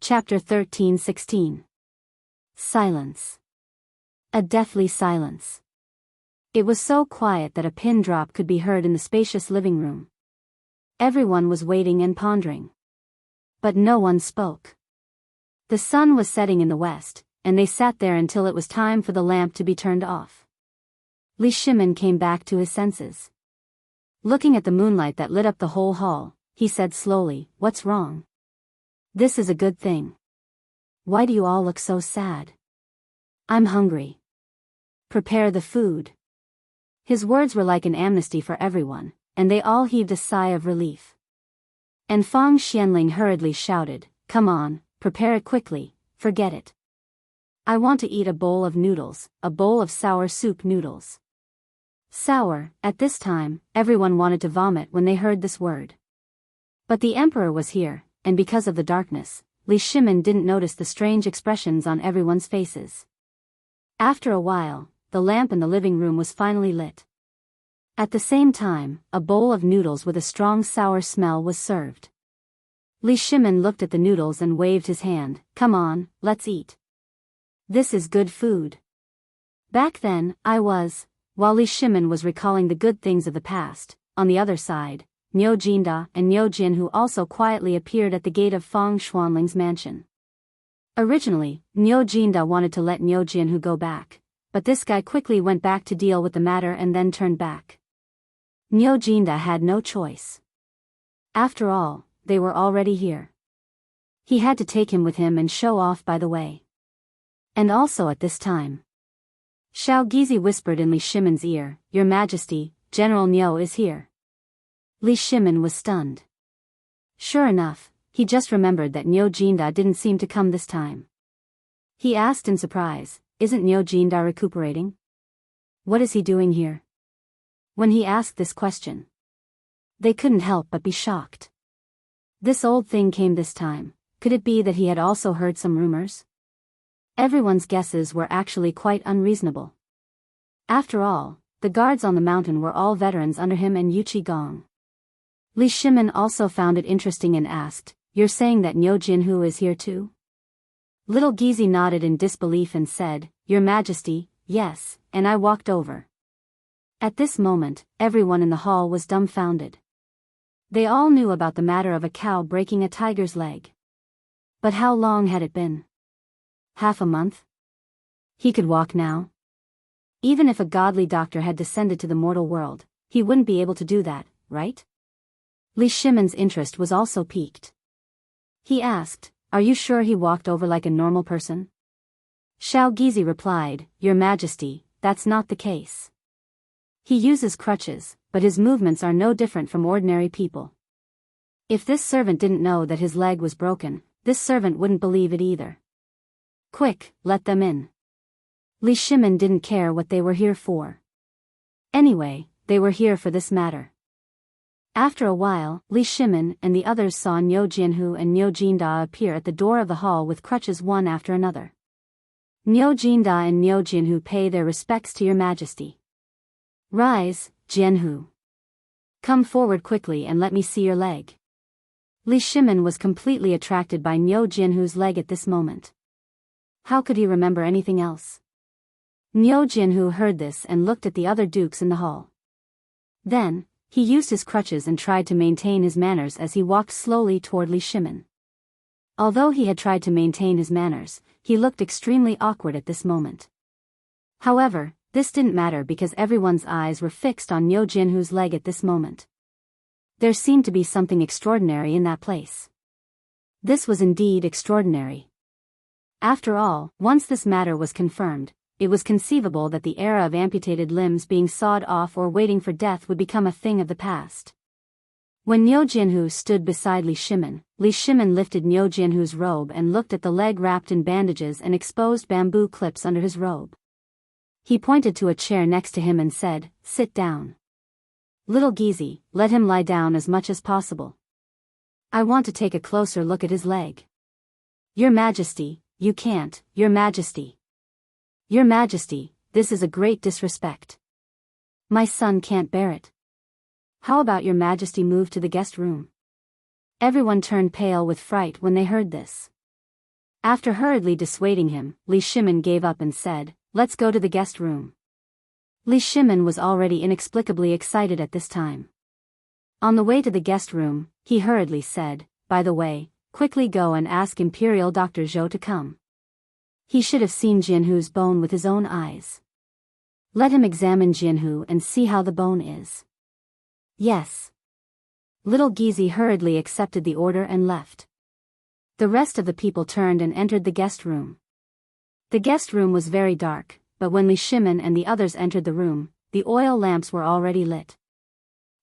Chapter 13:16. Silence. A deathly silence. It was so quiet that a pin drop could be heard in the spacious living room. Everyone was waiting and pondering. But no one spoke. The sun was setting in the west, and they sat there until it was time for the lamp to be turned off. Li Shimin came back to his senses. Looking at the moonlight that lit up the whole hall, he said slowly, "What's wrong? This is a good thing. Why do you all look so sad?" "I'm hungry. Prepare the food." His words were like an amnesty for everyone, and they all heaved a sigh of relief. And Fang Xianling hurriedly shouted, "Come on, prepare it quickly, forget it. I want to eat a bowl of noodles, a bowl of sour soup noodles." Sour, at this time, everyone wanted to vomit when they heard this word. But the emperor was here, and because of the darkness, Li Shimin didn't notice the strange expressions on everyone's faces. After a while, the lamp in the living room was finally lit. At the same time, a bowl of noodles with a strong sour smell was served. Li Shimin looked at the noodles and waved his hand, "Come on, let's eat. This is good food." Back then, while Li Shimin was recalling the good things of the past, on the other side, Niu Jinda and Niu Jinhu also quietly appeared at the gate of Fang Xuanling's mansion. Originally, Niu Jinda wanted to let Niu Jinhu go back, but this guy quickly went back to deal with the matter and then turned back. Niu Jinda had no choice. After all, they were already here. He had to take him with him and show off by the way. And also at this time, Xiao Gizi whispered in Li Shimin's ear, "Your Majesty, General Niu is here." Li Shimin was stunned. Sure enough, he just remembered that Niu Jinda didn't seem to come this time. He asked in surprise, "Isn't Niu Jinda recuperating? What is he doing here?" When he asked this question, they couldn't help but be shocked. This old thing came this time. Could it be that he had also heard some rumors? Everyone's guesses were actually quite unreasonable. After all, the guards on the mountain were all veterans under him and Yuqi Gong. Li Shimin also found it interesting and asked, "You're saying that Niu Jinhu is here too?" Little Gizi nodded in disbelief and said, "Your Majesty, yes," and I walked over. At this moment, everyone in the hall was dumbfounded. They all knew about the matter of a cow breaking a tiger's leg. But how long had it been? Half a month? He could walk now? Even if a godly doctor had descended to the mortal world, he wouldn't be able to do that, right? Li Shimin's interest was also piqued. He asked, "Are you sure he walked over like a normal person?" Xiao Gizi replied, "Your Majesty, that's not the case. He uses crutches, but his movements are no different from ordinary people. If this servant didn't know that his leg was broken, this servant wouldn't believe it either. Quick, let them in." Li Shimin didn't care what they were here for. Anyway, they were here for this matter. After a while, Li Shimin and the others saw Niu Jinhu and Niu Jinda appear at the door of the hall with crutches one after another. "Niu Jinda and Niu Jinhu pay their respects to your Majesty." "Rise, Jinhu. Come forward quickly and let me see your leg." Li Shimin was completely attracted by Niu Jinhu's leg at this moment. How could he remember anything else? Niu Jinhu heard this and looked at the other dukes in the hall. Then, he used his crutches and tried to maintain his manners as he walked slowly toward Li Shimin. Although he had tried to maintain his manners, he looked extremely awkward at this moment. However, this didn't matter because everyone's eyes were fixed on Niu Jinhu's leg at this moment. There seemed to be something extraordinary in that place. This was indeed extraordinary. After all, once this matter was confirmed, it was conceivable that the era of amputated limbs being sawed off or waiting for death would become a thing of the past. When Niu Jinhu stood beside Li Shimin lifted Niu Jinhu's robe and looked at the leg wrapped in bandages and exposed bamboo clips under his robe. He pointed to a chair next to him and said, "Sit down. Little Gizi, let him lie down as much as possible. I want to take a closer look at his leg." "Your Majesty, you can't, Your Majesty. Your Majesty, this is a great disrespect. My son can't bear it. How about Your Majesty move to the guest room?" Everyone turned pale with fright when they heard this. After hurriedly dissuading him, Li Shimin gave up and said, "Let's go to the guest room." Li Shimin was already inexplicably excited at this time. On the way to the guest room, he hurriedly said, "By the way, quickly go and ask Imperial Dr. Zhou to come. He should have seen Jianhu's bone with his own eyes. Let him examine Jianhu and see how the bone is." "Yes." Little Gizi hurriedly accepted the order and left. The rest of the people turned and entered the guest room. The guest room was very dark, but when Li Shimin and the others entered the room, the oil lamps were already lit.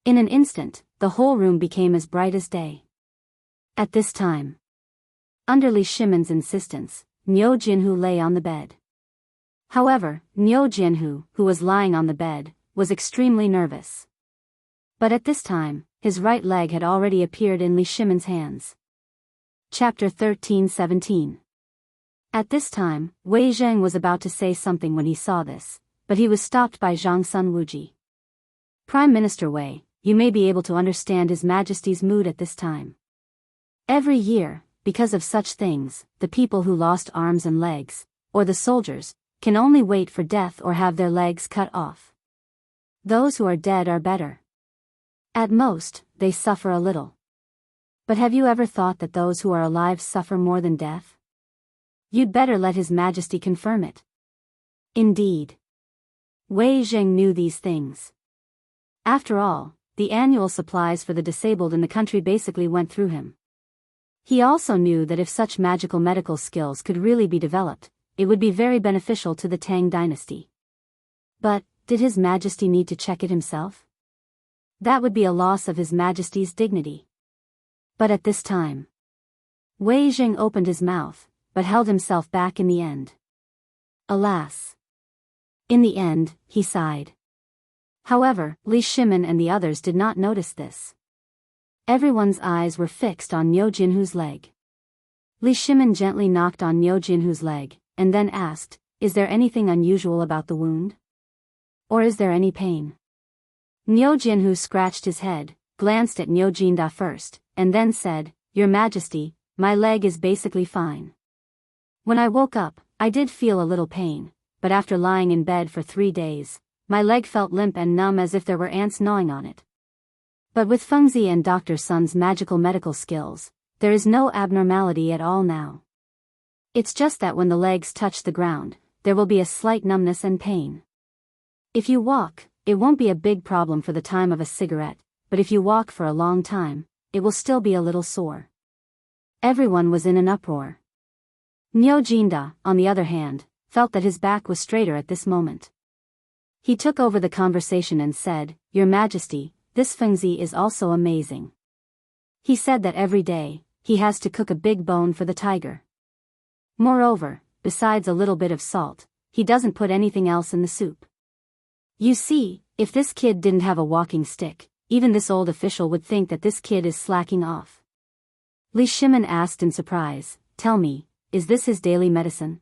In an instant, the whole room became as bright as day. At this time, under Li Shimin's insistence, Niu Jianhu lay on the bed. However, Niu Jianhu, who was lying on the bed, was extremely nervous. But at this time, his right leg had already appeared in Li Shimin's hands. Chapter 13:17. At this time, Wei Zheng was about to say something when he saw this, but he was stopped by Zhang Sun Wuji. "Prime Minister Wei, you may be able to understand His Majesty's mood at this time. Every year, because of such things, the people who lost arms and legs, or the soldiers, can only wait for death or have their legs cut off. Those who are dead are better. At most, they suffer a little. But have you ever thought that those who are alive suffer more than death? You'd better let His Majesty confirm it." Indeed. Wei Zheng knew these things. After all, the annual supplies for the disabled in the country basically went through him. He also knew that if such magical medical skills could really be developed, it would be very beneficial to the Tang dynasty. But, did His Majesty need to check it himself? That would be a loss of His Majesty's dignity. But at this time, Wei Zheng opened his mouth, but held himself back in the end. Alas! In the end, he sighed. However, Li Shimin and the others did not notice this. Everyone's eyes were fixed on Niu Jianhu's leg. Li Shimin gently knocked on Niu Jianhu's leg, and then asked, "Is there anything unusual about the wound? Or is there any pain?" Niu Jianhu scratched his head, glanced at Niu Jinda first, and then said, "Your Majesty, my leg is basically fine. When I woke up, I did feel a little pain, but after lying in bed for 3 days, my leg felt limp and numb as if there were ants gnawing on it. But with Fengzi and Dr. Sun's magical medical skills, there is no abnormality at all now. It's just that when the legs touch the ground, there will be a slight numbness and pain. If you walk, it won't be a big problem for the time of a cigarette, but if you walk for a long time, it will still be a little sore." Everyone was in an uproar. Niu Jinda, on the other hand, felt that his back was straighter at this moment. He took over the conversation and said, "Your Majesty, this Fengzi is also amazing. He said that every day, he has to cook a big bone for the tiger. Moreover, besides a little bit of salt, he doesn't put anything else in the soup. You see, if this kid didn't have a walking stick, even this old official would think that this kid is slacking off." Li Shimin asked in surprise, "Tell me, is this his daily medicine?"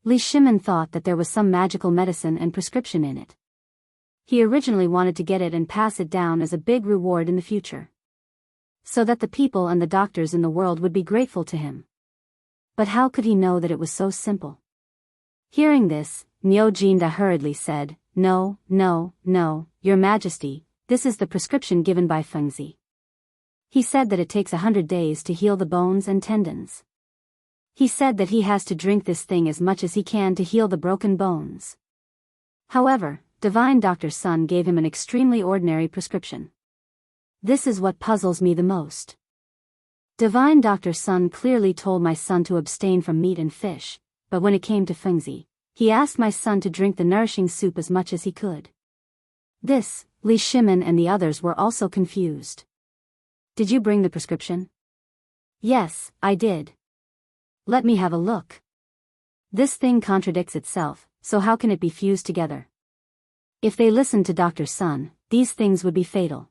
Li Shimin thought that there was some magical medicine and prescription in it. He originally wanted to get it and pass it down as a big reward in the future, so that the people and the doctors in the world would be grateful to him. But how could he know that it was so simple? Hearing this, Niu Jinda hurriedly said, No, Your Majesty, this is the prescription given by Fengzi. He said that it takes 100 days to heal the bones and tendons. He said that he has to drink this thing as much as he can to heal the broken bones. However, Divine Dr. Sun gave him an extremely ordinary prescription. This is what puzzles me the most. Divine Dr. Sun clearly told my son to abstain from meat and fish, but when it came to Fengzi, he asked my son to drink the nourishing soup as much as he could. This, Li Shimin and the others were also confused. Did you bring the prescription? Yes, I did. Let me have a look. This thing contradicts itself, so how can it be fused together? If they listened to Dr. Sun, these things would be fatal.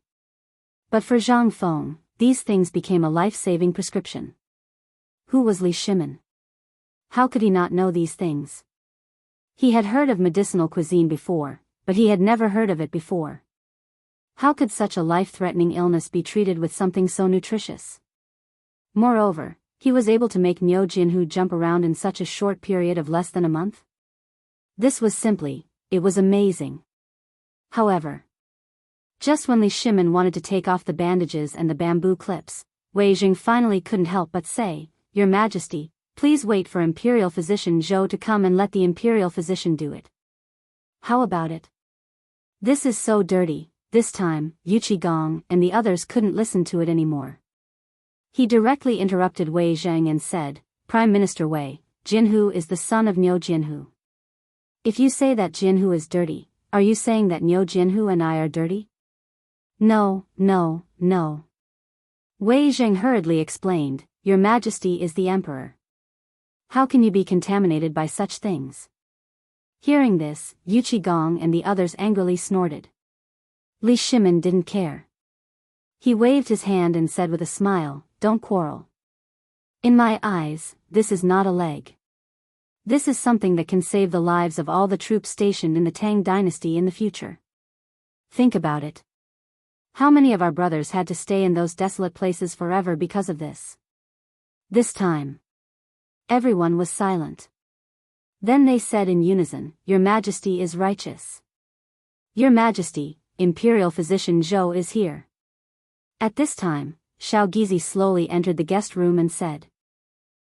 But for Zhang Feng, these things became a life-saving prescription. Who was Li Shimin? How could he not know these things? He had heard of medicinal cuisine before, but he had never heard of it before. How could such a life-threatening illness be treated with something so nutritious? Moreover, He was able to make Niu Jinhu jump around in such a short period of less than a month? It was amazing. However, just when Li Shimin wanted to take off the bandages and the bamboo clips, Wei Jing finally couldn't help but say, "Your Majesty, please wait for Imperial Physician Zhou to come and let the Imperial Physician do it." "How about it?" "This is so dirty." This time, Yu Qigong and the others couldn't listen to it anymore. He directly interrupted Wei Zheng and said, "Prime Minister Wei, Jinhu is the son of Niu Jinhu. If you say that Jinhu is dirty, are you saying that Niu Jinhu and I are dirty?" "No, no, no." Wei Zheng hurriedly explained, "Your Majesty is the Emperor. How can you be contaminated by such things?" Hearing this, Yu Qigong and the others angrily snorted. Li Shimin didn't care. He waved his hand and said with a smile, "Don't quarrel. In my eyes, this is not a leg. This is something that can save the lives of all the troops stationed in the Tang dynasty in the future. Think about it. How many of our brothers had to stay in those desolate places forever because of this?" This time, everyone was silent. Then they said in unison, "Your Majesty is righteous. Your Majesty, Imperial Physician Zhou is here." At this time, Xiao Gizi slowly entered the guest room and said.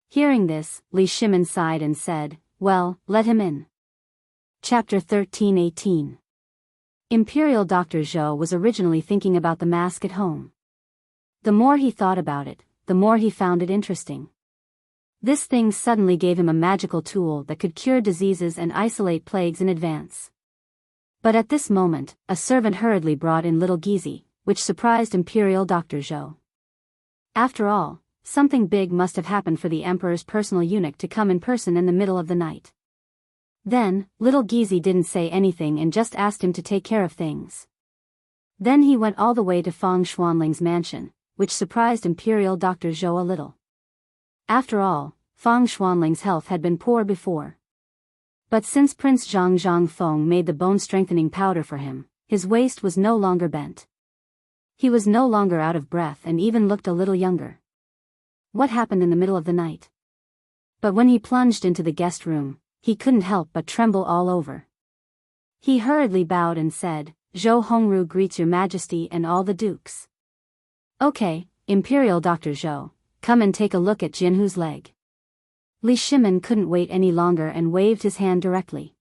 Hearing this, Li Shimin sighed and said, "Well, let him in." Chapter 13:18. Imperial Dr. Zhou was originally thinking about the mask at home. The more he thought about it, the more he found it interesting. This thing suddenly gave him a magical tool that could cure diseases and isolate plagues in advance. But at this moment, a servant hurriedly brought in little Gizi, which surprised Imperial Dr. Zhou. After all, something big must have happened for the Emperor's personal eunuch to come in person in the middle of the night. Then, little Gizi didn't say anything and just asked him to take care of things. Then he went all the way to Feng Xuanling's mansion, which surprised Imperial Dr. Zhou a little. After all, Feng Xuanling's health had been poor before. But since Prince Zhang Feng made the bone-strengthening powder for him, his waist was no longer bent. He was no longer out of breath and even looked a little younger. What happened in the middle of the night? But when he plunged into the guest room, he couldn't help but tremble all over. He hurriedly bowed and said, "Zhou Hongru greets Your Majesty and all the dukes." "Okay, Imperial Dr. Zhou, come and take a look at Jinhu's leg." Li Shimin couldn't wait any longer and waved his hand directly.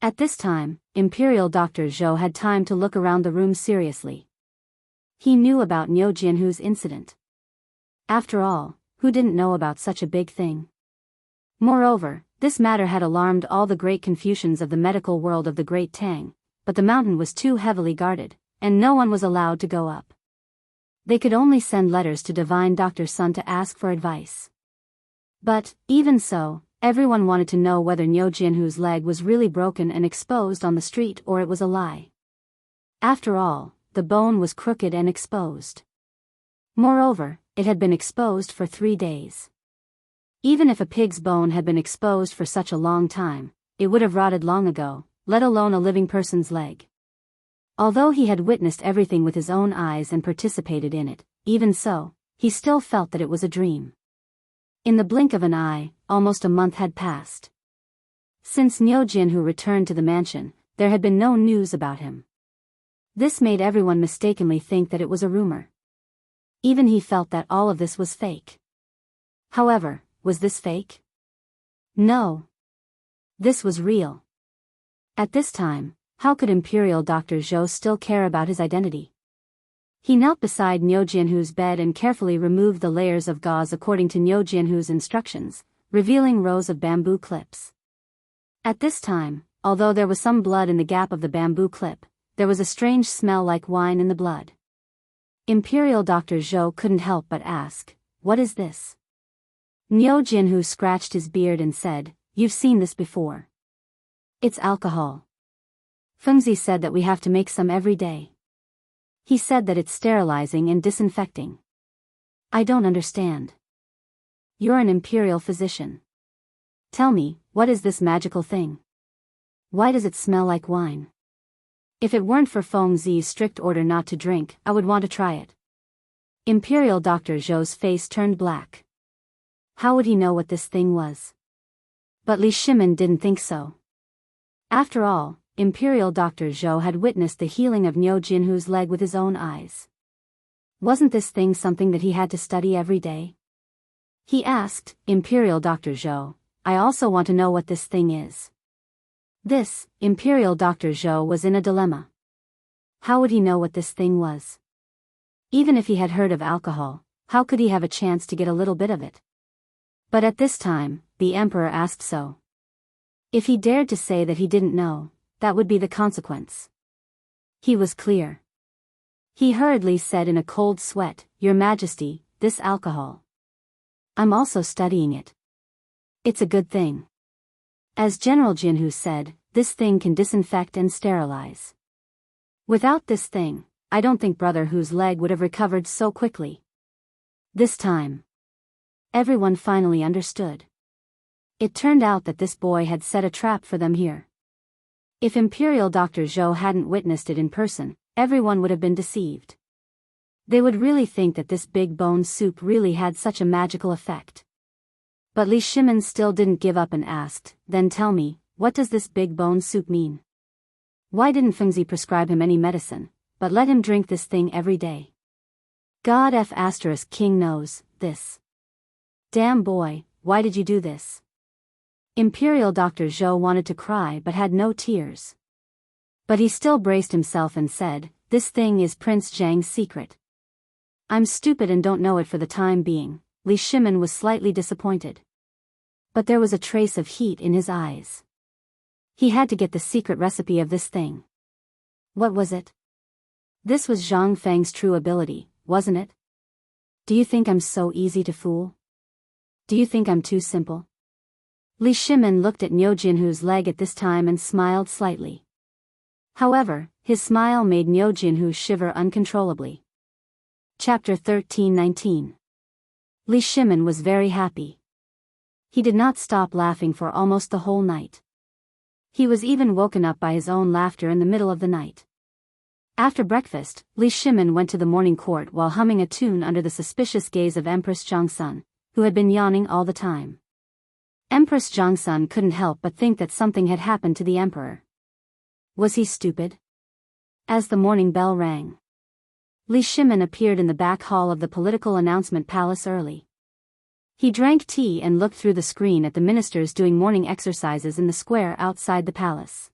At this time, Imperial Dr. Zhou had time to look around the room seriously. He knew about Niu Jinhu's incident. After all, who didn't know about such a big thing? Moreover, this matter had alarmed all the great Confucians of the medical world of the Great Tang, but the mountain was too heavily guarded, and no one was allowed to go up. They could only send letters to Divine Dr. Sun to ask for advice. But, even so, everyone wanted to know whether Niu Jinhu's leg was really broken and exposed on the street or it was a lie. After all, the bone was crooked and exposed. Moreover, it had been exposed for 3 days. Even if a pig's bone had been exposed for such a long time, it would have rotted long ago, let alone a living person's leg. Although he had witnessed everything with his own eyes and participated in it, even so, he still felt that it was a dream. In the blink of an eye, almost a month had passed. Since Niu Jinhu returned to the mansion, there had been no news about him. This made everyone mistakenly think that it was a rumor. Even he felt that all of this was fake. However, was this fake? No. This was real. At this time, how could Imperial Dr. Zhou still care about his identity? He knelt beside Niu Jinhu's bed and carefully removed the layers of gauze according to Niu Jinhu's instructions, revealing rows of bamboo clips. At this time, although there was some blood in the gap of the bamboo clip, there was a strange smell like wine in the blood. Imperial Dr. Zhou couldn't help but ask, "What is this?" Niu Jinhu scratched his beard and said, "You've seen this before. It's alcohol. Fengzi said that we have to make some every day. He said that it's sterilizing and disinfecting. I don't understand. You're an imperial physician. Tell me, what is this magical thing? Why does it smell like wine? If it weren't for Fengzi's strict order not to drink, I would want to try it." Imperial Dr. Zhou's face turned black. How would he know what this thing was? But Li Shimin didn't think so. After all, Imperial Dr. Zhou had witnessed the healing of Niu Jinhu's leg with his own eyes. Wasn't this thing something that he had to study every day? He asked, Imperial Dr. Zhou, I also want to know what this thing is. This, Imperial Dr. Zhou was in a dilemma. How would he know what this thing was? Even if he had heard of alcohol, how could he have a chance to get a little bit of it? But at this time, the emperor asked so. If he dared to say that he didn't know, that would be the consequence. He was clear. He hurriedly said in a cold sweat, Your Majesty, this alcohol. I'm also studying it. It's a good thing. As General Jinhu said, this thing can disinfect and sterilize. Without this thing, I don't think Brother Hu's leg would have recovered so quickly. This time, everyone finally understood. It turned out that this boy had set a trap for them here. If Imperial Dr. Zhou hadn't witnessed it in person, everyone would have been deceived. They would really think that this big bone soup really had such a magical effect. But Li Shimin still didn't give up and asked, Then tell me, what does this big bone soup mean? Why didn't Fengzi prescribe him any medicine, but let him drink this thing every day? God F*** King knows, this. Damn boy, why did you do this? Imperial Dr. Zhou wanted to cry but had no tears. But he still braced himself and said, This thing is Prince Zhang's secret. I'm stupid and don't know it for the time being. Li Shimin was slightly disappointed. But there was a trace of heat in his eyes. He had to get the secret recipe of this thing. What was it? This was Zhang Feng's true ability, wasn't it? Do you think I'm so easy to fool? Do you think I'm too simple? Li Shimin looked at Niu Jinhu's leg at this time and smiled slightly. However, his smile made Niu Jinhu shiver uncontrollably. Chapter 13:19. Li Shimin was very happy. He did not stop laughing for almost the whole night. He was even woken up by his own laughter in the middle of the night. After breakfast, Li Shimin went to the morning court while humming a tune under the suspicious gaze of Empress Zhongsun, who had been yawning all the time. Empress Zhongsun couldn't help but think that something had happened to the emperor. Was he stupid? As the morning bell rang, Li Shimin appeared in the back hall of the political announcement palace early. He drank tea and looked through the screen at the ministers doing morning exercises in the square outside the palace.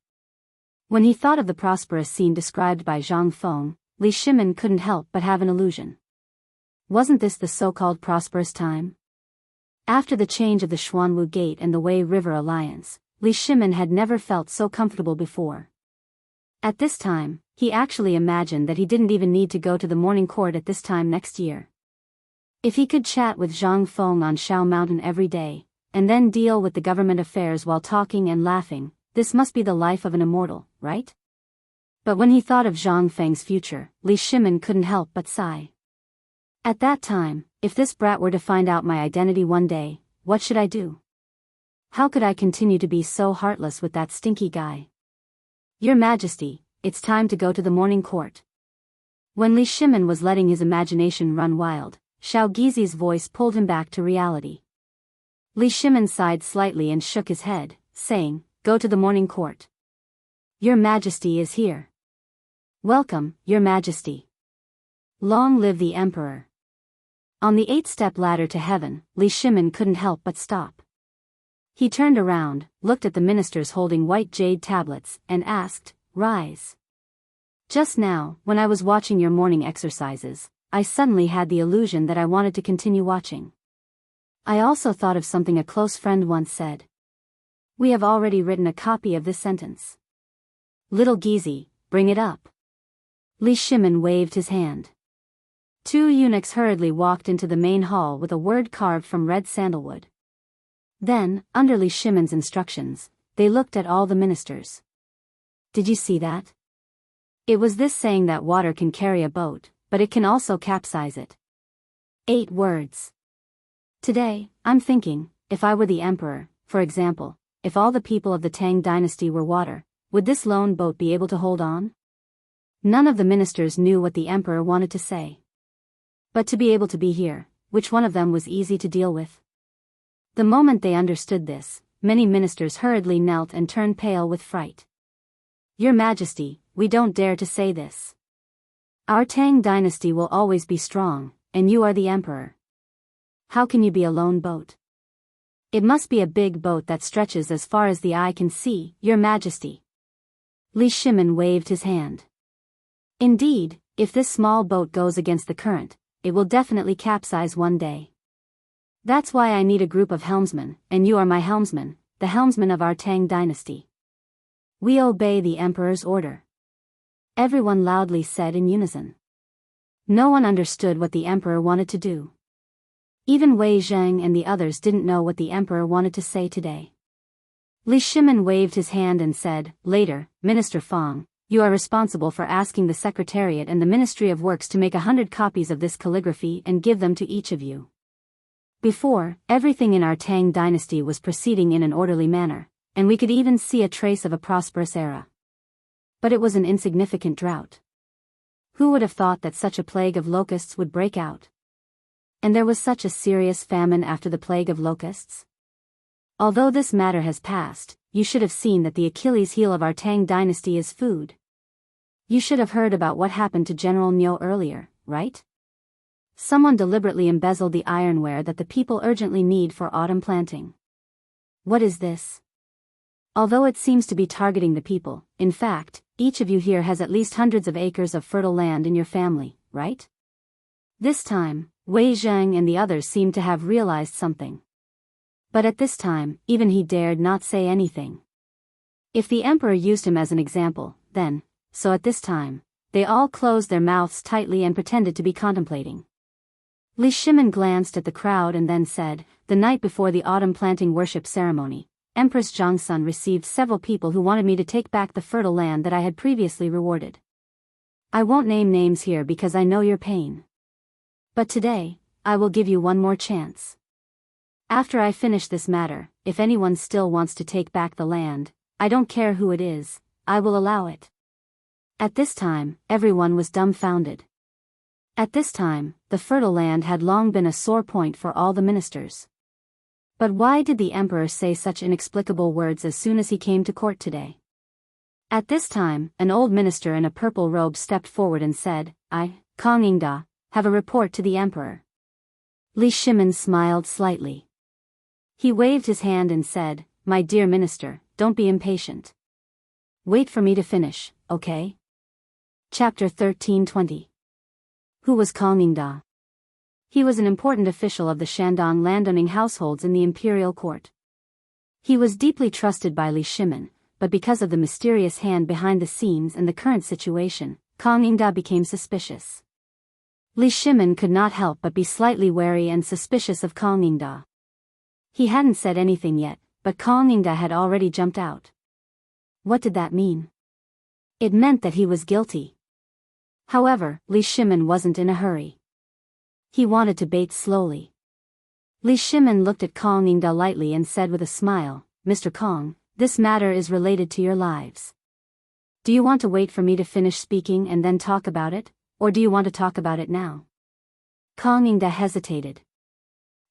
When he thought of the prosperous scene described by Zhang Feng, Li Shimin couldn't help but have an illusion. Wasn't this the so-called prosperous time? After the change of the Xuanwu Gate and the Wei River Alliance, Li Shimin had never felt so comfortable before. At this time, he actually imagined that he didn't even need to go to the morning court at this time next year. If he could chat with Zhang Feng on Shao Mountain every day, and then deal with the government affairs while talking and laughing, this must be the life of an immortal, right? But when he thought of Zhang Feng's future, Li Shimin couldn't help but sigh. At that time, if this brat were to find out my identity one day, what should I do? How could I continue to be so heartless with that stinky guy? Your Majesty, it's time to go to the morning court. When Li Shimin was letting his imagination run wild, Xiao Gizi's voice pulled him back to reality. Li Shimin sighed slightly and shook his head, saying, Go to the morning court. Your Majesty is here. Welcome, Your Majesty. Long live the Emperor. On the 8-step ladder to heaven, Li Shimin couldn't help but stop. He turned around, looked at the ministers holding white jade tablets, and asked, Rise. Just now, when I was watching your morning exercises, I suddenly had the illusion that I wanted to continue watching. I also thought of something a close friend once said. We have already written a copy of this sentence. Little Gizi, bring it up. Li Shimin waved his hand. 2 eunuchs hurriedly walked into the main hall with a word carved from red sandalwood. Then, under Li Shimin's instructions, they looked at all the ministers. Did you see that? It was this saying that water can carry a boat, but it can also capsize it. 8 words. Today, I'm thinking, if I were the emperor, for example, if all the people of the Tang dynasty were water, would this lone boat be able to hold on? None of the ministers knew what the emperor wanted to say. But to be able to be here, which one of them was easy to deal with? The moment they understood this, many ministers hurriedly knelt and turned pale with fright. Your Majesty, we don't dare to say this. Our Tang dynasty will always be strong, and you are the emperor. How can you be a lone boat? It must be a big boat that stretches as far as the eye can see, Your Majesty. Li Shimin waved his hand. Indeed, if this small boat goes against the current, it will definitely capsize one day. That's why I need a group of helmsmen, and you are my helmsman, the helmsman of our Tang dynasty. We obey the emperor's order. Everyone loudly said in unison. No one understood what the emperor wanted to do. Even Wei Zheng and the others didn't know what the emperor wanted to say today. Li Shimin waved his hand and said, later, Minister Fang, you are responsible for asking the Secretariat and the Ministry of Works to make 100 copies of this calligraphy and give them to each of you. Before, everything in our Tang dynasty was proceeding in an orderly manner, and we could even see a trace of a prosperous era. But it was an insignificant drought. Who would have thought that such a plague of locusts would break out? And there was such a serious famine after the plague of locusts? Although this matter has passed, you should have seen that the Achilles heel of our Tang dynasty is food. You should have heard about what happened to General Niu earlier, right? Someone deliberately embezzled the ironware that the people urgently need for autumn planting. What is this? Although it seems to be targeting the people, in fact, each of you here has at least hundreds of acres of fertile land in your family, right? This time, Wei Zheng and the others seemed to have realized something. But at this time, even he dared not say anything. If the emperor used him as an example, then, so at this time, they all closed their mouths tightly and pretended to be contemplating. Li Shimin glanced at the crowd and then said, the night before the autumn planting worship ceremony, Empress Zhongsun received several people who wanted me to take back the fertile land that I had previously rewarded. I won't name names here because I know your pain. But today, I will give you one more chance. After I finish this matter, if anyone still wants to take back the land, I don't care who it is, I will allow it. At this time, everyone was dumbfounded. At this time, the fertile land had long been a sore point for all the ministers. But why did the emperor say such inexplicable words as soon as he came to court today? At this time, an old minister in a purple robe stepped forward and said, I, Kong Ingda, have a report to the emperor. Li Shimin smiled slightly. He waved his hand and said, my dear minister, don't be impatient. Wait for me to finish, okay? Chapter 1320. Who was Kong Ingda? He was an important official of the Shandong landowning households in the imperial court. He was deeply trusted by Li Shimin, but because of the mysterious hand behind the scenes and the current situation, Kong Ingda became suspicious. Li Shimin could not help but be slightly wary and suspicious of Kong Ingda. He hadn't said anything yet, but Kong Ingda had already jumped out. What did that mean? It meant that he was guilty. However, Li Shimin wasn't in a hurry. He wanted to bait slowly. Li Shimin looked at Kong Ingda lightly and said with a smile, Mr. Kong, this matter is related to your lives. Do you want to wait for me to finish speaking and then talk about it, or do you want to talk about it now? Kong Ingda hesitated.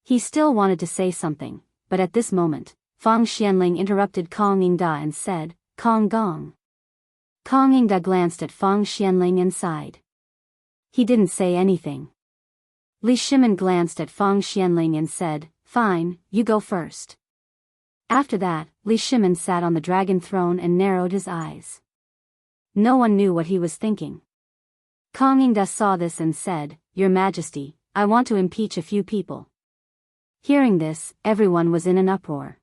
He still wanted to say something, but at this moment, Fang Xianling interrupted Kong Ingda and said, Kong Gong. Kong Ingda glanced at Fang Xianling and sighed. He didn't say anything. Li Shimin glanced at Fang Xianling and said, fine, you go first. After that, Li Shimin sat on the dragon throne and narrowed his eyes. No one knew what he was thinking. Kong Ingda saw this and said, Your Majesty, I want to impeach a few people. Hearing this, everyone was in an uproar.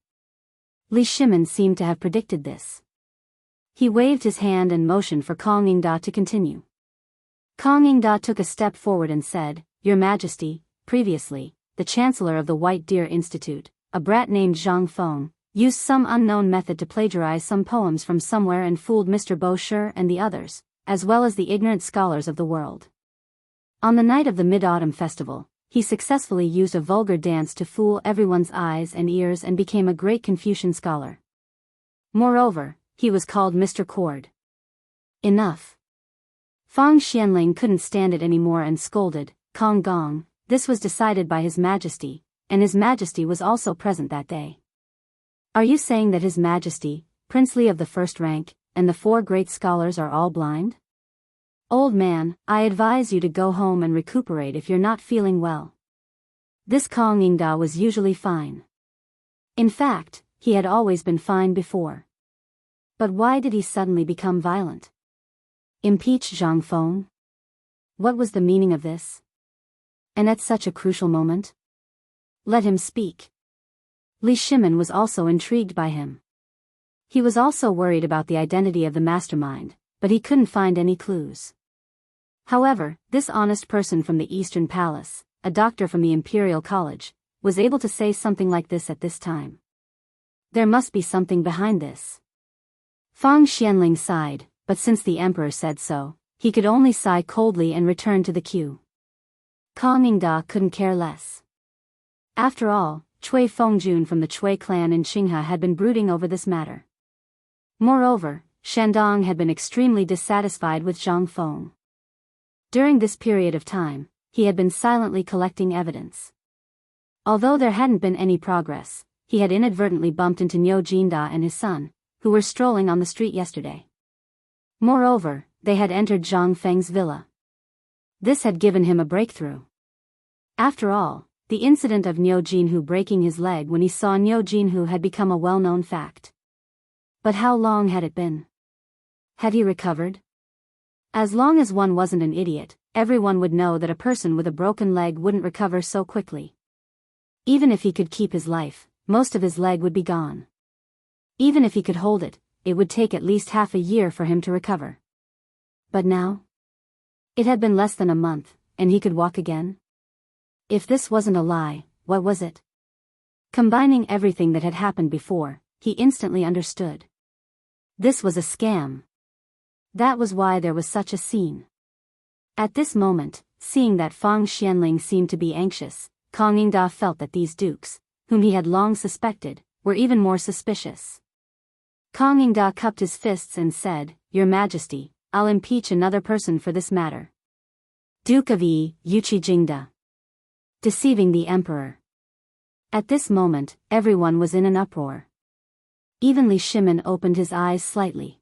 Li Shimin seemed to have predicted this. He waved his hand and motioned for Kong Ingda to continue. Kong Ingda took a step forward and said, Your Majesty, previously, the Chancellor of the White Deer Institute, a brat named Zhang Feng, used some unknown method to plagiarize some poems from somewhere and fooled Mr. Bo Shi and the others, as well as the ignorant scholars of the world. On the night of the Mid-Autumn Festival, he successfully used a vulgar dance to fool everyone's eyes and ears and became a great Confucian scholar. Moreover, he was called Mr. Cord. Enough. Fang Xianling couldn't stand it anymore and scolded, Kong Gong, this was decided by His Majesty, and His Majesty was also present that day. Are you saying that His Majesty, princely of the first rank, and the 4 great scholars are all blind? Old man, I advise you to go home and recuperate if you're not feeling well. This Kong Ingda was usually fine. In fact, he had always been fine before. But why did he suddenly become violent? Impeach Zhang Feng? What was the meaning of this? And at such a crucial moment? Let him speak. Li Shimin was also intrigued by him. He was also worried about the identity of the mastermind, but he couldn't find any clues. However, this honest person from the Eastern Palace, a doctor from the Imperial College, was able to say something like this at this time. There must be something behind this. Fang Xianling sighed, but since the emperor said so, he could only sigh coldly and return to the queue. Kong Ingda couldn't care less. After all, Cui Fengjun from the Cui clan in Qinghe had been brooding over this matter. Moreover, Shandong had been extremely dissatisfied with Zhang Feng. During this period of time, he had been silently collecting evidence. Although there hadn't been any progress, he had inadvertently bumped into Niu Jinda and his son, who were strolling on the street yesterday. Moreover, they had entered Zhang Feng's villa. This had given him a breakthrough. After all, the incident of Niu Jinhu breaking his leg when he saw Niu Jinhu had become a well-known fact. But how long had it been? Had he recovered? As long as one wasn't an idiot, everyone would know that a person with a broken leg wouldn't recover so quickly. Even if he could keep his life, most of his leg would be gone. Even if he could hold it, it would take at least half a year for him to recover. But now? It had been less than a month, and he could walk again? If this wasn't a lie, what was it? Combining everything that had happened before, he instantly understood. This was a scam. That was why there was such a scene. At this moment, seeing that Fang Xianling seemed to be anxious, Kong Ingda felt that these dukes, whom he had long suspected, were even more suspicious. Kong Ingda cupped his fists and said, Your Majesty, I'll impeach another person for this matter. Duke of Yi, Yuqi Jingda. Deceiving the emperor. At this moment, everyone was in an uproar. Even Li Shimin opened his eyes slightly.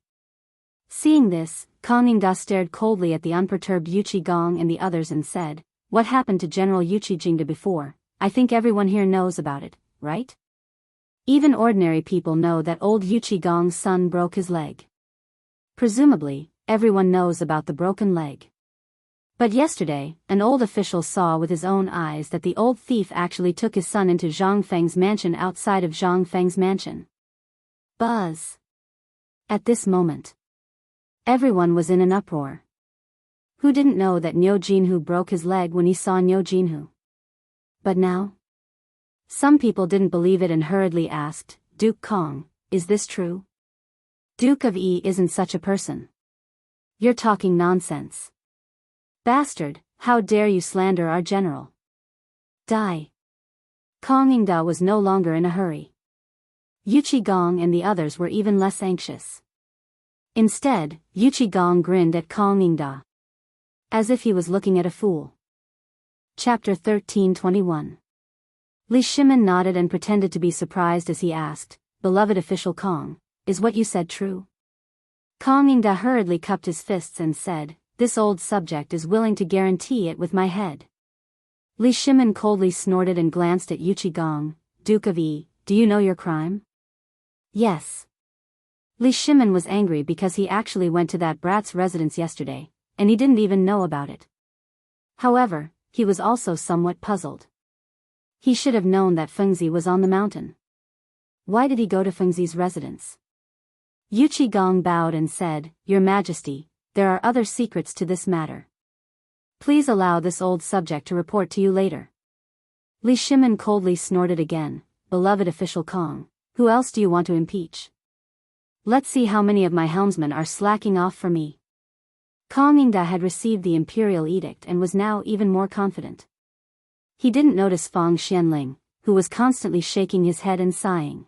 Seeing this, Kong Ingda stared coldly at the unperturbed Yuqi Gong and the others and said, What happened to General Yuqi Jingda before? I think everyone here knows about it, right? Even ordinary people know that old Yuqi Gong's son broke his leg. Presumably, everyone knows about the broken leg. But yesterday, an old official saw with his own eyes that the old thief actually took his son into Zhang Feng's mansion outside of Zhang Feng's mansion. Buzz. At this moment, everyone was in an uproar. Who didn't know that Niu Jinhu broke his leg when he saw Niu Jinhu? But now? Some people didn't believe it and hurriedly asked, Duke Kong, is this true? Duke of Yi isn't such a person. You're talking nonsense. Bastard, how dare you slander our general? Die. Kong Ingda was no longer in a hurry. Yuqi Gong and the others were even less anxious. Instead, Yuqi Gong grinned at Kong Ingda, as if he was looking at a fool. Chapter 13:21. Li Shimin nodded and pretended to be surprised as he asked, Beloved official Kong, is what you said true? Kong Ingda hurriedly cupped his fists and said, This old subject is willing to guarantee it with my head. Li Shimin coldly snorted and glanced at Yuqi Gong, Duke of Yi, do you know your crime? Yes. Li Shimin was angry because he actually went to that brat's residence yesterday, and he didn't even know about it. However, he was also somewhat puzzled. He should have known that Fengzi was on the mountain. Why did he go to Fengzi's residence? Yuqi Gong bowed and said, Your Majesty, there are other secrets to this matter. Please allow this old subject to report to you later. Li Shimin coldly snorted again, Beloved official Kong, who else do you want to impeach? Let's see how many of my helmsmen are slacking off for me. Kong Ingda had received the imperial edict and was now even more confident. He didn't notice Fang Xianling, who was constantly shaking his head and sighing.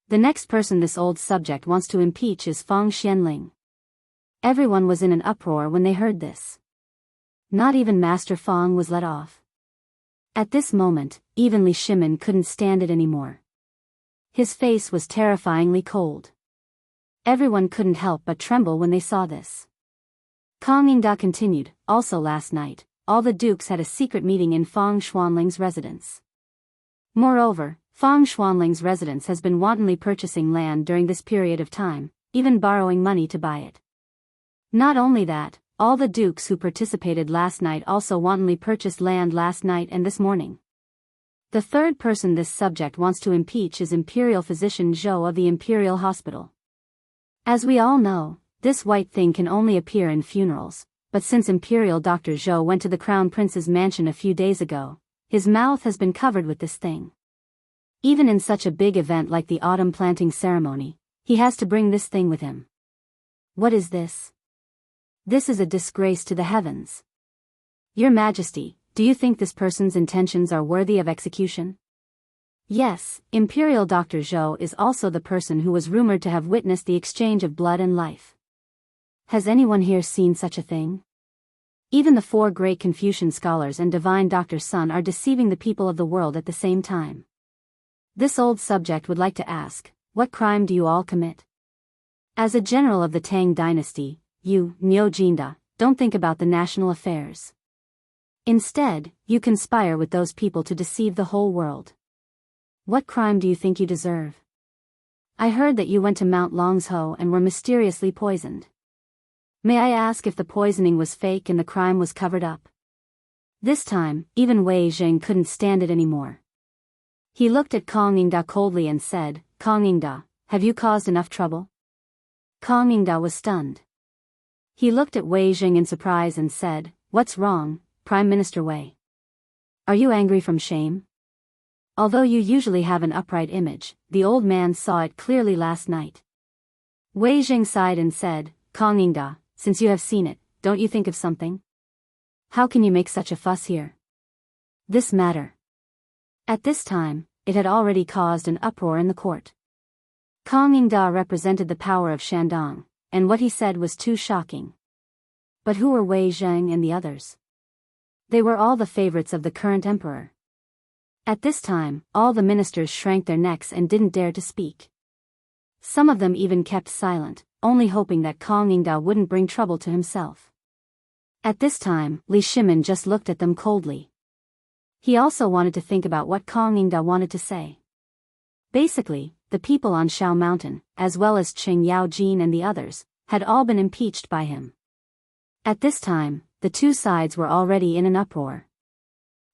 The next person this old subject wants to impeach is Fang Xianling. Everyone was in an uproar when they heard this. Not even Master Fang was let off. At this moment, even Li Shimin couldn't stand it anymore. His face was terrifyingly cold. Everyone couldn't help but tremble when they saw this. Kang Yingda continued, also last night, all the dukes had a secret meeting in Fang Xuanling's residence. Moreover, Fang Xuanling's residence has been wantonly purchasing land during this period of time, even borrowing money to buy it. Not only that, all the dukes who participated last night also wantonly purchased land last night and this morning. The third person this subject wants to impeach is Imperial Physician Zhou of the Imperial Hospital. As we all know, this white thing can only appear in funerals, but since Imperial Dr. Zhou went to the Crown Prince's mansion a few days ago, his mouth has been covered with this thing. Even in such a big event like the autumn planting ceremony, he has to bring this thing with him. What is this? This is a disgrace to the heavens. Your Majesty, do you think this person's intentions are worthy of execution? Yes, Imperial Dr. Zhou is also the person who was rumored to have witnessed the exchange of blood and life. Has anyone here seen such a thing? Even the four great Confucian scholars and divine Dr. Sun are deceiving the people of the world at the same time. This old subject would like to ask, what crime do you all commit? As a general of the Tang dynasty, you, Niu Jinda, don't think about the national affairs. Instead, you conspire with those people to deceive the whole world. What crime do you think you deserve? I heard that you went to Mount Longsho and were mysteriously poisoned. May I ask if the poisoning was fake and the crime was covered up? This time, even Wei Zheng couldn't stand it anymore. He looked at Kang Yingda coldly and said, Kang Yingda, have you caused enough trouble? Kang Yingda was stunned. He looked at Wei Zheng in surprise and said, what's wrong, Prime Minister Wei? Are you angry from shame? Although you usually have an upright image, the old man saw it clearly last night. Wei Zheng sighed and said, Kang Yingda, since you have seen it, don't you think of something? How can you make such a fuss here? This matter. At this time, it had already caused an uproar in the court. Kang Yingda represented the power of Shandong, and what he said was too shocking. But who were Wei Zheng and the others? They were all the favorites of the current emperor. At this time, all the ministers shrank their necks and didn't dare to speak. Some of them even kept silent, only hoping that Kang Yingda wouldn't bring trouble to himself. At this time, Li Shimin just looked at them coldly. He also wanted to think about what Kang Yingda wanted to say. Basically, the people on Shao Mountain, as well as Qing Yaojin and the others, had all been impeached by him. At this time, the two sides were already in an uproar.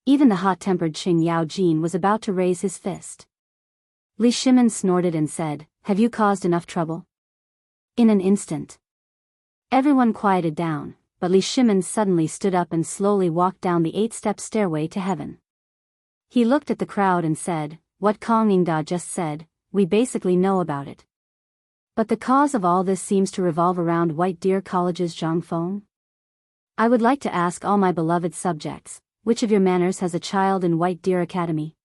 Even the hot-tempered Qing Yaojin was about to raise his fist. Li Shimin snorted and said, have you caused enough trouble? In an instant. Everyone quieted down, but Li Shimin suddenly stood up and slowly walked down the 8-step stairway to heaven. He looked at the crowd and said, what Kang Yingda just said, we basically know about it. But the cause of all this seems to revolve around White Deer College's Zhangfeng. I would like to ask all my beloved subjects, which of your manners has a child in White Deer Academy?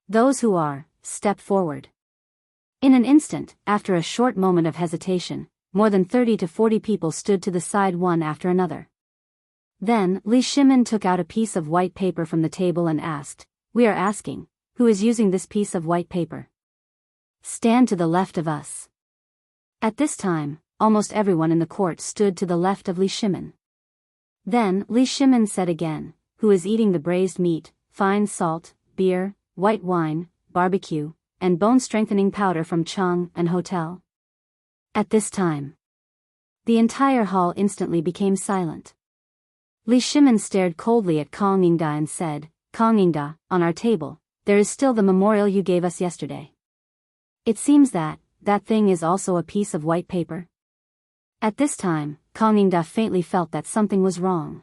Those who are, step forward. In an instant, after a short moment of hesitation, more than 30 to 40 people stood to the side one after another. Then, Li Shimin took out a piece of white paper from the table and asked, we are asking, who is using this piece of white paper? Stand to the left of us. At this time, almost everyone in the court stood to the left of Li Shimin. Then, Li Shimin said again, who is eating the braised meat, fine salt, beer, white wine, barbecue, and bone-strengthening powder from Chang and Hotel? At this time, the entire hall instantly became silent. Li Shimin stared coldly at Kang Yingda and said, Kang Yingda, on our table, there is still the memorial you gave us yesterday. It seems that thing is also a piece of white paper. At this time, Kang Yingda faintly felt that something was wrong.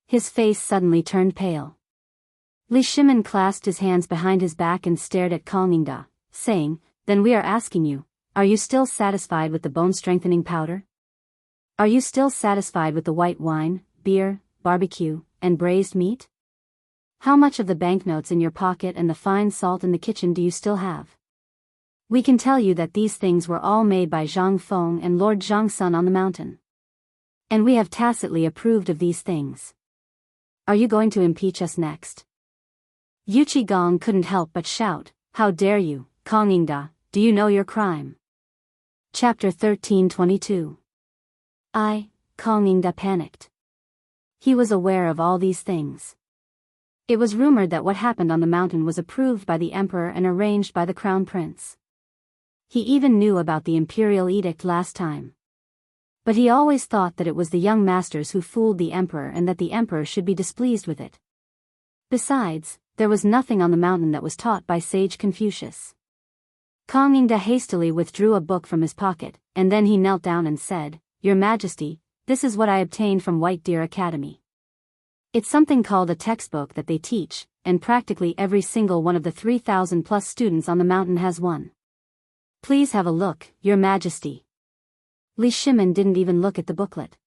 His face suddenly turned pale. Li Shimin clasped his hands behind his back and stared at Kang Yingda, saying, then we are asking you, are you still satisfied with the bone-strengthening powder? Are you still satisfied with the white wine, beer, barbecue, and braised meat? How much of the banknotes in your pocket and the fine salt in the kitchen do you still have? We can tell you that these things were all made by Zhang Feng and Lord Zhang Sun on the mountain. And we have tacitly approved of these things. Are you going to impeach us next? Gong couldn't help but shout, "How dare you, Kongingda, do you know your crime?" Chapter 13:22. Kongingda panicked. He was aware of all these things. It was rumored that what happened on the mountain was approved by the emperor and arranged by the crown prince. He even knew about the imperial edict last time. But he always thought that it was the young masters who fooled the emperor and that the emperor should be displeased with it. Besides, there was nothing on the mountain that was taught by sage Confucius. Kongingda hastily withdrew a book from his pocket, and then he knelt down and said, "Your Majesty, this is what I obtained from White Deer Academy. It's something called a textbook that they teach, and practically every single one of the 3,000 plus students on the mountain has one. Please have a look, Your Majesty." Li Shimin didn't even look at the booklet.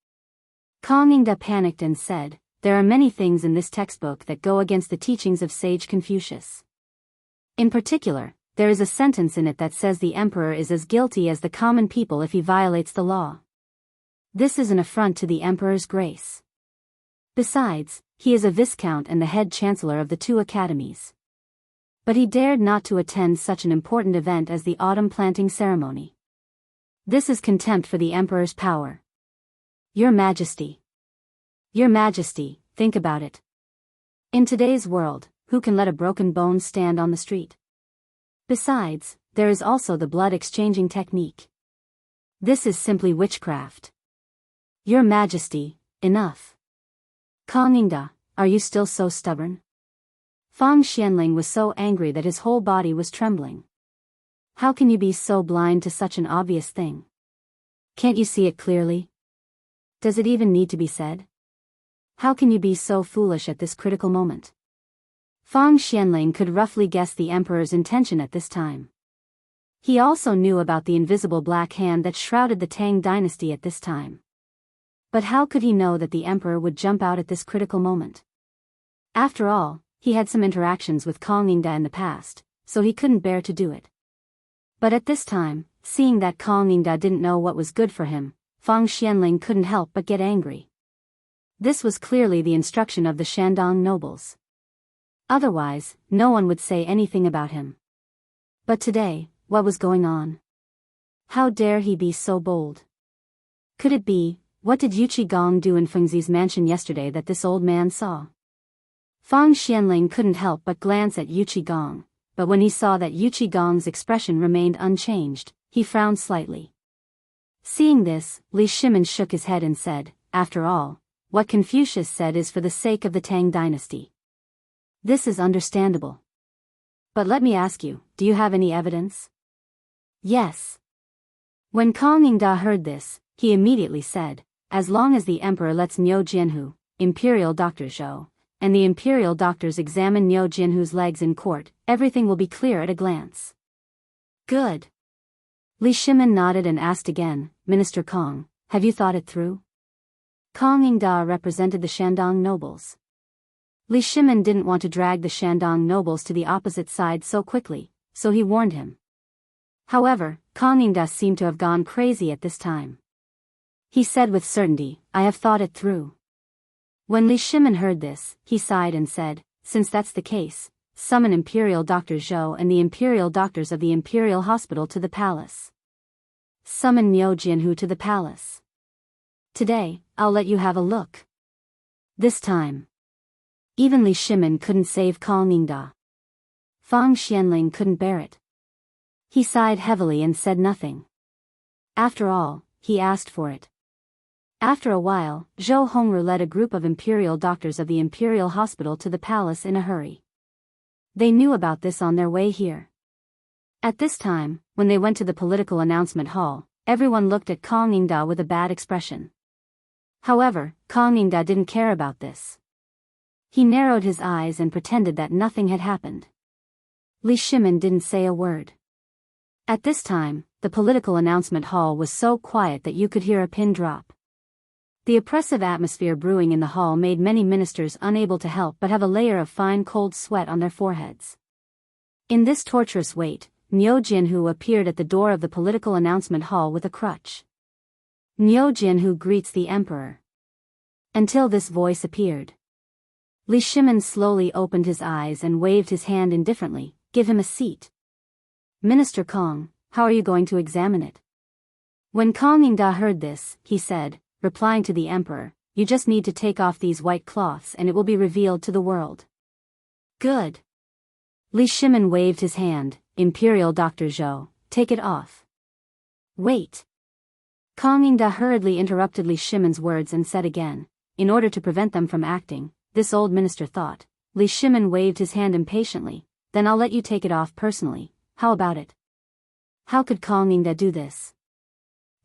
Kongingda panicked and said, "There are many things in this textbook that go against the teachings of sage Confucius. In particular, there is a sentence in it that says the emperor is as guilty as the common people if he violates the law. This is an affront to the emperor's grace. Besides, he is a viscount and the head chancellor of the two academies. But he dared not to attend such an important event as the autumn planting ceremony. This is contempt for the emperor's power. Your Majesty. Your Majesty, think about it. In today's world, who can let a broken bone stand on the street? Besides, there is also the blood exchanging technique. This is simply witchcraft. Your Majesty, enough. Kongingda, are you still so stubborn?" Fang Xianling was so angry that his whole body was trembling. How can you be so blind to such an obvious thing? Can't you see it clearly? Does it even need to be said? How can you be so foolish at this critical moment? Fang Xianling could roughly guess the emperor's intention at this time. He also knew about the invisible black hand that shrouded the Tang dynasty at this time. But how could he know that the emperor would jump out at this critical moment? After all, he had some interactions with Kongingda in the past, so he couldn't bear to do it. But at this time, seeing that Kongingda didn't know what was good for him, Fang Xianling couldn't help but get angry. This was clearly the instruction of the Shandong nobles. Otherwise, no one would say anything about him. But today, what was going on? How dare he be so bold? Could it be, what did Gong do in Fengzi's mansion yesterday that this old man saw? Fang Xianling couldn't help but glance at Gong, but when he saw that Gong's expression remained unchanged, he frowned slightly. Seeing this, Li Shimin shook his head and said, "After all, what Confucius said is for the sake of the Tang dynasty. This is understandable. But let me ask you, do you have any evidence?" "Yes." When Kongingda heard this, he immediately said, "As long as the emperor lets Niu Jianhu, imperial doctor Zhou, and the imperial doctors examine Niu Jianhu's legs in court, everything will be clear at a glance." "Good." Li Shimin nodded and asked again, "Minister Kong, have you thought it through?" Kongingda represented the Shandong nobles. Li Shimin didn't want to drag the Shandong nobles to the opposite side so quickly, so he warned him. However, Kongingda seemed to have gone crazy at this time. He said with certainty, "I have thought it through." When Li Shimin heard this, he sighed and said, "Since that's the case, summon Imperial Dr. Zhou and the Imperial doctors of the Imperial Hospital to the palace. Summon Niu Jianhu to the palace. Today, I'll let you have a look." This time, even Li Shimin couldn't save Kongingda. Fang Xianling couldn't bear it. He sighed heavily and said nothing. After all, he asked for it. After a while, Zhou Hongru led a group of imperial doctors of the Imperial Hospital to the palace in a hurry. They knew about this on their way here. At this time, when they went to the political announcement hall, everyone looked at Kongingda with a bad expression. However, Kongingda didn't care about this. He narrowed his eyes and pretended that nothing had happened. Li Shimin didn't say a word. At this time, the political announcement hall was so quiet that you could hear a pin drop. The oppressive atmosphere brewing in the hall made many ministers unable to help but have a layer of fine cold sweat on their foreheads. In this torturous wait, Niu Jianhu appeared at the door of the political announcement hall with a crutch. Niu Jianhu greets the emperor. Until this voice appeared. Li Shimin slowly opened his eyes and waved his hand indifferently. Give him a seat. Minister Kong, how are you going to examine it? When Kong Yingda heard this, he said, replying to the emperor, you just need to take off these white cloths and it will be revealed to the world. Good. Li Shimin waved his hand. Imperial Dr. Zhou, take it off. Wait. Kong Yingda hurriedly interrupted Li Shimin's words and said again, in order to prevent them from acting, this old minister thought. Li Shimin waved his hand impatiently. Then I'll let you take it off personally, how about it? How could Kong Yingda do this?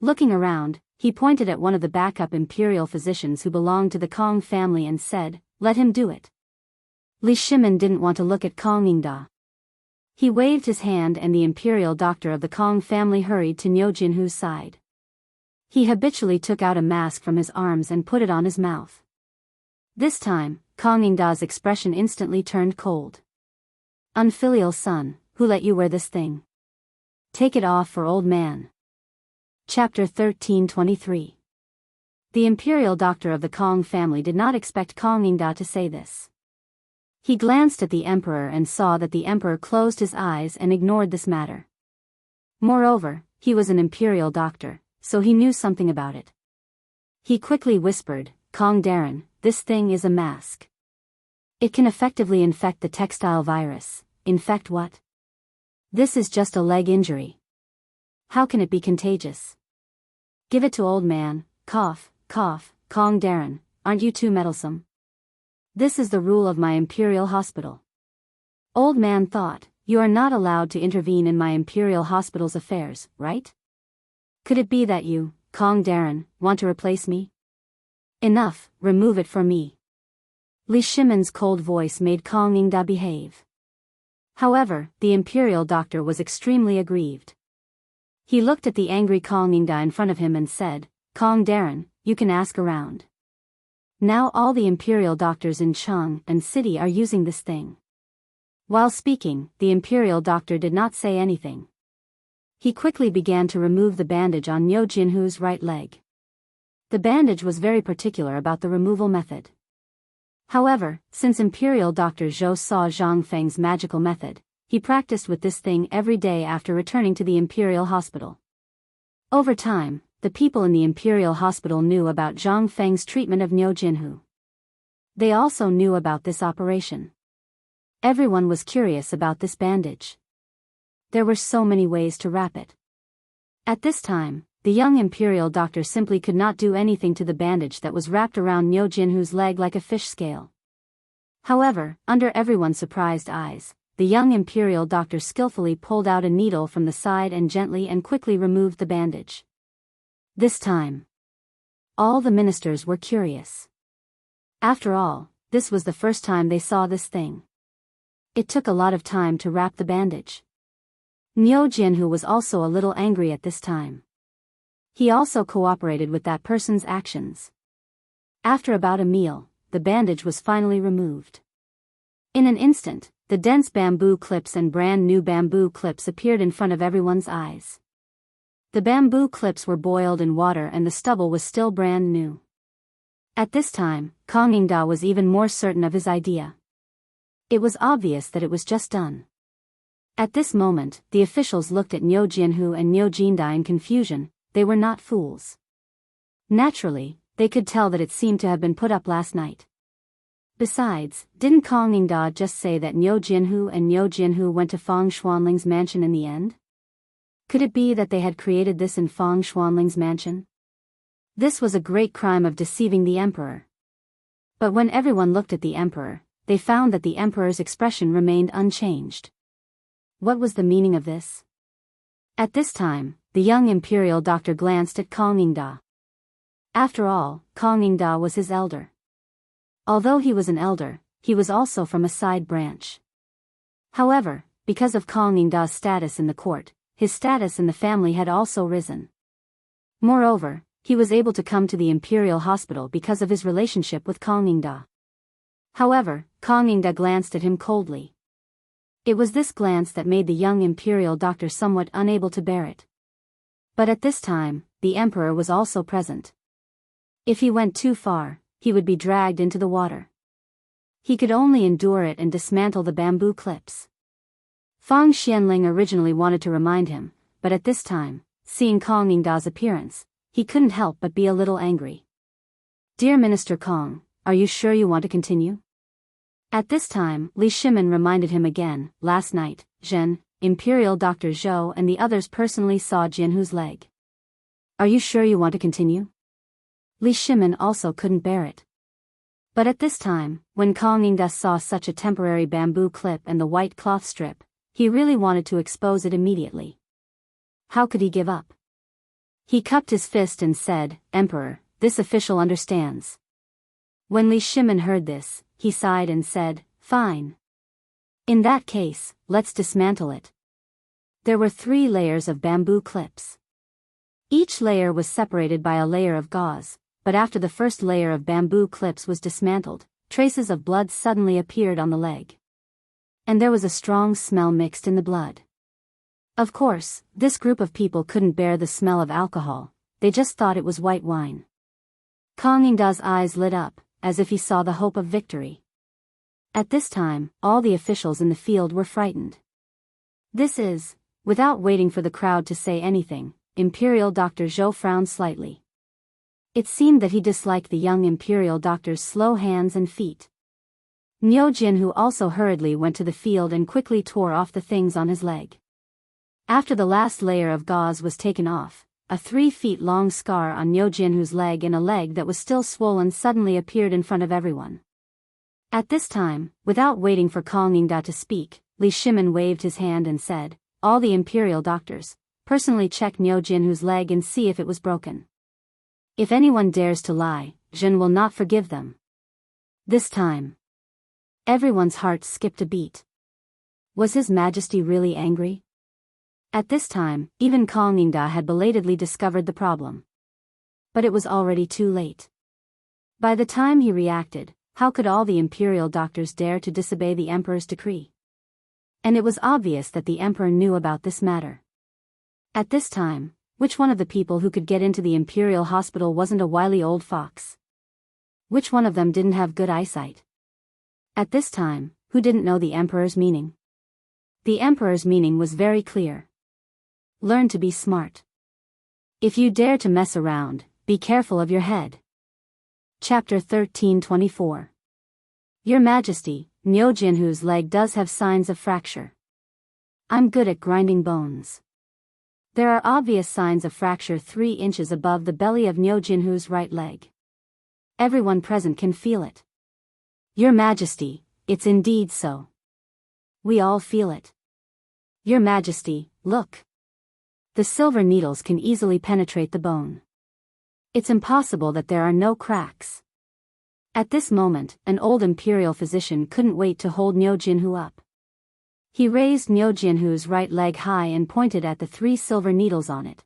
Looking around, he pointed at one of the backup imperial physicians who belonged to the Kong family and said, let him do it. Li Shimin didn't want to look at Kong Yingda. He waved his hand and the imperial doctor of the Kong family hurried to Niu Jinhu's side. He habitually took out a mask from his arms and put it on his mouth. This time, Kong Yingda's expression instantly turned cold. Unfilial son, who let you wear this thing? Take it off for old man. Chapter 1323. The imperial doctor of the Kong family did not expect Kong Yingda to say this. He glanced at the emperor and saw that the emperor closed his eyes and ignored this matter. Moreover, he was an imperial doctor, so he knew something about it. He quickly whispered, Kong Darren, this thing is a mask. It can effectively infect the textile virus. Infect what? This is just a leg injury. How can it be contagious? Give it to old man, cough, cough, Kong Darren, aren't you too meddlesome? This is the rule of my imperial hospital. Old man thought, you are not allowed to intervene in my imperial hospital's affairs, right? Could it be that you, Kong Darren, want to replace me? Enough, remove it for me. Li Shimin's cold voice made Kong Yingda behave. However, the imperial doctor was extremely aggrieved. He looked at the angry Kong Yingda in front of him and said, Kong Darren, you can ask around. Now all the imperial doctors in Cheng and city are using this thing. While speaking, the imperial doctor did not say anything. He quickly began to remove the bandage on Niu Jinhu's right leg. The bandage was very particular about the removal method. However, since Imperial Dr. Zhou saw Zhang Feng's magical method, he practiced with this thing every day after returning to the Imperial Hospital. Over time, the people in the Imperial Hospital knew about Zhang Feng's treatment of Niu Jinhu. They also knew about this operation. Everyone was curious about this bandage. There were so many ways to wrap it. At this time, the young imperial doctor simply could not do anything to the bandage that was wrapped around Niu Jinhu's leg like a fish scale. However, under everyone's surprised eyes, the young imperial doctor skillfully pulled out a needle from the side and gently and quickly removed the bandage. This time, all the ministers were curious. After all, this was the first time they saw this thing. It took a lot of time to wrap the bandage. Niu Jinhu was also a little angry at this time. He also cooperated with that person's actions. After about a meal, the bandage was finally removed. In an instant, the dense bamboo clips and brand new bamboo clips appeared in front of everyone's eyes. The bamboo clips were boiled in water and the stubble was still brand new. At this time, Kong Yingda was even more certain of his idea. It was obvious that it was just done. At this moment, the officials looked at Niu Jinhu and Niu Jinda in confusion. They were not fools. Naturally, they could tell that it seemed to have been put up last night. Besides, didn't Kong Yingda just say that Niu Jinhu and Niu Jinhu went to Feng Xuanling's mansion in the end? Could it be that they had created this in Feng Xuanling's mansion? This was a great crime of deceiving the emperor. But when everyone looked at the emperor, they found that the emperor's expression remained unchanged. What was the meaning of this? At this time, the young imperial doctor glanced at Kong Yingda. After all, Kong Yingda was his elder. Although he was an elder, he was also from a side branch. However, because of Kong Yingda's status in the court, his status in the family had also risen. Moreover, he was able to come to the imperial hospital because of his relationship with Kong Yingda. However, Kong Yingda glanced at him coldly. It was this glance that made the young imperial doctor somewhat unable to bear it. But at this time, the emperor was also present. If he went too far, he would be dragged into the water. He could only endure it and dismantle the bamboo clips. Fang Xianling originally wanted to remind him, but at this time, seeing Kong Yingda's appearance, he couldn't help but be a little angry. "Dear Minister Kong, are you sure you want to continue?" At this time, Li Shimin reminded him again. "Last night, Zhen, Imperial Dr. Zhou and the others personally saw Jinhu's leg. Are you sure you want to continue?" Li Shimin also couldn't bear it. But at this time, when Kong Yingda saw such a temporary bamboo clip and the white cloth strip, he really wanted to expose it immediately. How could he give up? He cupped his fist and said, "Emperor, this official understands." When Li Shimin heard this, he sighed and said, "Fine. In that case, let's dismantle it." There were 3 layers of bamboo clips. Each layer was separated by a layer of gauze, but after the first layer of bamboo clips was dismantled, traces of blood suddenly appeared on the leg. And there was a strong smell mixed in the blood. Of course, this group of people couldn't bear the smell of alcohol, they just thought it was white wine. Kong Yingda's eyes lit up, as if he saw the hope of victory. At this time, all the officials in the field were frightened. Without waiting for the crowd to say anything, Imperial Dr. Zhou frowned slightly. It seemed that he disliked the young Imperial Doctor's slow hands and feet. Niu Jinhu also hurriedly went to the field and quickly tore off the things on his leg. After the last layer of gauze was taken off, a 3-feet-long scar on Niu Jinhu's leg and a leg that was still swollen suddenly appeared in front of everyone. At this time, without waiting for Kong Yingda to speak, Li Shimin waved his hand and said, "All the Imperial Doctors, personally check Niu Jinhu's leg and see if it was broken. If anyone dares to lie, Zhen will not forgive them." This time, everyone's heart skipped a beat. Was His Majesty really angry? At this time, even Kong Yingda had belatedly discovered the problem. But it was already too late. By the time he reacted, how could all the Imperial Doctors dare to disobey the Emperor's decree? And it was obvious that the Emperor knew about this matter. At this time, which one of the people who could get into the Imperial Hospital wasn't a wily old fox? Which one of them didn't have good eyesight? At this time, who didn't know the Emperor's meaning? The Emperor's meaning was very clear. Learn to be smart. If you dare to mess around, be careful of your head. Chapter 1324. Your Majesty, Niu Jinhu's leg does have signs of fracture. I'm good at grinding bones. There are obvious signs of fracture 3 inches above the belly of Niu Jinhu's right leg. Everyone present can feel it. Your Majesty, it's indeed so. We all feel it. Your Majesty, look. The silver needles can easily penetrate the bone. It's impossible that there are no cracks. At this moment, an old imperial physician couldn't wait to hold Niu Jinhu up. He raised Niu Jinhu's right leg high and pointed at the 3 silver needles on it.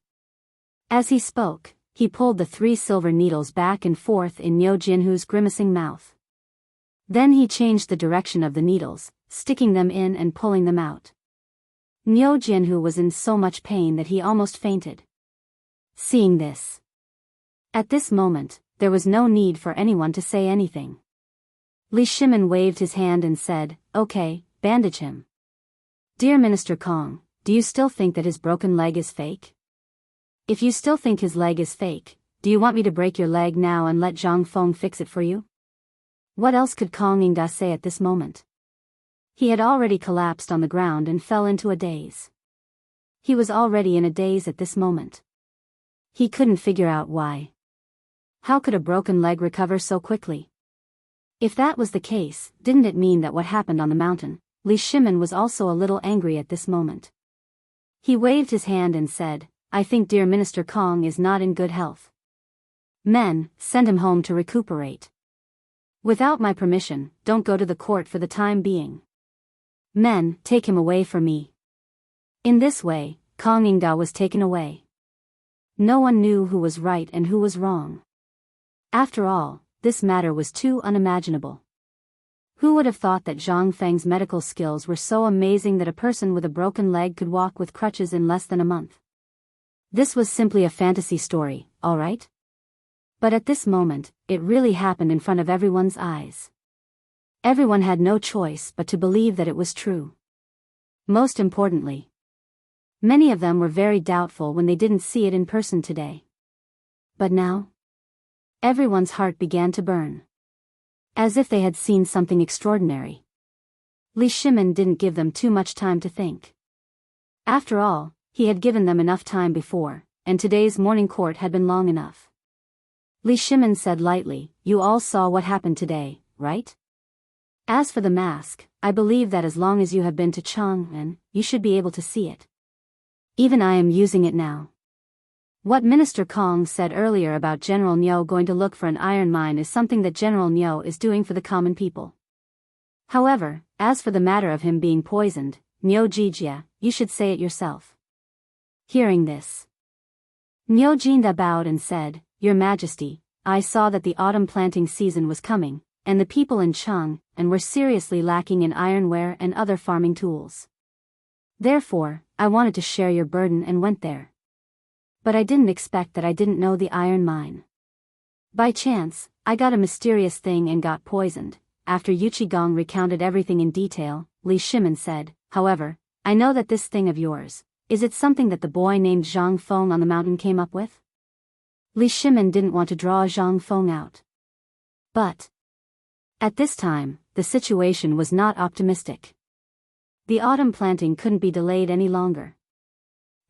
As he spoke, he pulled the 3 silver needles back and forth in Niu Jinhu's grimacing mouth. Then he changed the direction of the needles, sticking them in and pulling them out. Niu Jinhu was in so much pain that he almost fainted. Seeing this. At this moment, there was no need for anyone to say anything. Li Shimin waved his hand and said, "Okay, bandage him." "Dear Minister Kong, do you still think that his broken leg is fake? If you still think his leg is fake, do you want me to break your leg now and let Zhang Feng fix it for you?" What else could Kong Yingda say at this moment? He had already collapsed on the ground and fell into a daze. He was already in a daze at this moment. He couldn't figure out why. How could a broken leg recover so quickly? If that was the case, didn't it mean that what happened on the mountain? Li Shimin was also a little angry at this moment. He waved his hand and said, "I think dear Minister Kong is not in good health. Men, send him home to recuperate. Without my permission, don't go to the court for the time being. Men, take him away from me." In this way, Kong Yingda was taken away. No one knew who was right and who was wrong. After all, this matter was too unimaginable. Who would have thought that Zhang Feng's medical skills were so amazing that a person with a broken leg could walk with crutches in less than a month? This was simply a fantasy story, all right? But at this moment, it really happened in front of everyone's eyes. Everyone had no choice but to believe that it was true. Most importantly, many of them were very doubtful when they didn't see it in person today. But now, everyone's heart began to burn. As if they had seen something extraordinary. Li Shimin didn't give them too much time to think. After all, he had given them enough time before, and today's morning court had been long enough. Li Shimin said lightly, "You all saw what happened today, right? As for the mask, I believe that as long as you have been to Chang'an, you should be able to see it. Even I am using it now." What Minister Kong said earlier about General Niu going to look for an iron mine is something that General Niu is doing for the common people. However, as for the matter of him being poisoned, Niu Jijia, you should say it yourself. Hearing this, Niu Jinda bowed and said, "Your Majesty, I saw that the autumn planting season was coming, and the people in Chang'an were seriously lacking in ironware and other farming tools. Therefore, I wanted to share your burden and went there. But I didn't expect that I didn't know the iron mine. By chance, I got a mysterious thing and got poisoned." After Yuqigong recounted everything in detail, Li Shimin said, "However, I know that this thing of yours, is it something that the boy named Zhang Feng on the mountain came up with?" Li Shimin didn't want to draw Zhang Feng out. But at this time, the situation was not optimistic. The autumn planting couldn't be delayed any longer.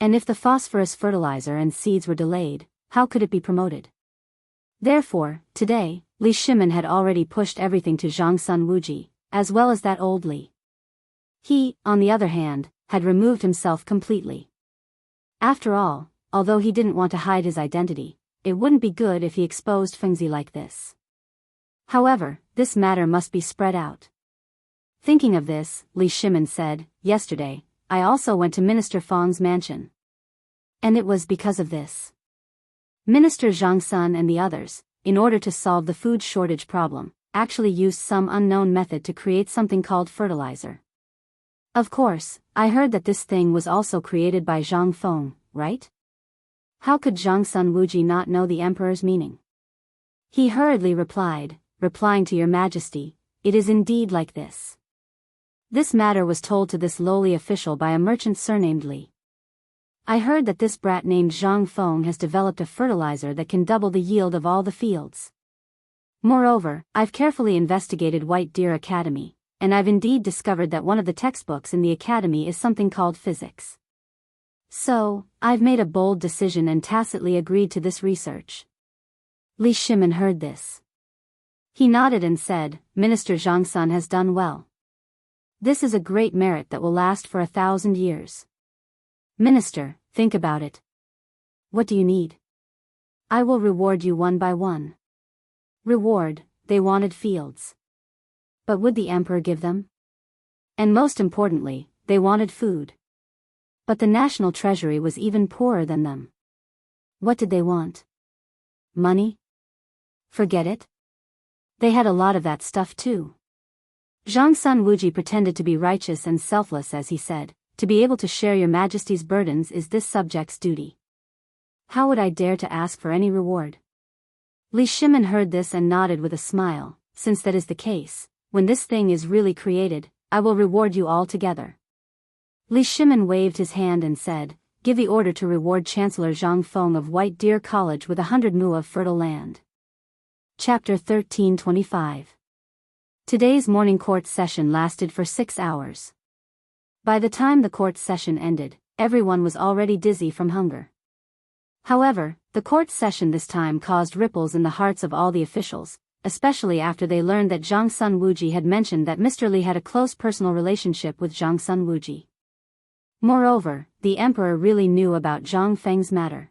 And if the phosphorus fertilizer and seeds were delayed, how could it be promoted? Therefore, today, Li Shimin had already pushed everything to Zhang Sun Wuji, as well as that old Li. He, on the other hand, had removed himself completely. After all, although he didn't want to hide his identity, it wouldn't be good if he exposed Fengzi like this. However, this matter must be spread out. Thinking of this, Li Shimin said, "Yesterday, I also went to Minister Fang's mansion. And it was because of this. Minister Zhang Sun and the others, in order to solve the food shortage problem, actually used some unknown method to create something called fertilizer. Of course, I heard that this thing was also created by Zhang Feng, right? How could Zhang Sun Wuji not know the emperor's meaning?" He hurriedly replied, "Replying to your Majesty, it is indeed like this. This matter was told to this lowly official by a merchant surnamed Li. I heard that this brat named Zhang Feng has developed a fertilizer that can double the yield of all the fields. Moreover, I've carefully investigated White Deer Academy, and I've indeed discovered that one of the textbooks in the academy is something called physics. So, I've made a bold decision and tacitly agreed to this research." Li Shimin heard this. He nodded and said, "Minister Zhang Sun has done well. This is a great merit that will last for 1,000 years. Minister, think about it. What do you need? I will reward you one by one." Reward, they wanted fields. But would the emperor give them? And most importantly, they wanted food. But the national treasury was even poorer than them. What did they want? Money? Forget it. They had a lot of that stuff too. Zhang Sun Wuji pretended to be righteous and selfless as he said, "To be able to share your Majesty's burdens is this subject's duty. How would I dare to ask for any reward?" Li Shimin heard this and nodded with a smile, "Since that is the case, when this thing is really created, I will reward you all together." Li Shimin waved his hand and said, "Give the order to reward Chancellor Zhang Feng of White Deer College with 100 mu of fertile land." Chapter 1325. Today's morning court session lasted for 6 hours. By the time the court session ended, everyone was already dizzy from hunger. However, the court session this time caused ripples in the hearts of all the officials, especially after they learned that Zhang Sun Wuji had mentioned that Mr. Li had a close personal relationship with Zhang Sun Wuji. Moreover, the emperor really knew about Zhang Feng's matter.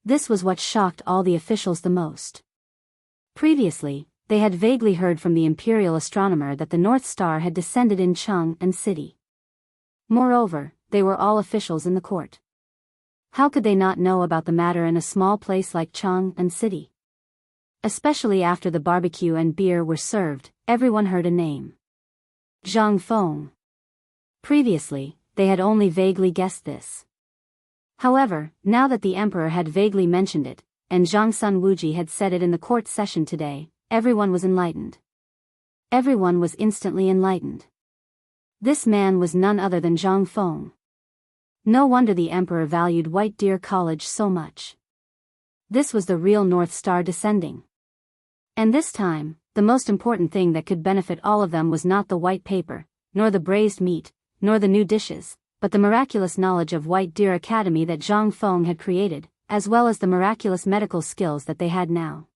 This was what shocked all the officials the most. Previously, they had vaguely heard from the imperial astronomer that the North Star had descended in Chang'an City. Moreover, they were all officials in the court. How could they not know about the matter in a small place like Chang'an City? Especially after the barbecue and beer were served, everyone heard a name. Zhang Feng. Previously, they had only vaguely guessed this. However, now that the emperor had vaguely mentioned it, and Zhang Sun Wuji had said it in the court session today, everyone was enlightened. Everyone was instantly enlightened. This man was none other than Zhang Feng. No wonder the emperor valued White Deer College so much. This was the real North Star descending. And this time, the most important thing that could benefit all of them was not the white paper, nor the braised meat, nor the new dishes, but the miraculous knowledge of White Deer Academy that Zhang Feng had created, as well as the miraculous medical skills that they had now.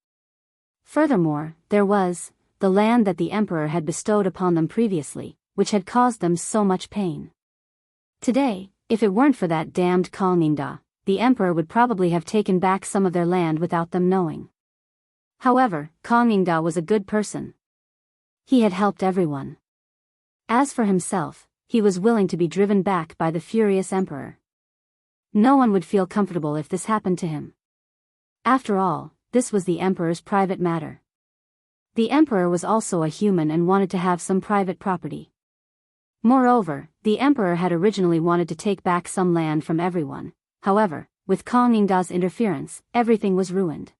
Furthermore, there was the land that the emperor had bestowed upon them previously, which had caused them so much pain. Today, if it weren't for that damned Kongingda, the emperor would probably have taken back some of their land without them knowing. However, Kongingda was a good person. He had helped everyone. As for himself, he was willing to be driven back by the furious emperor. No one would feel comfortable if this happened to him. After all, this was the emperor's private matter. The emperor was also a human and wanted to have some private property. Moreover, the emperor had originally wanted to take back some land from everyone. However, with Kongingda's interference, everything was ruined.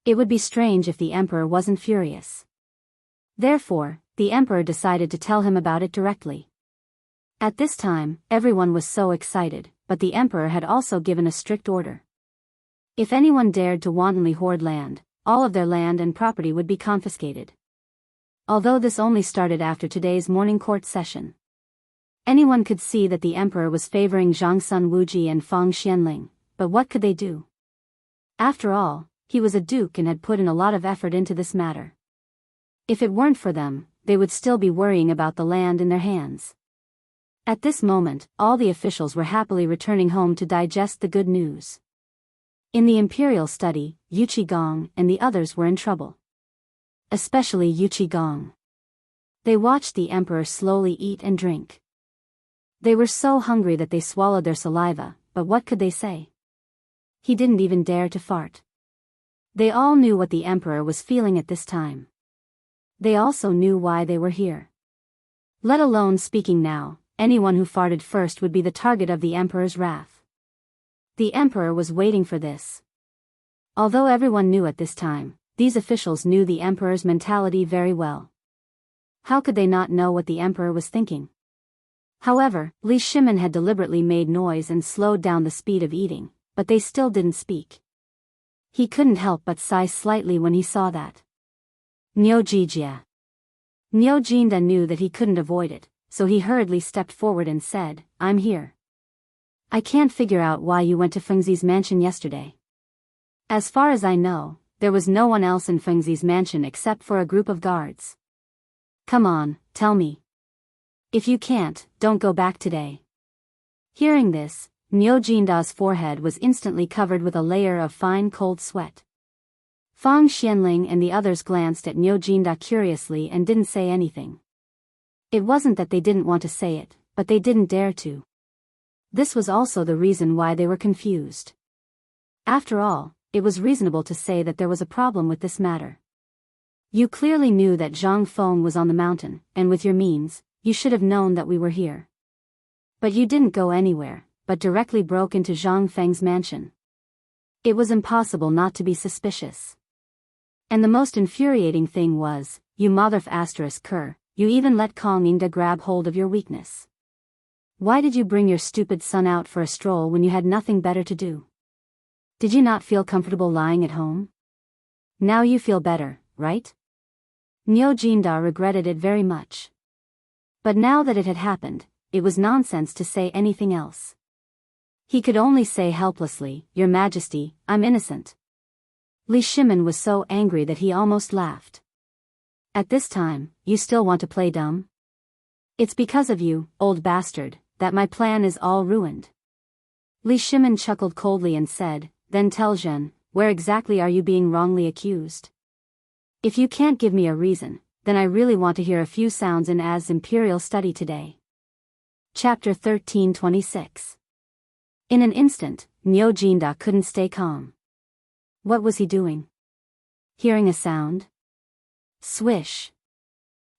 It would be strange if the emperor wasn't furious. Therefore, the emperor decided to tell him about it directly. At this time, everyone was so excited, but the emperor had also given a strict order. If anyone dared to wantonly hoard land, all of their land and property would be confiscated. Although this only started after today's morning court session. Anyone could see that the emperor was favoring Zhang Sun Wuji and Fang Xianling, but what could they do? After all, he was a duke and had put in a lot of effort into this matter. If it weren't for them, they would still be worrying about the land in their hands. At this moment, all the officials were happily returning home to digest the good news. In the imperial study, Yu Qigong and the others were in trouble. Especially Yu Qigong. They watched the emperor slowly eat and drink. They were so hungry that they swallowed their saliva, but what could they say? He didn't even dare to fart. They all knew what the emperor was feeling at this time. They also knew why they were here. Let alone speaking now, anyone who farted first would be the target of the emperor's wrath. The emperor was waiting for this. Although everyone knew at this time, these officials knew the emperor's mentality very well. How could they not know what the emperor was thinking? However, Li Shimin had deliberately made noise and slowed down the speed of eating, but they still didn't speak. He couldn't help but sigh slightly when he saw that. Niu Jijia. Niu Jinda knew that he couldn't avoid it, so he hurriedly stepped forward and said, "I'm here. I can't figure out why you went to Fengzi's mansion yesterday. As far as I know, there was no one else in Fengzi's mansion except for a group of guards. Come on, tell me. If you can't, don't go back today." Hearing this, Niu Jinda's forehead was instantly covered with a layer of fine cold sweat. Fang Xianling and the others glanced at Niu Jinda curiously and didn't say anything. It wasn't that they didn't want to say it, but they didn't dare to. This was also the reason why they were confused. After all, it was reasonable to say that there was a problem with this matter. You clearly knew that Zhang Feng was on the mountain, and with your means, you should have known that we were here. But you didn't go anywhere, but directly broke into Zhang Feng's mansion. It was impossible not to be suspicious. And the most infuriating thing was, you mother****, you even let Kongingda grab hold of your weakness. Why did you bring your stupid son out for a stroll when you had nothing better to do? Did you not feel comfortable lying at home? Now you feel better, right? Niu Jinda regretted it very much. But now that it had happened, it was nonsense to say anything else. He could only say helplessly, "Your Majesty, I'm innocent." Li Shimin was so angry that he almost laughed. At this time, you still want to play dumb? It's because of you, old bastard, that my plan is all ruined. Li Shimin chuckled coldly and said, "Then tell Zhen, where exactly are you being wrongly accused? If you can't give me a reason, then I really want to hear a few sounds in Az's imperial study today." Chapter 1326. In an instant, Niu Jinda couldn't stay calm. What was he doing? Hearing a sound? Swish.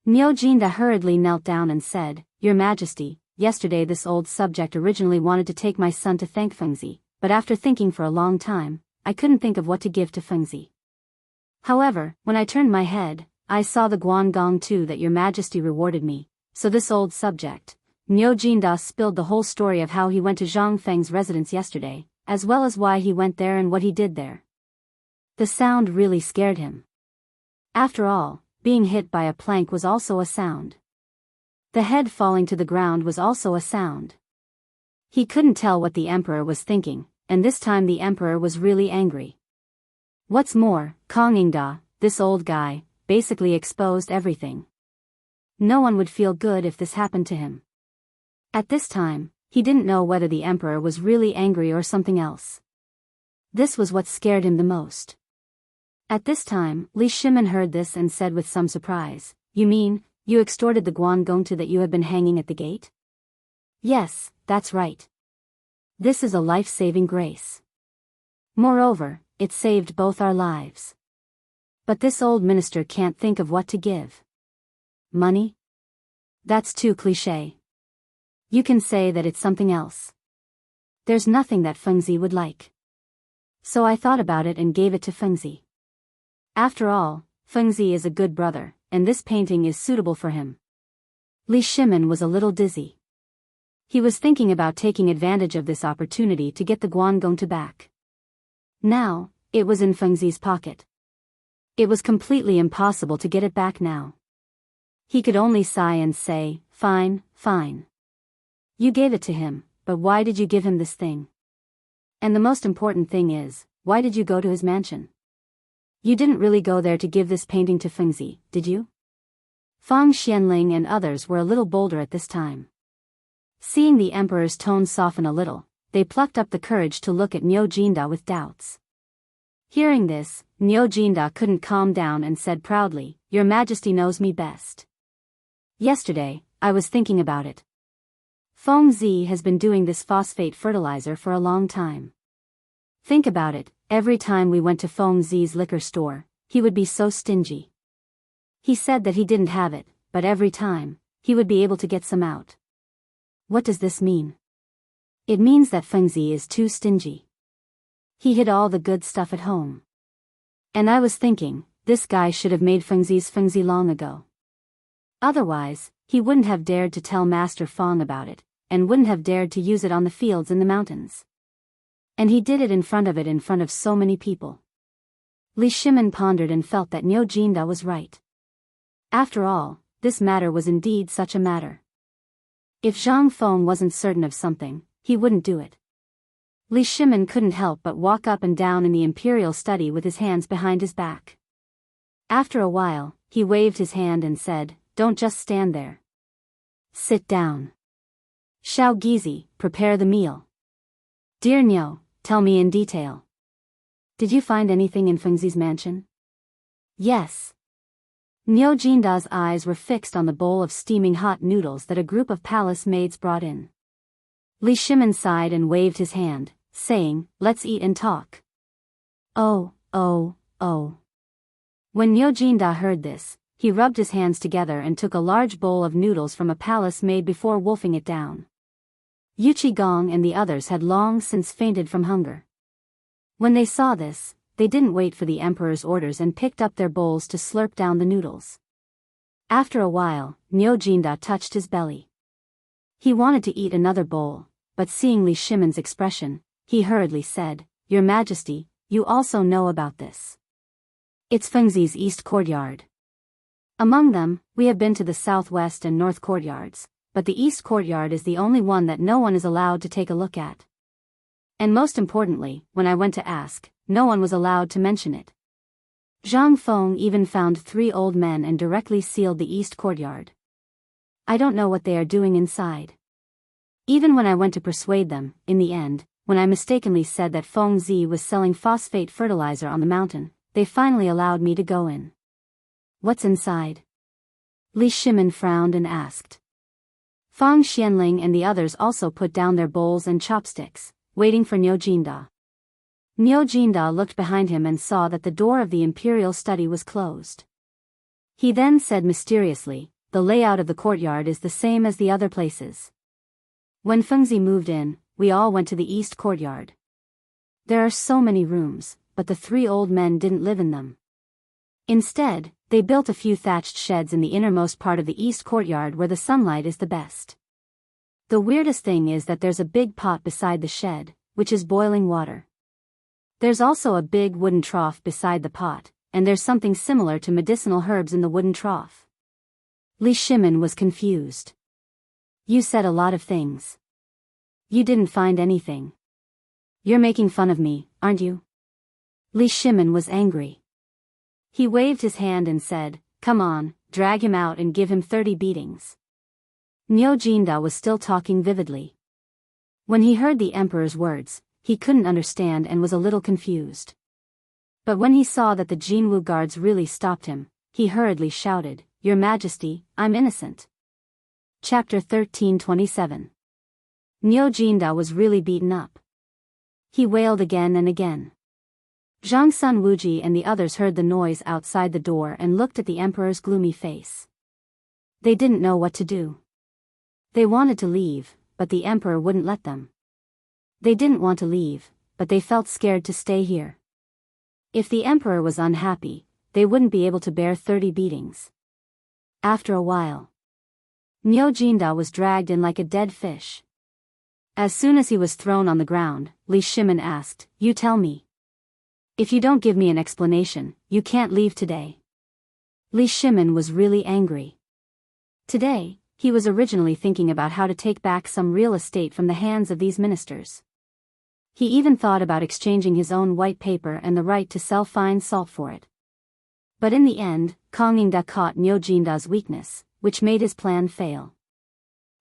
Niu Jinda hurriedly knelt down and said, "Your Majesty, yesterday this old subject originally wanted to take my son to thank Fengzi, but after thinking for a long time, I couldn't think of what to give to Fengzi. However, when I turned my head, I saw the Guangdong too that your majesty rewarded me, so this old subject. Niu Jinda spilled the whole story of how he went to Zhang Feng's residence yesterday, as well as why he went there and what he did there. The sound really scared him. After all, being hit by a plank was also a sound. The head falling to the ground was also a sound. He couldn't tell what the emperor was thinking, and this time the emperor was really angry. What's more, Kong Yingda, this old guy, basically exposed everything. No one would feel good if this happened to him. At this time, he didn't know whether the emperor was really angry or something else. This was what scared him the most. At this time, Li Shimin heard this and said with some surprise, "You mean, you extorted the Guangdong that you have been hanging at the gate?" "Yes, that's right. This is a life-saving grace. Moreover, it saved both our lives. But this old minister can't think of what to give. Money? That's too cliché. You can say that it's something else. There's nothing that Fengzi would like. So I thought about it and gave it to Fengzi. After all, Fengzi is a good brother, and this painting is suitable for him." Li Shimin was a little dizzy. He was thinking about taking advantage of this opportunity to get the Guangdong back. Now, it was in Fengzi's pocket. It was completely impossible to get it back now. He could only sigh and say, "Fine, fine. You gave it to him, but why did you give him this thing? And the most important thing is, why did you go to his mansion? You didn't really go there to give this painting to Fengzi, did you?" Fang Xianling and others were a little bolder at this time. Seeing the emperor's tone soften a little, they plucked up the courage to look at Niu Jinda with doubts. Hearing this, Niu Jinda couldn't calm down and said proudly, "Your Majesty knows me best. Yesterday, I was thinking about it. Fengzi has been doing this phosphate fertilizer for a long time. Think about it, every time we went to Fengzi's liquor store, he would be so stingy. He said that he didn't have it, but every time, he would be able to get some out. What does this mean? It means that Fengzi is too stingy. He hid all the good stuff at home. And I was thinking, this guy should have made Fengzi long ago. Otherwise, he wouldn't have dared to tell Master Feng about it, and wouldn't have dared to use it on the fields in the mountains. And he did it in front of so many people." Li Shimin pondered and felt that Niu Jinda was right. After all, this matter was indeed such a matter. If Zhang Feng wasn't certain of something, he wouldn't do it. Li Shimin couldn't help but walk up and down in the imperial study with his hands behind his back. After a while, he waved his hand and said, "Don't just stand there. Sit down. Xiao Gizi, prepare the meal. Dear Niu, tell me in detail. Did you find anything in Fengzi's mansion?" "Yes." Niu Jinda's eyes were fixed on the bowl of steaming hot noodles that a group of palace maids brought in. Li Shimin sighed and waved his hand, saying, "Let's eat and talk." Oh. When Niu Jinda heard this, he rubbed his hands together and took a large bowl of noodles from a palace maid before wolfing it down. Yuchi Gong and the others had long since fainted from hunger. When they saw this, they didn't wait for the emperor's orders and picked up their bowls to slurp down the noodles. After a while, Niu Jinda touched his belly. He wanted to eat another bowl, but seeing Li Shimin's expression, he hurriedly said, "Your Majesty, you also know about this. It's Fengzi's east courtyard. Among them, we have been to the southwest and north courtyards, but the east courtyard is the only one that no one is allowed to take a look at. And most importantly, when I went to ask, no one was allowed to mention it. Zhang Feng even found 3 old men and directly sealed the east courtyard. I don't know what they are doing inside. Even when I went to persuade them, in the end, when I mistakenly said that Fengzi was selling phosphate fertilizer on the mountain, they finally allowed me to go in. What's inside?" Li Shimin frowned and asked. Fang Xianling and the others also put down their bowls and chopsticks, waiting for Niu Jinda. Niu Jinda looked behind him and saw that the door of the imperial study was closed. He then said mysteriously, "The layout of the courtyard is the same as the other places. When Fengzi moved in, we all went to the east courtyard. There are so many rooms, but the 3 old men didn't live in them. Instead, They built a few thatched sheds in the innermost part of the east courtyard where the sunlight is the best. The weirdest thing is that there's a big pot beside the shed, which is boiling water. There's also a big wooden trough beside the pot, and there's something similar to medicinal herbs in the wooden trough. Li Shimin was confused. You said a lot of things. You didn't find anything. You're making fun of me, aren't you? Li Shimin was angry. He waved his hand and said, "Come on, drag him out and give him 30 beatings." Niu Jinda was still talking vividly. When he heard the emperor's words, he couldn't understand and was a little confused. But when he saw that the Jinwu guards really stopped him, he hurriedly shouted, "Your Majesty, I'm innocent." Chapter 13:27. Niu Jinda was really beaten up. He wailed again and again. Zhang Sun Wuji and the others heard the noise outside the door and looked at the emperor's gloomy face. They didn't know what to do. They wanted to leave, but the emperor wouldn't let them. They didn't want to leave, but they felt scared to stay here. If the emperor was unhappy, they wouldn't be able to bear 30 beatings. After a while, Niu Jinda was dragged in like a dead fish. As soon as he was thrown on the ground, Li Shimin asked, "You tell me. If you don't give me an explanation, you can't leave today." Li Shimin was really angry. Today, he was originally thinking about how to take back some real estate from the hands of these ministers. He even thought about exchanging his own white paper and the right to sell fine salt for it. But in the end, Kang Yingda caught Niu Jinda's weakness, which made his plan fail.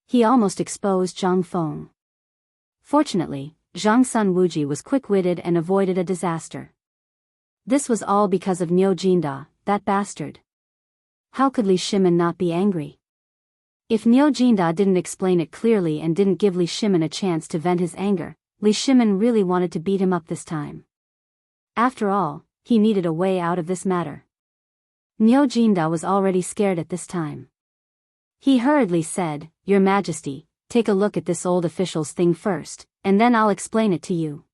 He almost exposed Zhang Feng. Fortunately, Zhang Sun Wuji was quick-witted and avoided a disaster. This was all because of Niu Jinda, that bastard. How could Li Shimin not be angry? If Niu Jinda didn't explain it clearly and didn't give Li Shimin a chance to vent his anger, Li Shimin really wanted to beat him up this time. After all, he needed a way out of this matter. Niu Jinda was already scared at this time. He hurriedly said, "Your Majesty, take a look at this old official's thing first, and then I'll explain it to you."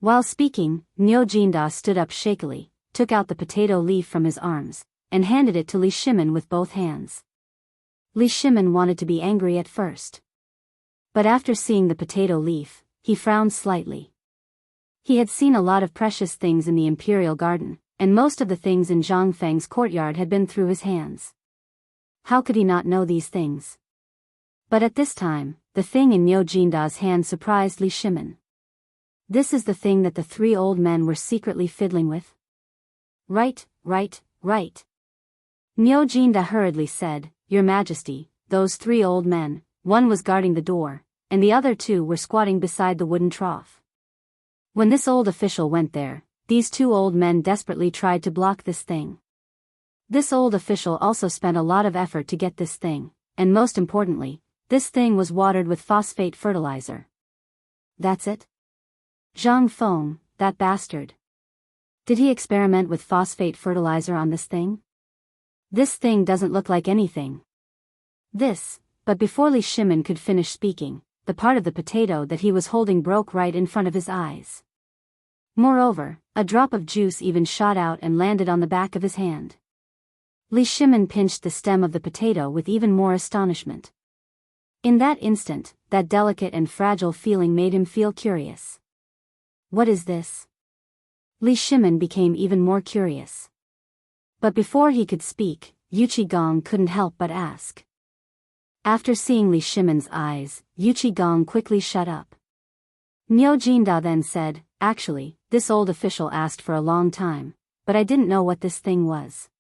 While speaking, Niu Jinda stood up shakily, took out the potato leaf from his arms, and handed it to Li Shimin with both hands. Li Shimin wanted to be angry at first. But after seeing the potato leaf, he frowned slightly. He had seen a lot of precious things in the imperial garden, and most of the things in Zhang Feng's courtyard had been through his hands. How could he not know these things? But at this time, the thing in Niu Jinda's hand surprised Li Shimin. This is the thing that the three old men were secretly fiddling with? Right. Niu Jinda hurriedly said, "Your Majesty, those three old men, one was guarding the door, and the other two were squatting beside the wooden trough. When this old official went there, these two old men desperately tried to block this thing. This old official also spent a lot of effort to get this thing, and most importantly, this thing was watered with phosphate fertilizer." That's it? Zhang Feng, that bastard. Did he experiment with phosphate fertilizer on this thing? This thing doesn't look like anything. But before Li Shimin could finish speaking, the part of the potato that he was holding broke right in front of his eyes. Moreover, a drop of juice even shot out and landed on the back of his hand. Li Shimin pinched the stem of the potato with even more astonishment. In that instant, that delicate and fragile feeling made him feel curious. What is this? Li Shimin became even more curious. But before he could speak, Yuqi Gong couldn't help but ask. After seeing Li Shimin's eyes, Yuqi Gong quickly shut up. Niu Jinda then said, "Actually, this old official asked for a long time, but I didn't know what this thing was.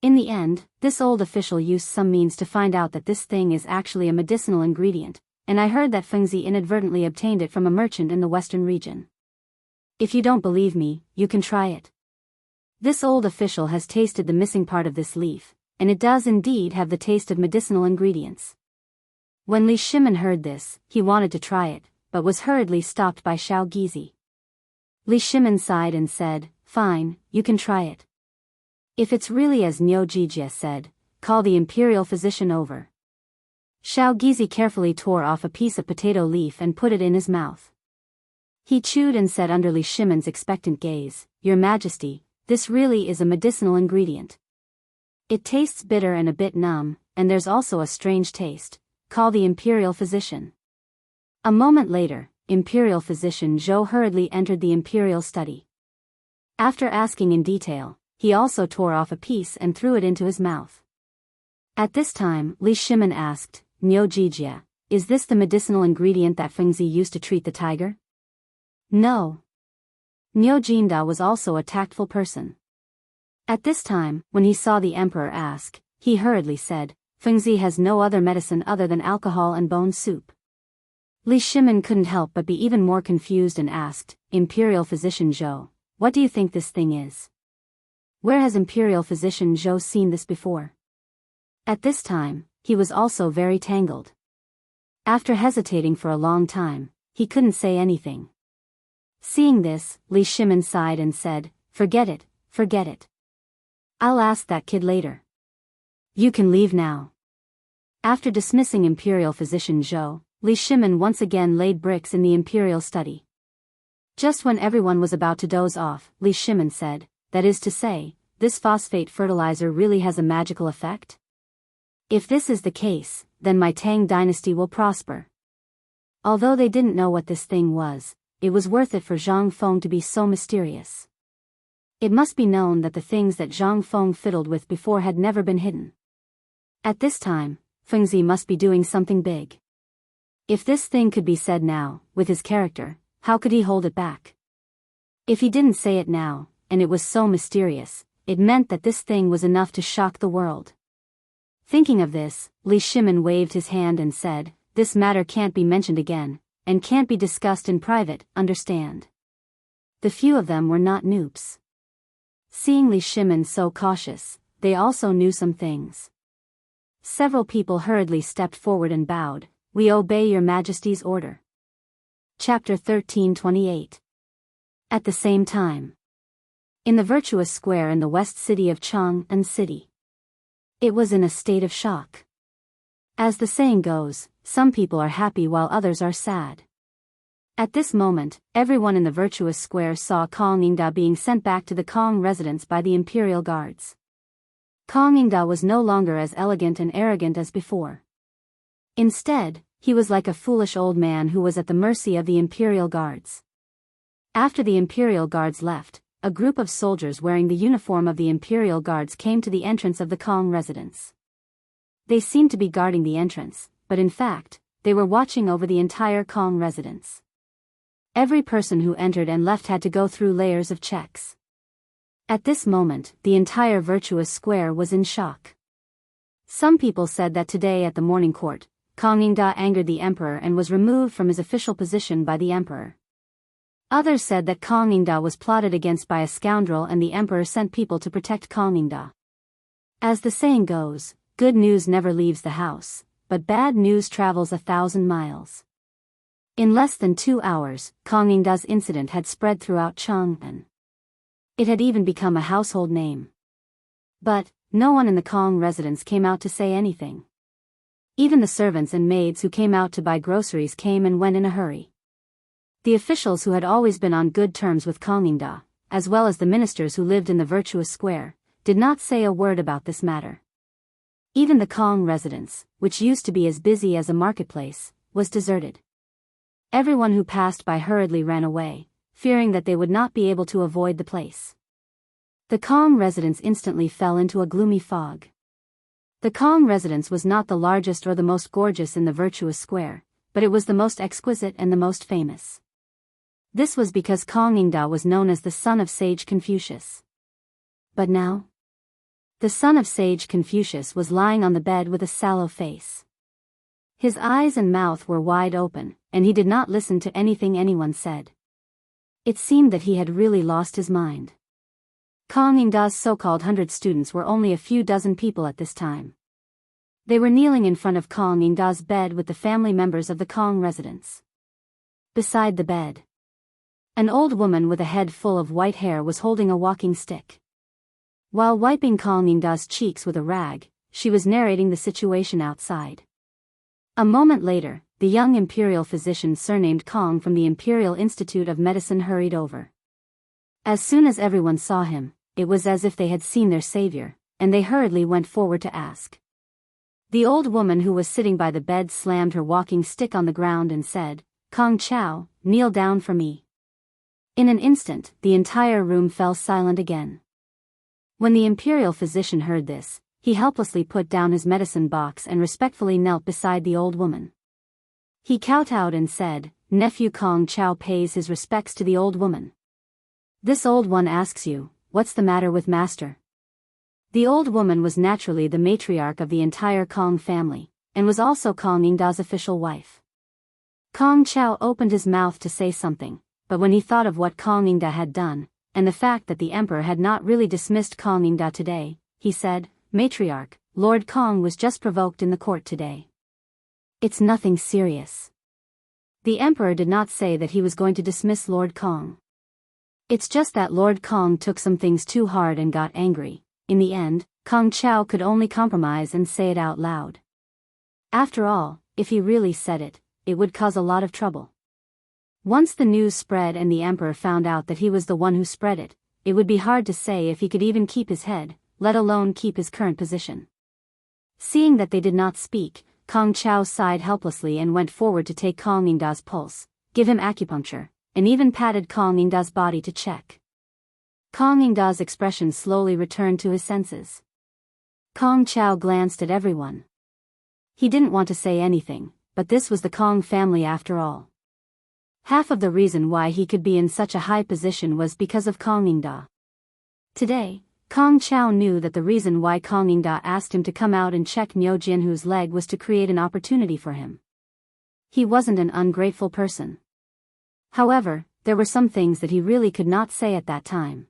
In the end, this old official used some means to find out that this thing is actually a medicinal ingredient, and I heard that Fengzi inadvertently obtained it from a merchant in the western region. If you don't believe me, you can try it. This old official has tasted the missing part of this leaf, and it does indeed have the taste of medicinal ingredients." When Li Shimin heard this, he wanted to try it, but was hurriedly stopped by Xiao Gizi. Li Shimin sighed and said, "Fine, you can try it. If it's really as Niu Jijie said, call the imperial physician over." Xiao Gizi carefully tore off a piece of potato leaf and put it in his mouth. He chewed and said under Li Shimin's expectant gaze, "Your Majesty, this really is a medicinal ingredient. It tastes bitter and a bit numb, and there's also a strange taste. Call the imperial physician. A moment later, Imperial Physician Zhou hurriedly entered the imperial study. After asking in detail, he also tore off a piece and threw it into his mouth. At this time, Li Shimin asked, "Niu Jijia, is this the medicinal ingredient that Fengzi used to treat the tiger?" "No." Niu Jinda was also a tactful person. At this time, when he saw the emperor ask, he hurriedly said, "Fengzi has no other medicine other than alcohol and bone soup." Li Shimin couldn't help but be even more confused and asked, "Imperial Physician Zhou, what do you think this thing is? Where has Imperial Physician Zhou seen this before?" At this time, he was also very tangled. After hesitating for a long time, he couldn't say anything. Seeing this, Li Shimin sighed and said, forget it. I'll ask that kid later. You can leave now." After dismissing Imperial Physician Zhou, Li Shimin once again laid bricks in the imperial study. Just when everyone was about to doze off, Li Shimin said, "That is to say, this phosphate fertilizer really has a magical effect? If this is the case, then my Tang dynasty will prosper." Although they didn't know what this thing was, it was worth it for Zhang Feng to be so mysterious. It must be known that the things that Zhang Feng fiddled with before had never been hidden. At this time, Fengzi must be doing something big. If this thing could be said now, with his character, how could he hold it back? If he didn't say it now, and it was so mysterious, it meant that this thing was enough to shock the world. Thinking of this, Li Shimin waved his hand and said, "This matter can't be mentioned again, and can't be discussed in private, understand?" The few of them were not noobs. Seeing Li Shimin so cautious, they also knew some things. Several people hurriedly stepped forward and bowed. "We obey your Majesty's order." Chapter 1328. At the same time, in the Virtuous Square in the west city of Chang'an City, it was in a state of shock. As the saying goes, some people are happy while others are sad. At this moment, everyone in the Virtuous Square saw Kong Yingda being sent back to the Kong residence by the imperial guards. Kong Yingda was no longer as elegant and arrogant as before. Instead, he was like a foolish old man who was at the mercy of the imperial guards. After the imperial guards left, a group of soldiers wearing the uniform of the imperial guards came to the entrance of the Kong residence. They seemed to be guarding the entrance, but in fact, they were watching over the entire Kong residence. Every person who entered and left had to go through layers of checks. At this moment, the entire Virtuous Square was in shock. Some people said that today at the morning court, Kong Yingda angered the emperor and was removed from his official position by the emperor. Others said that Kong Yingda was plotted against by a scoundrel and the emperor sent people to protect Kong Yingda. As the saying goes, good news never leaves the house, but bad news travels 1,000 miles. In less than 2 hours, Kong Yingda's incident had spread throughout Chang'an. It had even become a household name. But no one in the Kong residence came out to say anything. Even the servants and maids who came out to buy groceries came and went in a hurry. The officials who had always been on good terms with Kong Yingda, as well as the ministers who lived in the Virtuous Square, did not say a word about this matter. Even the Kong residence, which used to be as busy as a marketplace, was deserted. Everyone who passed by hurriedly ran away, fearing that they would not be able to avoid the place. The Kong residence instantly fell into a gloomy fog. The Kong residence was not the largest or the most gorgeous in the Virtuous Square, but it was the most exquisite and the most famous. This was because Kong Yingda was known as the son of sage Confucius. But now, the son of sage Confucius was lying on the bed with a sallow face. His eyes and mouth were wide open, and he did not listen to anything anyone said. It seemed that he had really lost his mind. Kong Yingda's so-called 100 students were only a few dozen people at this time. They were kneeling in front of Kong Yingda's bed with the family members of the Kong residence. Beside the bed, an old woman with a head full of white hair was holding a walking stick. While wiping Kong Yingda's cheeks with a rag, she was narrating the situation outside. A moment later, the young imperial physician surnamed Kong from the Imperial Institute of Medicine hurried over. As soon as everyone saw him, it was as if they had seen their savior. and they hurriedly went forward to ask. The old woman who was sitting by the bed slammed her walking stick on the ground and said, "Kong Chao, kneel down for me." In an instant, the entire room fell silent again. When the imperial physician heard this, he helplessly put down his medicine box and respectfully knelt beside the old woman. He kowtowed and said, "Nephew Kong Chao pays his respects to the old woman. This old one asks you, what's the matter with master?" The old woman was naturally the matriarch of the entire Kong family, and was also Kong Ingda's official wife. Kong Chao opened his mouth to say something, but when he thought of what Kong Ingda had done, and the fact that the emperor had not really dismissed Kong Ingda today, he said, "Matriarch, Lord Kong was just provoked in the court today. It's nothing serious." The emperor did not say that he was going to dismiss Lord Kong. It's just that Lord Kong took some things too hard and got angry. In the end, Kong Chao could only compromise and say it out loud. After all, if he really said it, it would cause a lot of trouble. Once the news spread and the emperor found out that he was the one who spread it, it would be hard to say if he could even keep his head, let alone keep his current position. Seeing that they did not speak, Kong Chao sighed helplessly and went forward to take Kong Ingda's pulse, give him acupuncture, and even patted Kong Ingda's body to check. Kong Ingda's expression slowly returned to his senses. Kong Chao glanced at everyone. He didn't want to say anything, but this was the Kong family after all. Half of the reason why he could be in such a high position was because of Kong Ingda. Today, Kong Chao knew that the reason why Kong Ingda asked him to come out and check Niu Jinhu's leg was to create an opportunity for him. He wasn't an ungrateful person. However, there were some things that he really could not say at that time.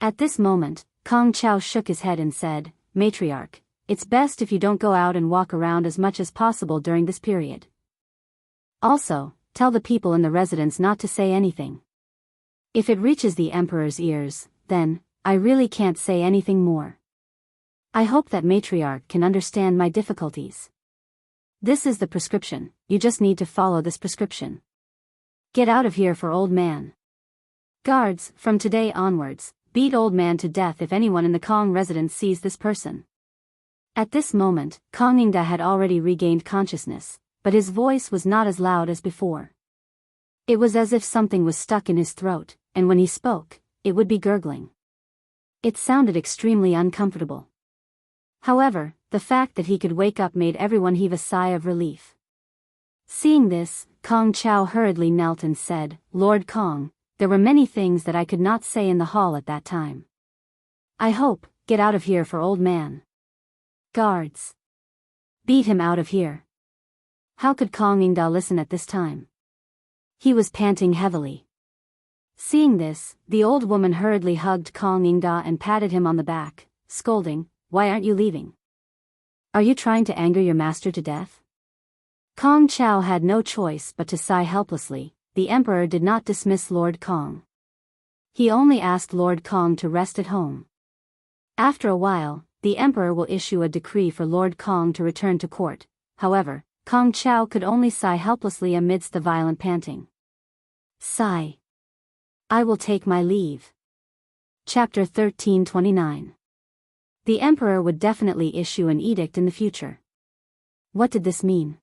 At this moment, Kong Chao shook his head and said, "Matriarch, it's best if you don't go out and walk around as much as possible during this period. Also, tell the people in the residence not to say anything. If it reaches the emperor's ears, then, I really can't say anything more. I hope that matriarch can understand my difficulties. This is the prescription, you just need to follow this prescription. Get out of here for old man. Guards, from today onwards, beat old man to death if anyone in the Kong residence sees this person." At this moment, Kong Ingda had already regained consciousness, but his voice was not as loud as before. It was as if something was stuck in his throat, and when he spoke, it would be gurgling. It sounded extremely uncomfortable. However, the fact that he could wake up made everyone heave a sigh of relief. Seeing this, Kong Chao hurriedly knelt and said, "Lord Kong, there were many things that I could not say in the hall at that time. I hope, get out of here for old man. Guards. Beat him out of here." How could Kong Ingda listen at this time? He was panting heavily. Seeing this, the old woman hurriedly hugged Kong Ingda and patted him on the back, scolding, "Why aren't you leaving? Are you trying to anger your master to death?" Kong Chao had no choice but to sigh helplessly. The emperor did not dismiss Lord Kong. He only asked Lord Kong to rest at home. After a while, the emperor will issue a decree for Lord Kong to return to court. However, Kong Chao could only sigh helplessly amidst the violent panting. Sigh. I will take my leave. Chapter 1329. The emperor would definitely issue an edict in the future. What did this mean?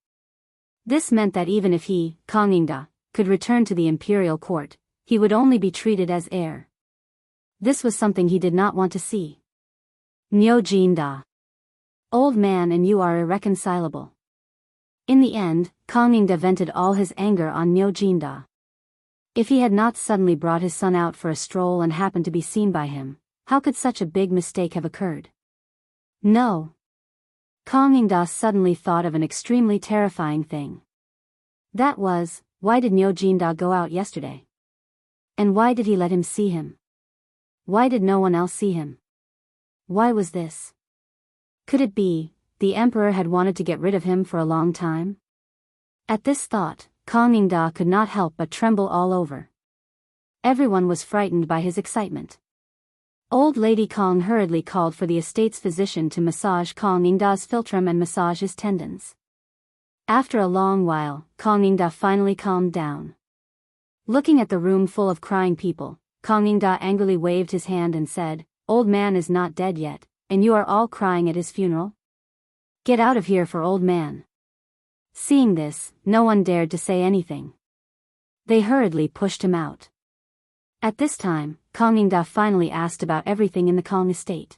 This meant that even if he, Kong Ingda, could return to the imperial court, he would only be treated as heir. This was something he did not want to see. Niu Jinda. Old man and you are irreconcilable. In the end, Kong Ingda vented all his anger on Niu Jinda. If he had not suddenly brought his son out for a stroll and happened to be seen by him, how could such a big mistake have occurred? No. Kong Ingda suddenly thought of an extremely terrifying thing. That was, why did Niu Jinda go out yesterday? And why did he let him see him? Why did no one else see him? Why was this? Could it be, the emperor had wanted to get rid of him for a long time? At this thought, Kong Ingda could not help but tremble all over. Everyone was frightened by his excitement. Old Lady Kong hurriedly called for the estate's physician to massage Kong Ingda's philtrum and massage his tendons. After a long while, Kong Ingda finally calmed down. Looking at the room full of crying people, Kong Ingda angrily waved his hand and said, "Old man is not dead yet, and you are all crying at his funeral? Get out of here for old man. Seeing this, no one dared to say anything. They hurriedly pushed him out. At this time, Kong Yingda finally asked about everything in the Kong estate.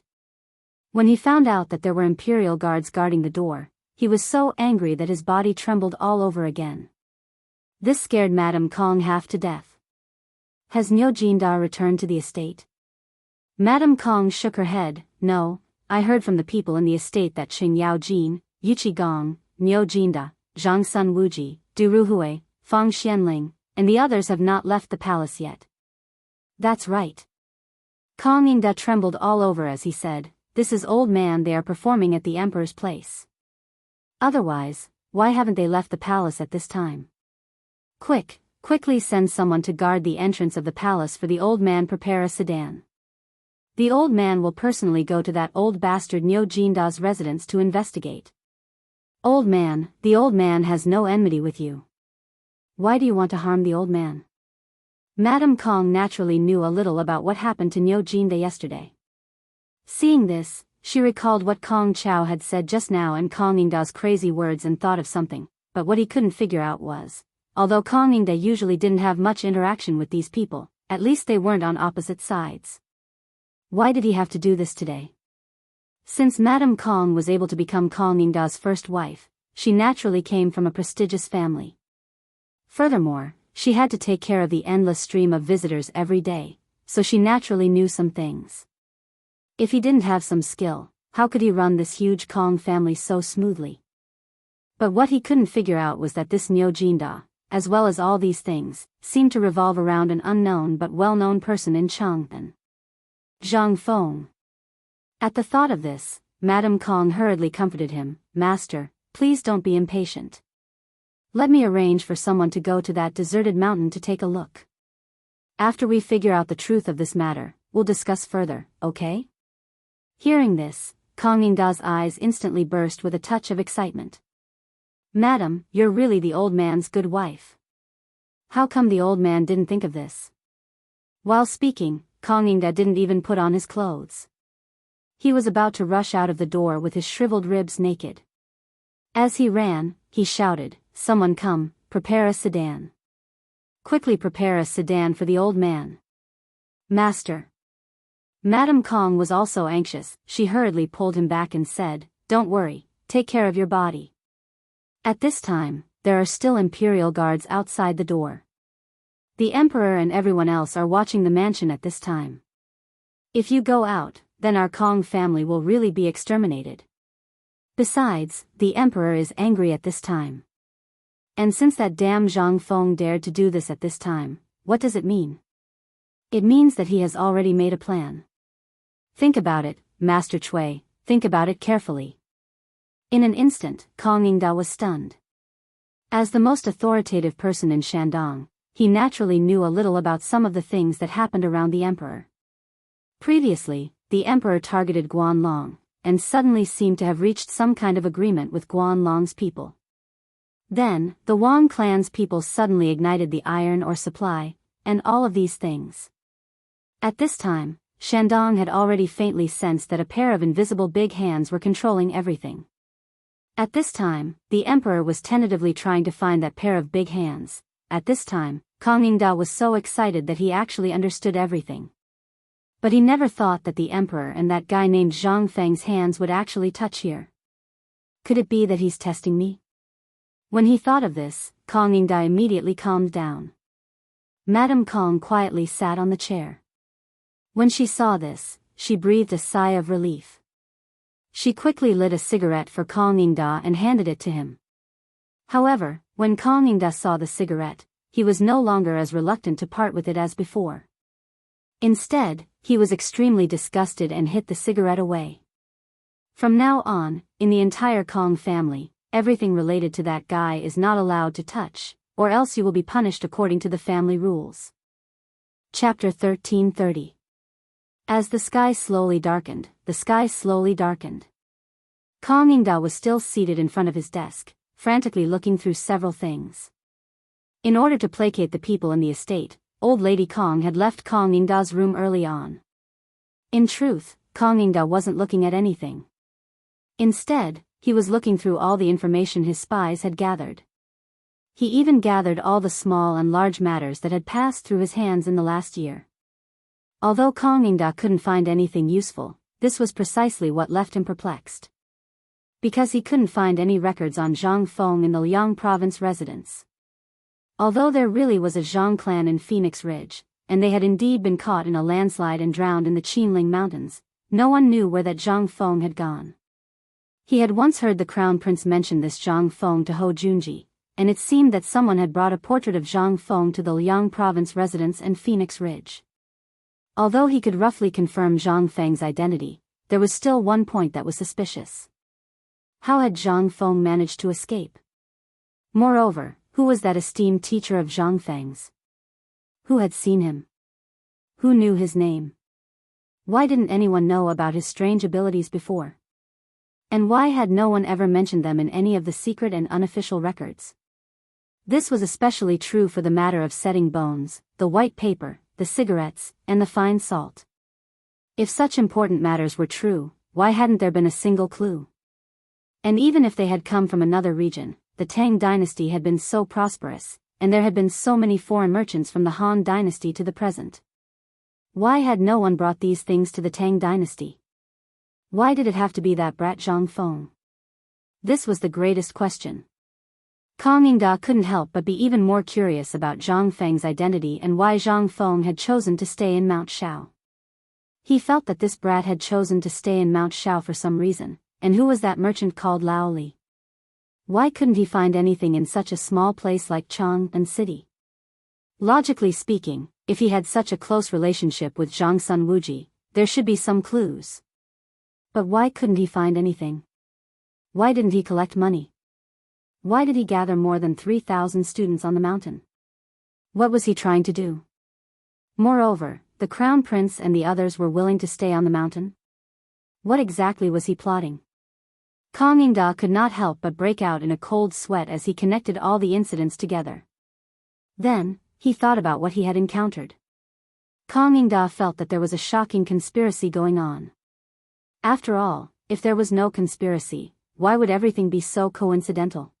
When he found out that there were imperial guards guarding the door, he was so angry that his body trembled all over again. This scared Madame Kong half to death. Has Niu Jinda returned to the estate? Madame Kong shook her head. No, I heard from the people in the estate that Qing Yao Jin, Yuqi Gong, Niu Jinda, Zhang Sun Wuji, Du Ruhui, Fang Xianling, and the others have not left the palace yet. That's right. Kong Yingda trembled all over as he said, this is old man they are performing at the emperor's place. Otherwise, why haven't they left the palace at this time? Quickly send someone to guard the entrance of the palace for the old man. Prepare a sedan. The old man will personally go to that old bastard Niu Jinda's residence to investigate. Old man, the old man has no enmity with you. Why do you want to harm the old man? Madame Kong naturally knew a little about what happened to Niu Jinda yesterday. Seeing this, she recalled what Kong Chao had said just now and Kong Yingda's crazy words and thought of something, but what he couldn't figure out was, although Kong Yingda usually didn't have much interaction with these people, at least they weren't on opposite sides. Why did he have to do this today? Since Madame Kong was able to become Kong Yingda's first wife, she naturally came from a prestigious family. Furthermore, she had to take care of the endless stream of visitors every day, so she naturally knew some things. If he didn't have some skill, how could he run this huge Kong family so smoothly? But what he couldn't figure out was that this Niu Jinda, as well as all these things, seemed to revolve around an unknown but well-known person in Chang'an. Zhang Feng. At the thought of this, Madame Kong hurriedly comforted him, Master, please don't be impatient. Let me arrange for someone to go to that deserted mountain to take a look. After we figure out the truth of this matter, we'll discuss further, okay? Hearing this, Kong Yingda's eyes instantly burst with a touch of excitement. Madam, you're really the old man's good wife. How come the old man didn't think of this? While speaking, Kong Yingda didn't even put on his clothes. He was about to rush out of the door with his shriveled ribs naked. As he ran, he shouted, Someone come, prepare a sedan. Quickly prepare a sedan for the old man. Master. Madame Kong was also anxious. She hurriedly pulled him back and said, Don't worry, take care of your body. At this time, there are still imperial guards outside the door. The emperor and everyone else are watching the mansion at this time. If you go out, then our Kong family will really be exterminated. Besides, the emperor is angry at this time. And since that damn Zhang Feng dared to do this at this time, what does it mean? It means that he has already made a plan. Think about it, Master Cui, think about it carefully. In an instant, Kong Yingda was stunned. As the most authoritative person in Shandong, he naturally knew a little about some of the things that happened around the emperor. Previously, the emperor targeted Guanlong, and suddenly seemed to have reached some kind of agreement with Guanlong's people. Then, the Wang clan's people suddenly ignited the iron ore supply, and all of these things. At this time, Shandong had already faintly sensed that a pair of invisible big hands were controlling everything. At this time, the emperor was tentatively trying to find that pair of big hands. At this time, Kong Yingda was so excited that he actually understood everything. But he never thought that the emperor and that guy named Zhang Feng's hands would actually touch here. Could it be that he's testing me? When he thought of this, Kong Yingda immediately calmed down. Madame Kong quietly sat on the chair. When she saw this, she breathed a sigh of relief. She quickly lit a cigarette for Kong Yingda and handed it to him. However, when Kong Yingda saw the cigarette, he was no longer as reluctant to part with it as before. Instead, he was extremely disgusted and hit the cigarette away. From now on, in the entire Kong family, everything related to that guy is not allowed to touch, or else you will be punished according to the family rules. Chapter 1330. As the sky slowly darkened, Kong Yingda was still seated in front of his desk, frantically looking through several things. In order to placate the people in the estate, old lady Kong had left Kong Yingda's room early on. In truth, Kong Yingda wasn't looking at anything. Instead, he was looking through all the information his spies had gathered. He even gathered all the small and large matters that had passed through his hands in the last year. Although Kong Yingda couldn't find anything useful, this was precisely what left him perplexed. Because he couldn't find any records on Zhang Feng in the Liang province residence. Although there really was a Zhang clan in Phoenix Ridge, and they had indeed been caught in a landslide and drowned in the Qinling Mountains, no one knew where that Zhang Feng had gone. He had once heard the crown prince mention this Zhang Feng to Ho Junji, and it seemed that someone had brought a portrait of Zhang Feng to the Liang province residence and Phoenix Ridge. Although he could roughly confirm Zhang Feng's identity, there was still one point that was suspicious. How had Zhang Feng managed to escape? Moreover, who was that esteemed teacher of Zhang Feng's? Who had seen him? Who knew his name? Why didn't anyone know about his strange abilities before? And why had no one ever mentioned them in any of the secret and unofficial records? This was especially true for the matter of setting bones, the white paper, the cigarettes, and the fine salt. If such important matters were true, why hadn't there been a single clue? And even if they had come from another region, the Tang dynasty had been so prosperous, and there had been so many foreign merchants from the Han dynasty to the present. Why had no one brought these things to the Tang dynasty? Why did it have to be that brat Zhang Feng? This was the greatest question. Kong Yingda couldn't help but be even more curious about Zhang Feng's identity and why Zhang Feng had chosen to stay in Mount Shao. He felt that this brat had chosen to stay in Mount Shao for some reason, and who was that merchant called Lao Li? Why couldn't he find anything in such a small place like Chang'an City? Logically speaking, if he had such a close relationship with Zhang Sun Wuji, there should be some clues. But why couldn't he find anything? Why didn't he collect money? Why did he gather more than 3,000 students on the mountain? What was he trying to do? Moreover, the crown prince and the others were willing to stay on the mountain? What exactly was he plotting? Kong Yingda could not help but break out in a cold sweat as he connected all the incidents together. Then, he thought about what he had encountered. Kong Yingda felt that there was a shocking conspiracy going on. After all, if there was no conspiracy, why would everything be so coincidental?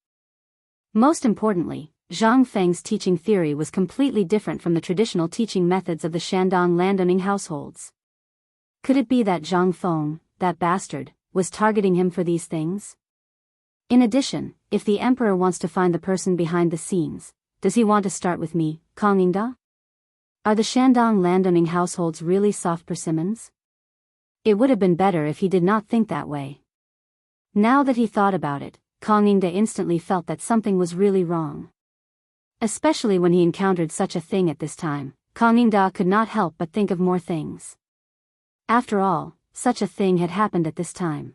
Most importantly, Zhang Feng's teaching theory was completely different from the traditional teaching methods of the Shandong landowning households. Could it be that Zhang Feng, that bastard, was targeting him for these things? In addition, if the emperor wants to find the person behind the scenes, does he want to start with me, Kong Yingda? Are the Shandong landowning households really soft persimmons? It would have been better if he did not think that way. Now that he thought about it, Kong Yingda instantly felt that something was really wrong. Especially when he encountered such a thing at this time, Kong Yingda could not help but think of more things. After all, such a thing had happened at this time.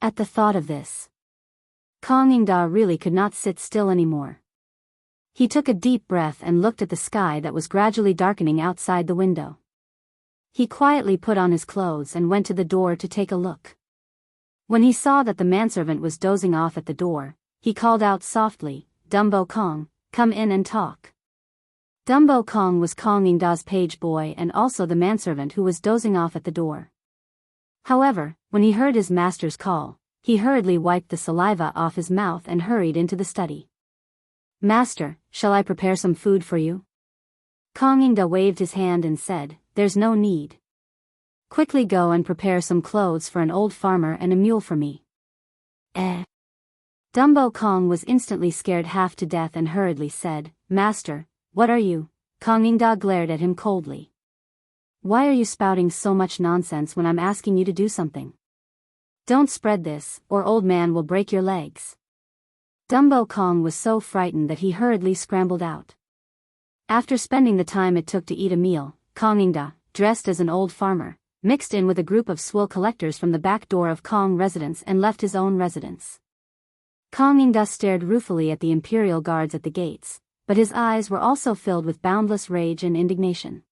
At the thought of this, Kong Yingda really could not sit still anymore. He took a deep breath and looked at the sky that was gradually darkening outside the window. He quietly put on his clothes and went to the door to take a look. When he saw that the manservant was dozing off at the door, he called out softly, "Dumbo Kong, come in and talk." Dumbo Kong was Kong Yingda's page boy and also the manservant who was dozing off at the door. However, when he heard his master's call, he hurriedly wiped the saliva off his mouth and hurried into the study. "Master, shall I prepare some food for you?" Kong Yingda waved his hand and said, "There's no need. Quickly go and prepare some clothes for an old farmer and a mule for me." Dumbo Kong was instantly scared half to death and hurriedly said, "Master, what are you?" Kong Yingda glared at him coldly. "Why are you spouting so much nonsense when I'm asking you to do something? Don't spread this, or old man will break your legs." Dumbo Kong was so frightened that he hurriedly scrambled out. After spending the time it took to eat a meal, Kong Yingda, dressed as an old farmer, mixed in with a group of swill collectors from the back door of Kong residence and left his own residence. Kong Yingda stared ruefully at the imperial guards at the gates, but his eyes were also filled with boundless rage and indignation.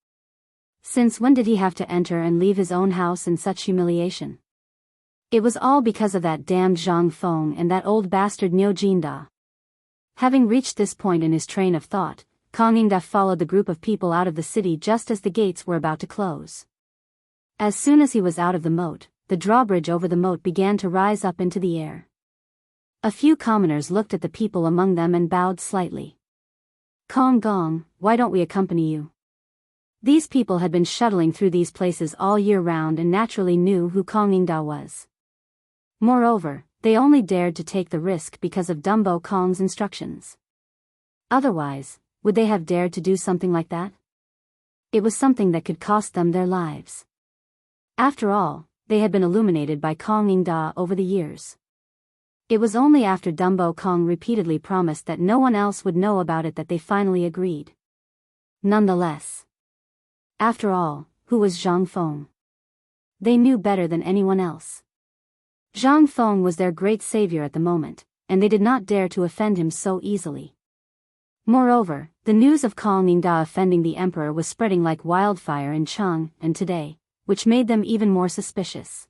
Since when did he have to enter and leave his own house in such humiliation? It was all because of that damned Zhang Feng and that old bastard Niu Jinda. Having reached this point in his train of thought, Kong Yingda followed the group of people out of the city just as the gates were about to close. As soon as he was out of the moat, the drawbridge over the moat began to rise up into the air. A few commoners looked at the people among them and bowed slightly. Kong Gong, why don't we accompany you? These people had been shuttling through these places all year round and naturally knew who Kong Ingda was. Moreover, they only dared to take the risk because of Dumbo Kong's instructions. Otherwise, would they have dared to do something like that? It was something that could cost them their lives. After all, they had been illuminated by Kong Ingda over the years. It was only after Dumbo Kong repeatedly promised that no one else would know about it that they finally agreed. Nonetheless. After all, who was Zhang Feng? They knew better than anyone else. Zhang Feng was their great savior at the moment, and they did not dare to offend him so easily. Moreover, the news of Kong Ingda offending the emperor was spreading like wildfire in Chang and today, which made them even more suspicious.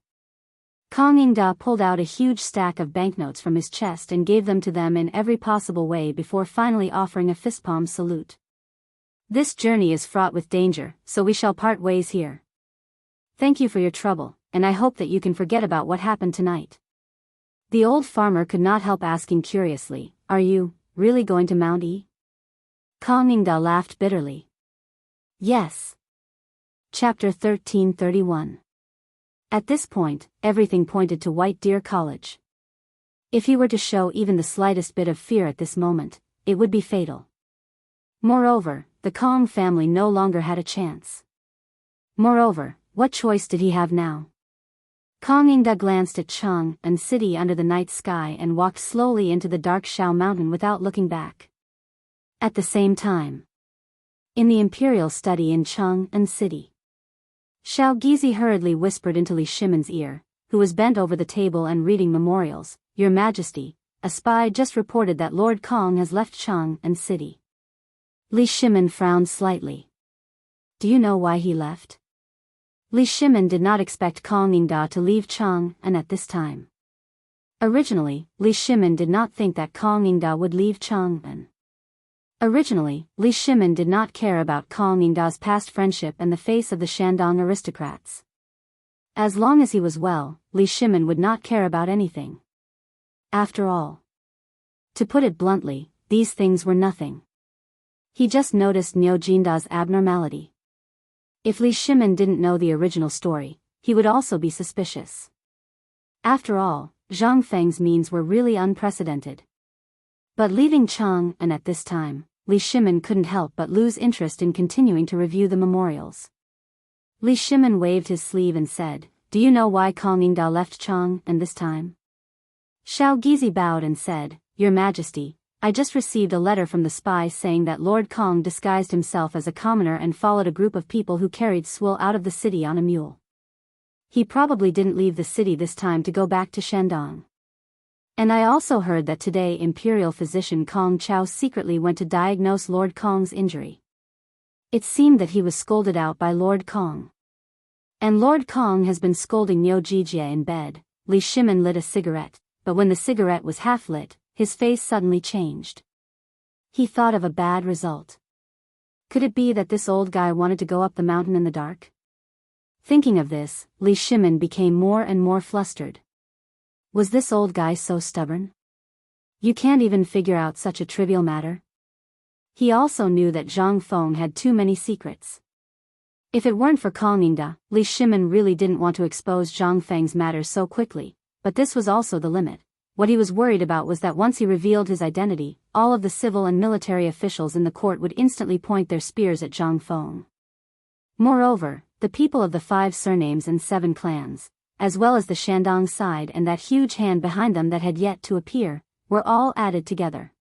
Kong Ingda pulled out a huge stack of banknotes from his chest and gave them to them in every possible way before finally offering a fistpalm salute. This journey is fraught with danger, so we shall part ways here. Thank you for your trouble, and I hope that you can forget about what happened tonight. The old farmer could not help asking curiously, are you really going to Mount E? Kong Ingda laughed bitterly. Yes. Chapter 1331. At this point, everything pointed to White Deer College. If he were to show even the slightest bit of fear at this moment, it would be fatal. Moreover, the Kong family no longer had a chance. Moreover, what choice did he have now? Kong Ingda glanced at Chang and city under the night sky and walked slowly into the dark Shao Mountain without looking back. At the same time, in the imperial study in Chang and city, Shao Gizi hurriedly whispered into Li Shimon's ear, who was bent over the table and reading memorials, Your Majesty, a spy just reported that Lord Kong has left Chang and city. Li Shimon frowned slightly. Do you know why he left? Li Shimon did not expect Kong Ingda to leave Chang and at this time. Originally, Li Shimon did not think that Kong Ingda would leave Chang and. Originally, Li Shimon did not care about Kong Ingda's past friendship and the face of the Shandong aristocrats. As long as he was well, Li Shimon would not care about anything. After all. To put it bluntly, these things were nothing. He just noticed Niu Jinda's abnormality. If Li Shimon didn't know the original story, he would also be suspicious. After all, Zhang Feng's means were really unprecedented. But leaving Chang and at this time, Li Shimon couldn't help but lose interest in continuing to review the memorials. Li Shimon waved his sleeve and said, Do you know why Kong Ingda left Chang and this time? Shao Gizi bowed and said, Your Majesty, I just received a letter from the spy saying that Lord Kong disguised himself as a commoner and followed a group of people who carried Swil out of the city on a mule. He probably didn't leave the city this time to go back to Shandong. And I also heard that today Imperial physician Kong Chao secretly went to diagnose Lord Kong's injury. It seemed that he was scolded out by Lord Kong. And Lord Kong has been scolding Niu Jijie in bed. Li Shimon lit a cigarette, but when the cigarette was half lit, his face suddenly changed. He thought of a bad result. Could it be that this old guy wanted to go up the mountain in the dark? Thinking of this, Li Shimon became more and more flustered. Was this old guy so stubborn? You can't even figure out such a trivial matter? He also knew that Zhang Feng had too many secrets. If it weren't for Kong Ingda, Li Shimon really didn't want to expose Zhang Feng's matters so quickly, but this was also the limit. What he was worried about was that once he revealed his identity, all of the civil and military officials in the court would instantly point their spears at Zhang Feng. Moreover, the people of the 5 surnames and 7 clans, as well as the Shandong side and that huge hand behind them that had yet to appear, were all added together.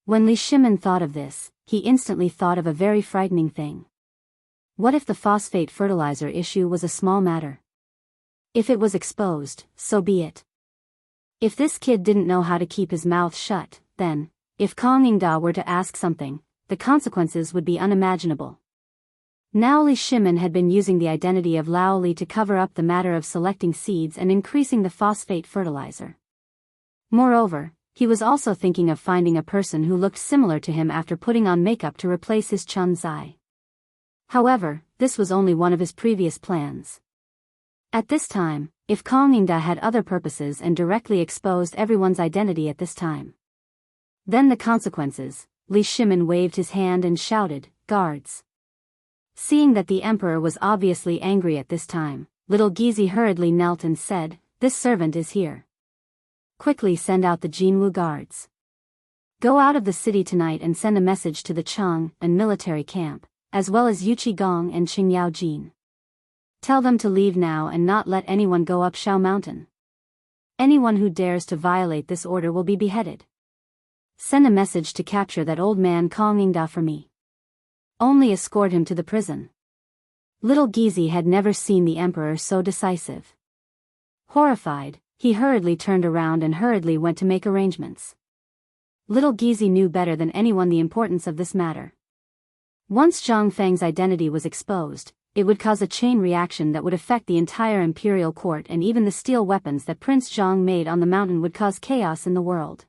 When Li Shimon thought of this, he instantly thought of a very frightening thing. What if the phosphate fertilizer issue was a small matter? If it was exposed, so be it. If this kid didn't know how to keep his mouth shut, then, if Kong Ingda were to ask something, the consequences would be unimaginable. Now Li Shimon had been using the identity of Lao Li to cover up the matter of selecting seeds and increasing the phosphate fertilizer. Moreover, he was also thinking of finding a person who looked similar to him after putting on makeup to replace his Chun Zai. However, this was only one of his previous plans. At this time, if Kongingda had other purposes and directly exposed everyone's identity at this time, then the consequences. Li Shimin waved his hand and shouted, "Guards!" Seeing that the emperor was obviously angry at this time, little Gizi hurriedly knelt and said, "This servant is here. Quickly send out the Jinwu guards. Go out of the city tonight and send a message to the Chang and military camp, as well as Yuchi Gong and Qingyao Jin. Tell them to leave now and not let anyone go up Shao Mountain. Anyone who dares to violate this order will be beheaded. Send a message to capture that old man Kongingda for me. Only escort him to the prison." Little Gizi had never seen the emperor so decisive. Horrified, he hurriedly turned around and hurriedly went to make arrangements. Little Gizi knew better than anyone the importance of this matter. Once Zhang Feng's identity was exposed, it would cause a chain reaction that would affect the entire imperial court, and even the steel weapons that Prince Zhang made on the mountain would cause chaos in the world.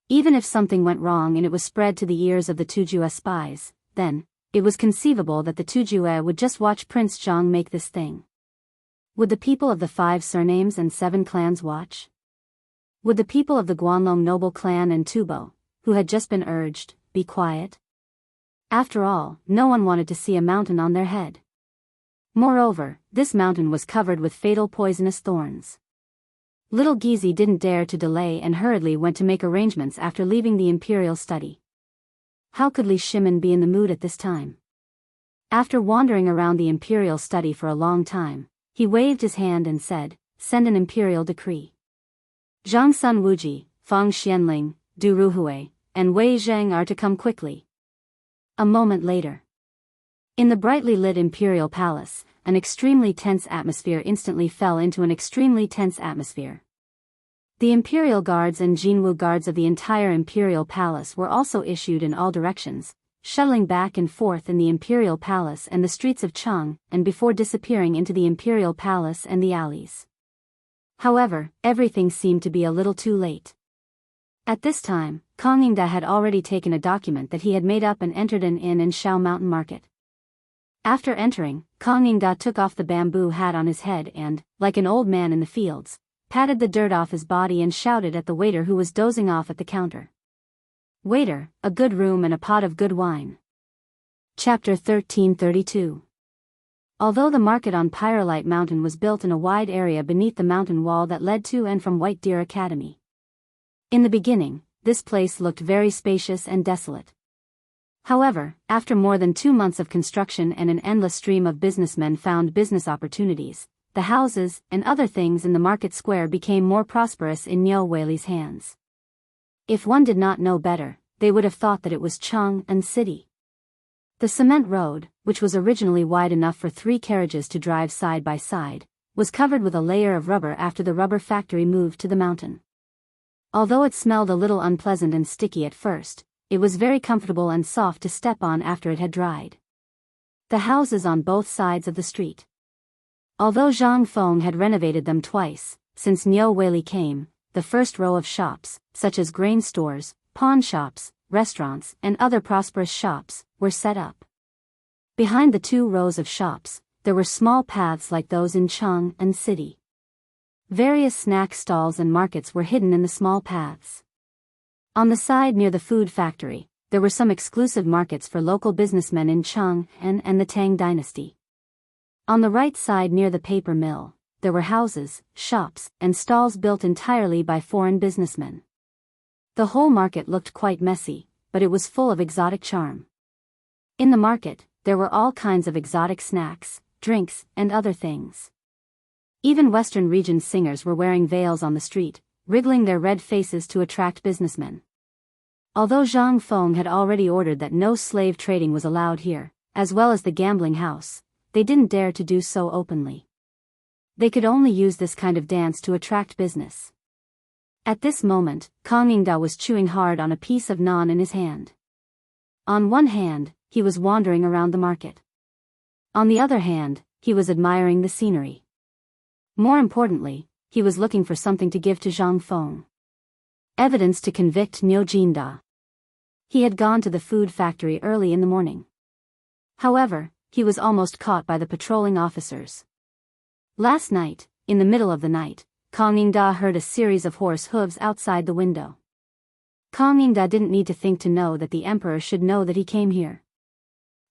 Even if something went wrong and it was spread to the ears of the Tujue spies, then, it was conceivable that the Tujue would just watch Prince Zhang make this thing. Would the people of the 5 surnames and 7 clans watch? Would the people of the Guanlong noble clan and Tubo, who had just been urged, be quiet? After all, no one wanted to see a mountain on their head. Moreover, this mountain was covered with fatal poisonous thorns. Little Gizi didn't dare to delay and hurriedly went to make arrangements after leaving the imperial study. How could Li Shimin be in the mood at this time? After wandering around the imperial study for a long time, he waved his hand and said, "Send an imperial decree. Zhang Sun Wuji, Fang Xianling, Du Ruhui, and Wei Zheng are to come quickly." A moment later, in the brightly lit imperial palace, an extremely tense atmosphere instantly fell into an extremely tense atmosphere. The imperial guards and Jinwu guards of the entire imperial palace were also issued in all directions, shuttling back and forth in the imperial palace and the streets of Chang, and before disappearing into the imperial palace and the alleys. However, everything seemed to be a little too late. At this time, Kongingda had already taken a document that he had made up and entered an inn in Shao Mountain Market. After entering, Kongingda took off the bamboo hat on his head and, like an old man in the fields, patted the dirt off his body and shouted at the waiter who was dozing off at the counter. "Waiter, a good room and a pot of good wine." Chapter 1332. Although the market on Pyrolite Mountain was built in a wide area beneath the mountain wall that led to and from White Deer Academy. In the beginning, this place looked very spacious and desolate. However, after more than 2 months of construction and an endless stream of businessmen found business opportunities, the houses and other things in the market square became more prosperous in Niu Weili's hands. If one did not know better, they would have thought that it was Chang and city. The cement road, which was originally wide enough for 3 carriages to drive side by side, was covered with a layer of rubber after the rubber factory moved to the mountain. Although it smelled a little unpleasant and sticky at first, it was very comfortable and soft to step on after it had dried. The houses on both sides of the street. Although Zhang Feng had renovated them twice, since Niu Weili came, the first row of shops, such as grain stores, pawn shops, restaurants, and other prosperous shops, were set up. Behind the 2 rows of shops, there were small paths like those in Chang and city. Various snack stalls and markets were hidden in the small paths. On the side near the food factory, there were some exclusive markets for local businessmen in Chang and the Tang dynasty. On the right side near the paper mill, there were houses, shops, and stalls built entirely by foreign businessmen. The whole market looked quite messy, but it was full of exotic charm. In the market, there were all kinds of exotic snacks, drinks, and other things. Even Western region singers were wearing veils on the street, wriggling their red faces to attract businessmen. Although Zhang Feng had already ordered that no slave trading was allowed here, as well as the gambling house, they didn't dare to do so openly. They could only use this kind of dance to attract business. At this moment, Kongingda was chewing hard on a piece of naan in his hand. On one hand, he was wandering around the market. On the other hand, he was admiring the scenery. More importantly, he was looking for something to give to Zhang Feng. Evidence to convict Niu Jinda. He had gone to the food factory early in the morning. However, he was almost caught by the patrolling officers. Last night, in the middle of the night, Kang Yingda heard a series of horse hooves outside the window. Kang Yingda didn't need to think to know that the emperor should know that he came here.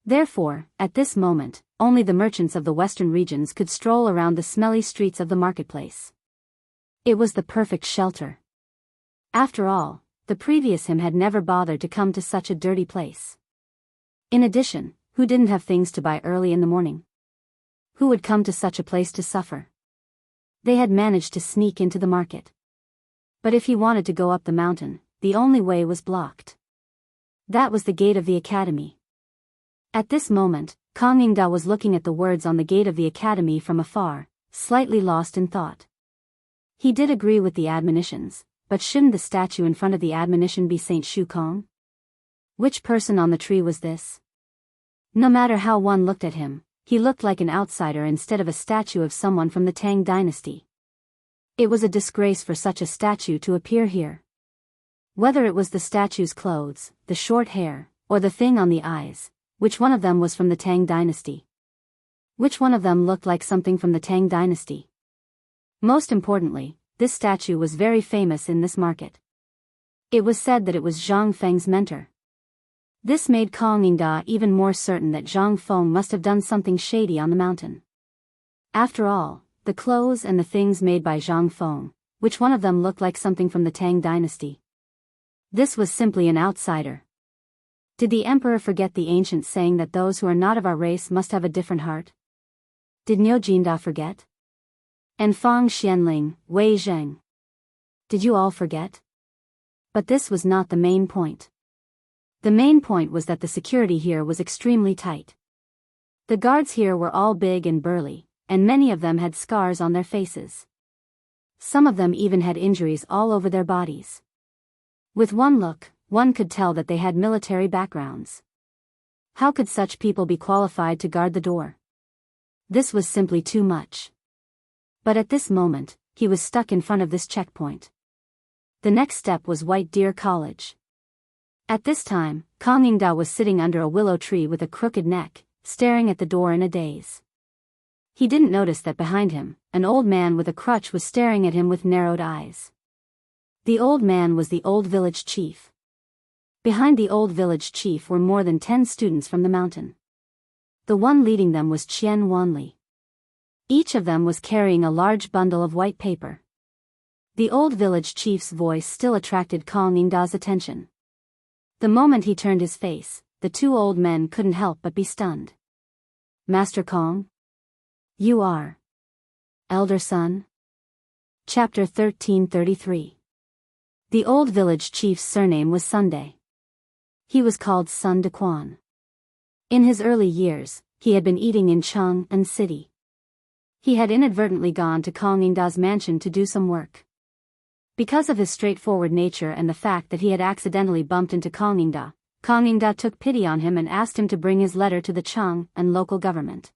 Therefore, at this moment, only the merchants of the western regions could stroll around the smelly streets of the marketplace. It was the perfect shelter. After all, the previous him had never bothered to come to such a dirty place. In addition, who didn't have things to buy early in the morning? Who would come to such a place to suffer? They had managed to sneak into the market. But if he wanted to go up the mountain, the only way was blocked. That was the gate of the academy. At this moment, Kang Yingda was looking at the words on the gate of the academy from afar, slightly lost in thought. He did agree with the admonitions, but shouldn't the statue in front of the admonition be Saint Shu Kong? Which person on the tree was this? No matter how one looked at him, he looked like an outsider instead of a statue of someone from the Tang dynasty. It was a disgrace for such a statue to appear here. Whether it was the statue's clothes, the short hair, or the thing on the eyes, which one of them was from the Tang dynasty? Which one of them looked like something from the Tang dynasty? Most importantly, this statue was very famous in this market. It was said that it was Zhang Feng's mentor. This made Kang Yingda even more certain that Zhang Feng must have done something shady on the mountain. After all, the clothes and the things made by Zhang Feng, which one of them looked like something from the Tang dynasty? This was simply an outsider. Did the emperor forget the ancient saying that those who are not of our race must have a different heart? Did Niu Jinda forget? And Fang Xianling, Wei Zheng. Did you all forget? But this was not the main point. The main point was that the security here was extremely tight. The guards here were all big and burly, and many of them had scars on their faces. Some of them even had injuries all over their bodies. With one look, one could tell that they had military backgrounds. How could such people be qualified to guard the door? This was simply too much. But at this moment, he was stuck in front of this checkpoint. The next step was White Deer College. At this time, Kang Yingda was sitting under a willow tree with a crooked neck, staring at the door in a daze. He didn't notice that behind him, an old man with a crutch was staring at him with narrowed eyes. The old man was the old village chief. Behind the old village chief were more than 10 students from the mountain. The one leading them was Qian Wanli. Each of them was carrying a large bundle of white paper. The old village chief's voice still attracted Kang Yingda's attention. The moment he turned his face, the two old men couldn't help but be stunned. Master Kong? You are elder son? Chapter 1333. The old village chief's surname was Sunday. He was called Sun De Quan. In his early years, he had been eating in Chang'an City. He had inadvertently gone to Kang Yingda's mansion to do some work. Because of his straightforward nature and the fact that he had accidentally bumped into Kang Yingda took pity on him and asked him to bring his letter to the Chang'an local government.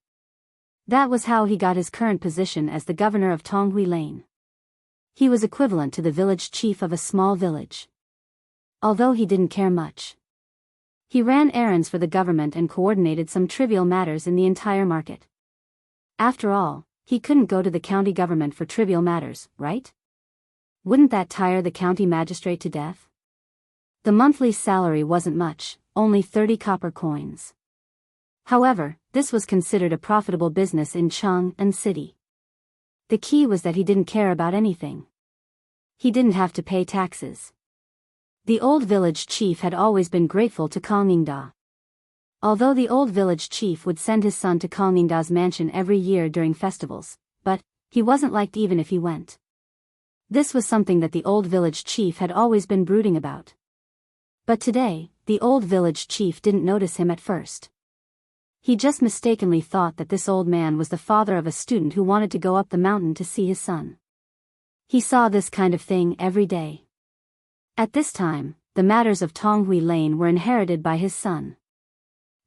That was how he got his current position as the governor of Tonghui Lane. He was equivalent to the village chief of a small village. Although he didn't care much. He ran errands for the government and coordinated some trivial matters in the entire market. After all, he couldn't go to the county government for trivial matters, right? Wouldn't that tire the county magistrate to death? The monthly salary wasn't much, only 30 copper coins. However, this was considered a profitable business in Chang'an City. The key was that he didn't care about anything. He didn't have to pay taxes. The old village chief had always been grateful to Kang Yingda. Although the old village chief would send his son to Kang Yingda's mansion every year during festivals, but he wasn't liked even if he went. This was something that the old village chief had always been brooding about. But today, the old village chief didn't notice him at first. He just mistakenly thought that this old man was the father of a student who wanted to go up the mountain to see his son. He saw this kind of thing every day. At this time, the matters of Tonghui Lane were inherited by his son.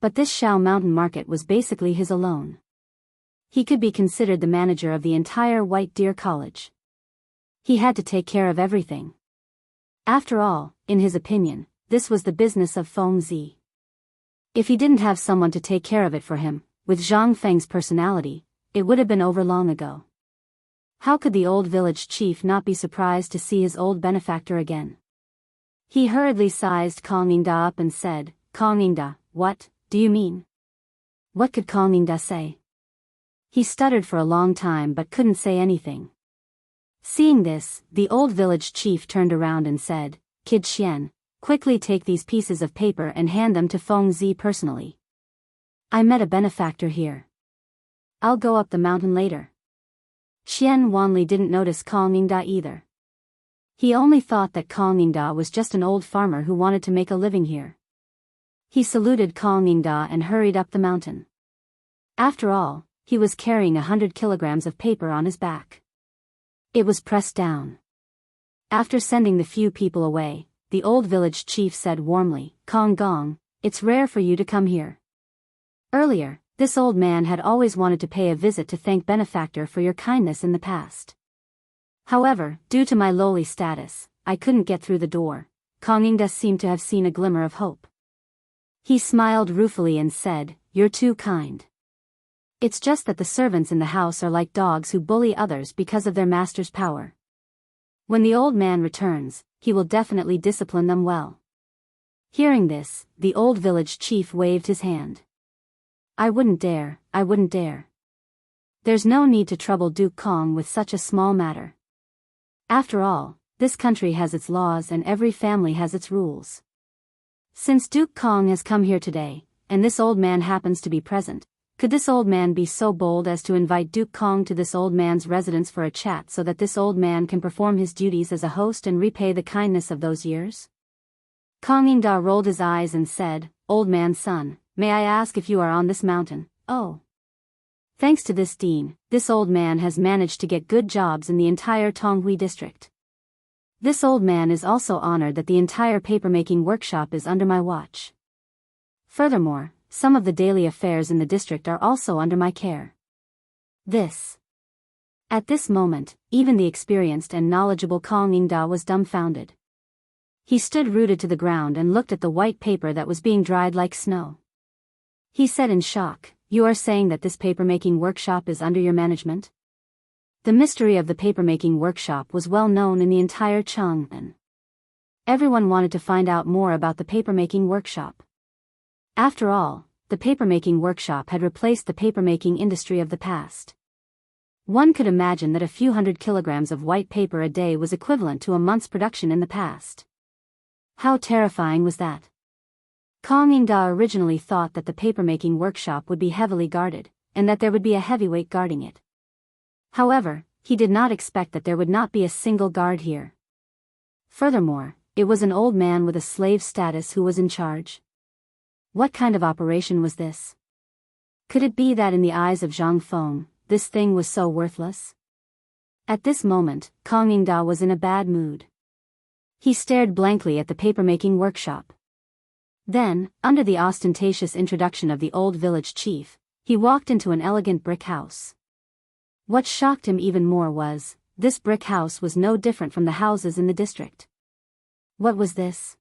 But this Shao Mountain Market was basically his alone. He could be considered the manager of the entire White Deer College. He had to take care of everything. After all, in his opinion, this was the business of Feng Zi. If he didn't have someone to take care of it for him, with Zhang Feng's personality, it would have been over long ago. How could the old village chief not be surprised to see his old benefactor again? He hurriedly sized Kongingda up and said, "Kongingda, what do you mean?" What could Kongingda say? He stuttered for a long time but couldn't say anything. Seeing this, the old village chief turned around and said, "Kid Xian, quickly take these pieces of paper and hand them to Feng Zi personally. I met a benefactor here. I'll go up the mountain later." Xian Wanli didn't notice Kongingda either. He only thought that Kongingda was just an old farmer who wanted to make a living here. He saluted Kongingda and hurried up the mountain. After all, he was carrying 100 kilograms of paper on his back. It was pressed down. After sending the few people away, the old village chief said warmly, "Kong Gong, it's rare for you to come here. Earlier, this old man had always wanted to pay a visit to thank benefactor for your kindness in the past. However, due to my lowly status, I couldn't get through the door." Kongingda seemed to have seen a glimmer of hope. He smiled ruefully and said, "You're too kind. It's just that the servants in the house are like dogs who bully others because of their master's power. When the old man returns, he will definitely discipline them well." Hearing this, the old village chief waved his hand. I wouldn't dare. There's no need to trouble Duke Kong with such a small matter. After all, this country has its laws and every family has its rules. Since Duke Kong has come here today, and this old man happens to be present, could this old man be so bold as to invite Duke Kong to this old man's residence for a chat so that this old man can perform his duties as a host and repay the kindness of those years? Kongingda rolled his eyes and said, "Old man's son, may I ask if you are on this mountain?" "Oh. Thanks to this dean, this old man has managed to get good jobs in the entire Tonghui district. This old man is also honored that the entire papermaking workshop is under my watch. Furthermore, some of the daily affairs in the district are also under my care." At this moment, even the experienced and knowledgeable Kongingda was dumbfounded. He stood rooted to the ground and looked at the white paper that was being dried like snow. He said in shock, "You are saying that this papermaking workshop is under your management?" The mystery of the papermaking workshop was well known in the entire Chang'an. Everyone wanted to find out more about the papermaking workshop. After all, the papermaking workshop had replaced the papermaking industry of the past. One could imagine that a few hundred kilograms of white paper a day was equivalent to a month's production in the past. How terrifying was that? Kongingda originally thought that the papermaking workshop would be heavily guarded, and that there would be a heavyweight guarding it. However, he did not expect that there would not be a single guard here. Furthermore, it was an old man with a slave status who was in charge. What kind of operation was this? Could it be that in the eyes of Zhang Feng, this thing was so worthless? At this moment, Kongingda was in a bad mood. He stared blankly at the papermaking workshop. Then, under the ostentatious introduction of the old village chief, he walked into an elegant brick house. What shocked him even more was, this brick house was no different from the houses in the district. What was this?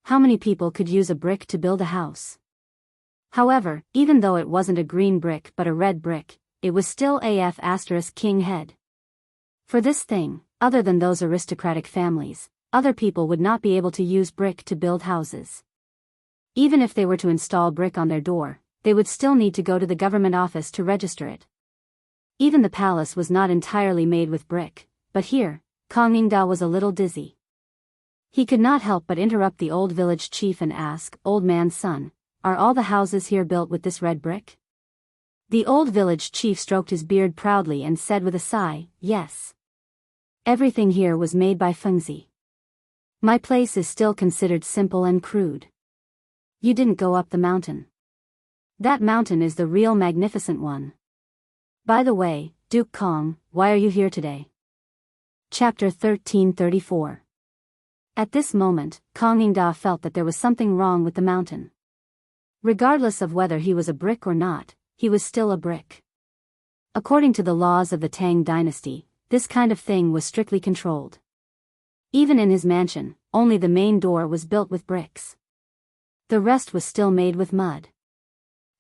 How many people could use a brick to build a house? However, even though it wasn't a green brick but a red brick, it was still king head. For this thing, other than those aristocratic families, other people would not be able to use brick to build houses. Even if they were to install brick on their door, they would still need to go to the government office to register it. Even the palace was not entirely made with brick, but here, Kongingda was a little dizzy. He could not help but interrupt the old village chief and ask, "Old man's son, are all the houses here built with this red brick?" The old village chief stroked his beard proudly and said with a sigh, "Yes. Everything here was made by Feng Zi. My place is still considered simple and crude. You didn't go up the mountain. That mountain is the real magnificent one. By the way, Duke Kong, why are you here today?" Chapter 1334. At this moment, Kongingda felt that there was something wrong with the mountain. Regardless of whether he was a brick or not, he was still a brick. According to the laws of the Tang dynasty, this kind of thing was strictly controlled. Even in his mansion, only the main door was built with bricks. The rest was still made with mud.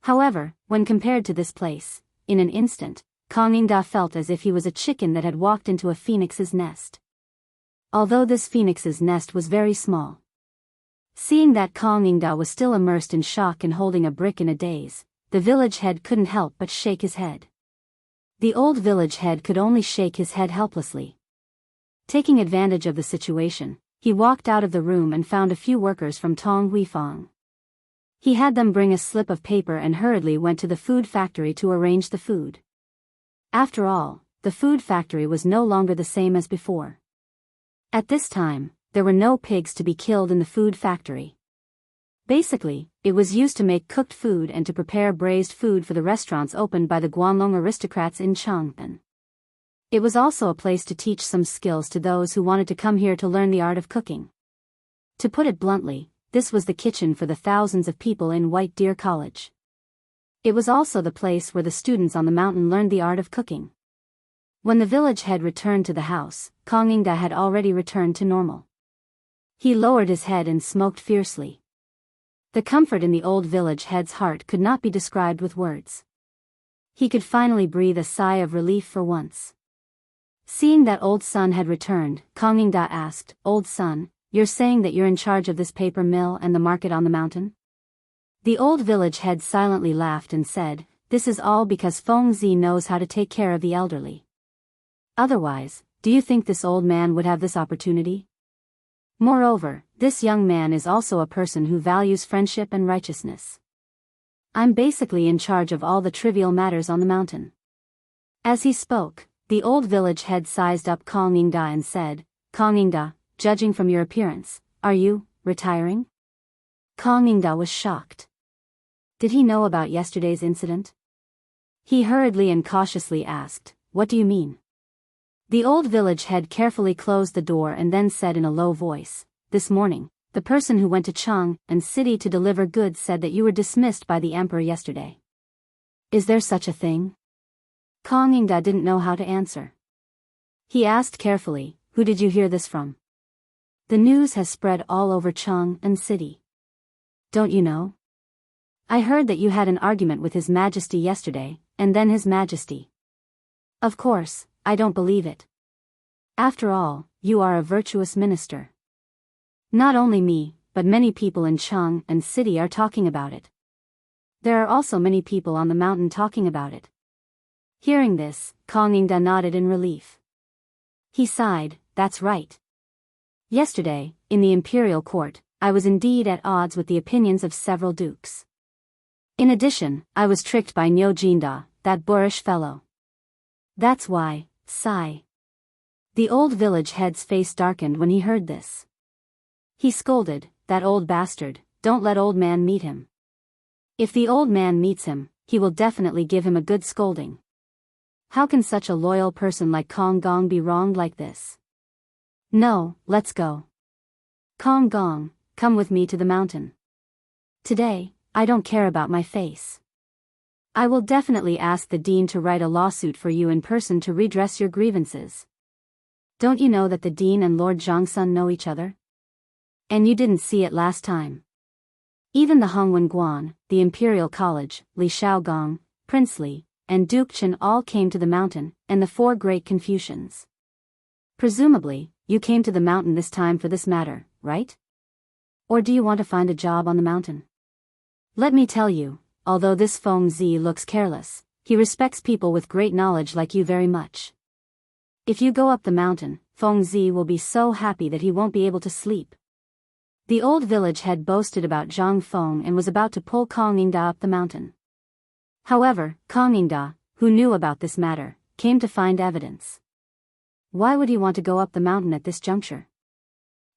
However, when compared to this place, in an instant, Kong Ingda felt as if he was a chicken that had walked into a phoenix's nest. Although this phoenix's nest was very small. Seeing that Kong Ingda was still immersed in shock and holding a brick in a daze, the village head couldn't help but shake his head. The old village head could only shake his head helplessly. Taking advantage of the situation, he walked out of the room and found a few workers from Tong Huifang. He had them bring a slip of paper and hurriedly went to the food factory to arrange the food. After all, the food factory was no longer the same as before. At this time, there were no pigs to be killed in the food factory. Basically, it was used to make cooked food and to prepare braised food for the restaurants opened by the Guanlong aristocrats in Chang'an. It was also a place to teach some skills to those who wanted to come here to learn the art of cooking. To put it bluntly, this was the kitchen for the thousands of people in White Deer College. It was also the place where the students on the mountain learned the art of cooking. When the village head returned to the house, Kong Ingda had already returned to normal. He lowered his head and smoked fiercely. The comfort in the old village head's heart could not be described with words. He could finally breathe a sigh of relief for once. Seeing that old son had returned, Kong Ingda asked, "Old son, you're saying that you're in charge of this paper mill and the market on the mountain?" The old village head silently laughed and said, "This is all because Feng Zi knows how to take care of the elderly. Otherwise, do you think this old man would have this opportunity? Moreover, this young man is also a person who values friendship and righteousness. I'm basically in charge of all the trivial matters on the mountain." As he spoke, the old village head sized up Kong Ingda and said, "Kong Ingda, judging from your appearance, are you retiring?" Kong Ingda was shocked. Did he know about yesterday's incident? He hurriedly and cautiously asked, "What do you mean?" The old village head carefully closed the door and then said in a low voice, "This morning, the person who went to Chang'an City to deliver goods said that you were dismissed by the emperor yesterday. Is there such a thing?" Kong Ingda didn't know how to answer. He asked carefully, "Who did you hear this from?" "The news has spread all over Chang'an City. Don't you know? I heard that you had an argument with His Majesty yesterday, and then His Majesty." "Of course, I don't believe it. After all, you are a virtuous minister." "Not only me, but many people in Chang'an City are talking about it. There are also many people on the mountain talking about it." Hearing this, Kong Ingda nodded in relief. He sighed, "That's right. Yesterday, in the imperial court, I was indeed at odds with the opinions of several dukes. In addition, I was tricked by Niu Jinda, that boorish fellow. That's why, sigh." The old village head's face darkened when he heard this. He scolded, "That old bastard, don't let old man meet him. If the old man meets him, he will definitely give him a good scolding. How can such a loyal person like Kong Gong be wronged like this? No, let's go. Kong Gong, come with me to the mountain. Today, I don't care about my face. I will definitely ask the dean to write a lawsuit for you in person to redress your grievances. Don't you know that the dean and Lord Zhangsun know each other? And you didn't see it last time. Even the Hongwen Guan, the Imperial College, Li Shaogong, Prince Li, and Duke Chen all came to the mountain, and the four great Confucians. Presumably, you came to the mountain this time for this matter, right? Or do you want to find a job on the mountain? Let me tell you, although this Feng Zi looks careless, he respects people with great knowledge like you very much. If you go up the mountain, Feng Zi will be so happy that he won't be able to sleep." The old village head boasted about Zhang Feng and was about to pull Kong Ingda up the mountain. However, Kong Ingda, who knew about this matter, came to find evidence. Why would he want to go up the mountain at this juncture?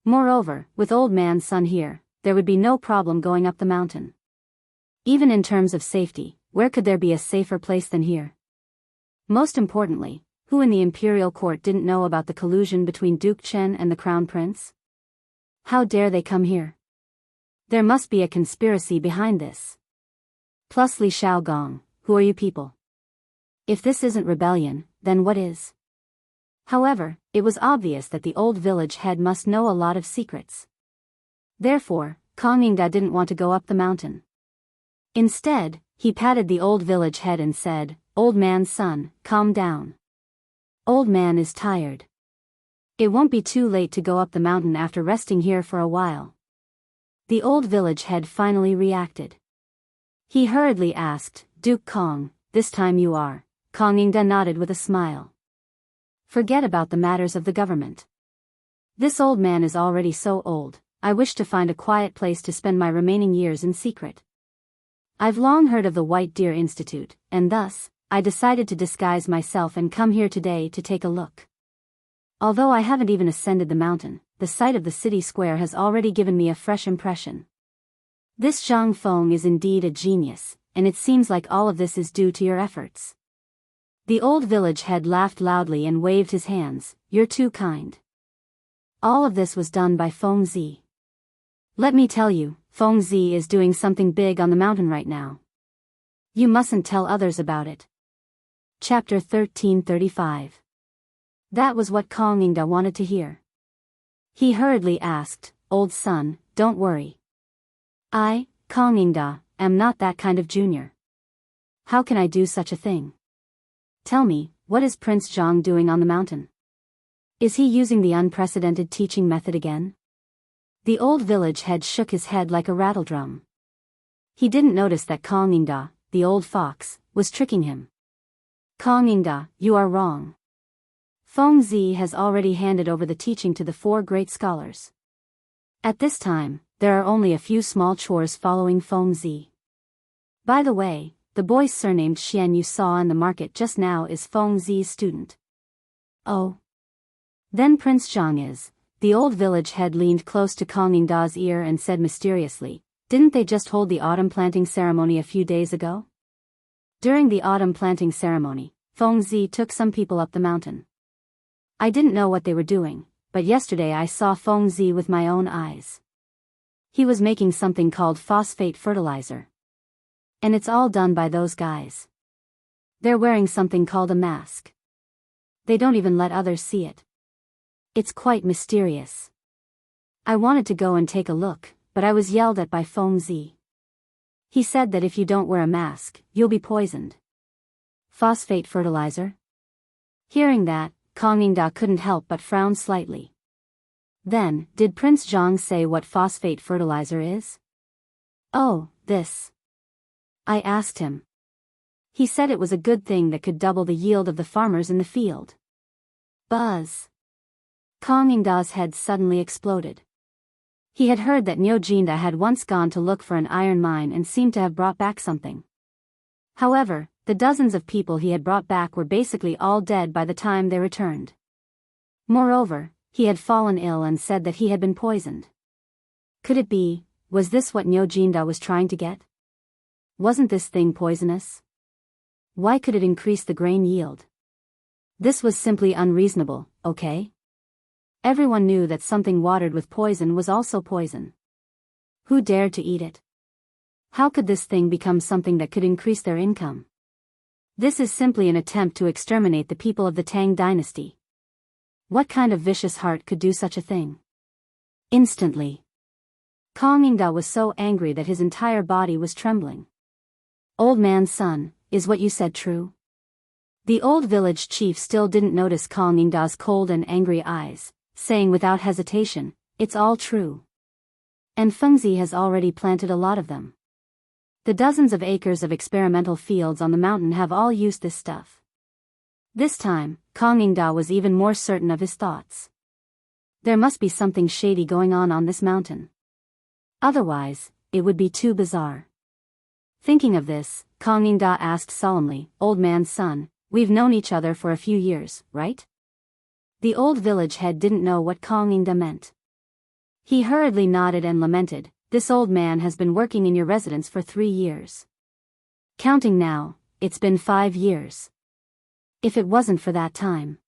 Moreover, with old man's son here, there would be no problem going up the mountain. Even in terms of safety, where could there be a safer place than here? Most importantly, who in the imperial court didn't know about the collusion between Duke Chen and the crown prince? How dare they come here? There must be a conspiracy behind this. Plus Li Shaogong, who are you people? If this isn't rebellion, then what is? However, it was obvious that the old village head must know a lot of secrets. Therefore, Kong Ingda didn't want to go up the mountain. Instead, he patted the old village head and said, old man's son, calm down. Old man is tired. It won't be too late to go up the mountain after resting here for a while. The old village head finally reacted. He hurriedly asked, Duke Kong, this time you are. Kong Ingda nodded with a smile. Forget about the matters of the government. This old man is already so old, I wish to find a quiet place to spend my remaining years in secret. I've long heard of the White Deer Institute, and thus, I decided to disguise myself and come here today to take a look. Although I haven't even ascended the mountain, the sight of the city square has already given me a fresh impression. This Zhang Feng is indeed a genius, and it seems like all of this is due to your efforts. The old village head laughed loudly and waved his hands. You're too kind. All of this was done by Feng Zi. Let me tell you, Feng Zi is doing something big on the mountain right now. You mustn't tell others about it. Chapter 1335. That was what Kong Ingda wanted to hear. He hurriedly asked, Old son, don't worry. I, Kong Ingda, am not that kind of junior. How can I do such a thing? Tell me, what is Prince Zhang doing on the mountain? Is he using the unprecedented teaching method again? The old village head shook his head like a rattledrum. He didn't notice that Kong Ingda, the old fox, was tricking him. Kong Ingda, you are wrong. Feng Zi has already handed over the teaching to the 4 great scholars. At this time, there are only a few small chores following Feng Zi. By the way, the boy surnamed Xian you saw in the market just now is Feng Zi's student. Oh. Then Prince Zhang is. The old village head leaned close to Kong Ingda's ear and said mysteriously, didn't they just hold the autumn planting ceremony a few days ago? During the autumn planting ceremony, Feng Zi took some people up the mountain. I didn't know what they were doing, but yesterday I saw Feng Zi with my own eyes. He was making something called phosphate fertilizer. And it's all done by those guys. They're wearing something called a mask. They don't even let others see it. It's quite mysterious. I wanted to go and take a look, but I was yelled at by Feng Zi. He said that if you don't wear a mask, you'll be poisoned. Phosphate fertilizer? Hearing that, Kong Ingda couldn't help but frown slightly. Then, did Prince Zhang say what phosphate fertilizer is? Oh, this. I asked him. He said it was a good thing that could double the yield of the farmers in the field. Buzz. Kong Ingda's head suddenly exploded. He had heard that Niu Jinda had once gone to look for an iron mine and seemed to have brought back something. However, the dozens of people he had brought back were basically all dead by the time they returned. Moreover, he had fallen ill and said that he had been poisoned. Could it be, was this what Niu Jinda was trying to get? Wasn't this thing poisonous? Why could it increase the grain yield? This was simply unreasonable, okay? Everyone knew that something watered with poison was also poison. Who dared to eat it? How could this thing become something that could increase their income? This is simply an attempt to exterminate the people of the Tang dynasty. What kind of vicious heart could do such a thing? Instantly, Kong Ingda was so angry that his entire body was trembling. Old man's son, is what you said true? The old village chief still didn't notice Kong Ingda's cold and angry eyes, saying without hesitation, it's all true. And Feng Zi has already planted a lot of them. The dozens of acres of experimental fields on the mountain have all used this stuff. This time, Kong Ingda was even more certain of his thoughts. There must be something shady going on this mountain. Otherwise, it would be too bizarre. Thinking of this, Kong Ingda asked solemnly, Old man's son, we've known each other for a few years, right? The old village head didn't know what Kong Ingda meant. He hurriedly nodded and lamented, this old man has been working in your residence for 3 years. Counting now, it's been 5 years. If it wasn't for that time.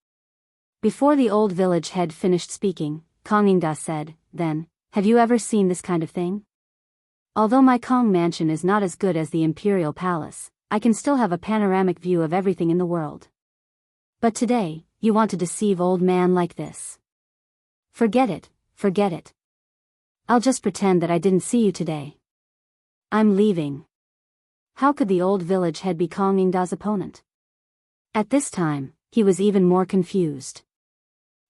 Before the old village head finished speaking, Kong Ingda said, then, have you ever seen this kind of thing? Although my Kong mansion is not as good as the Imperial Palace, I can still have a panoramic view of everything in the world. But today, you want to deceive old man like this. Forget it, forget it. I'll just pretend that I didn't see you today. I'm leaving. How could the old village head be Kong Ingda's opponent? At this time, he was even more confused.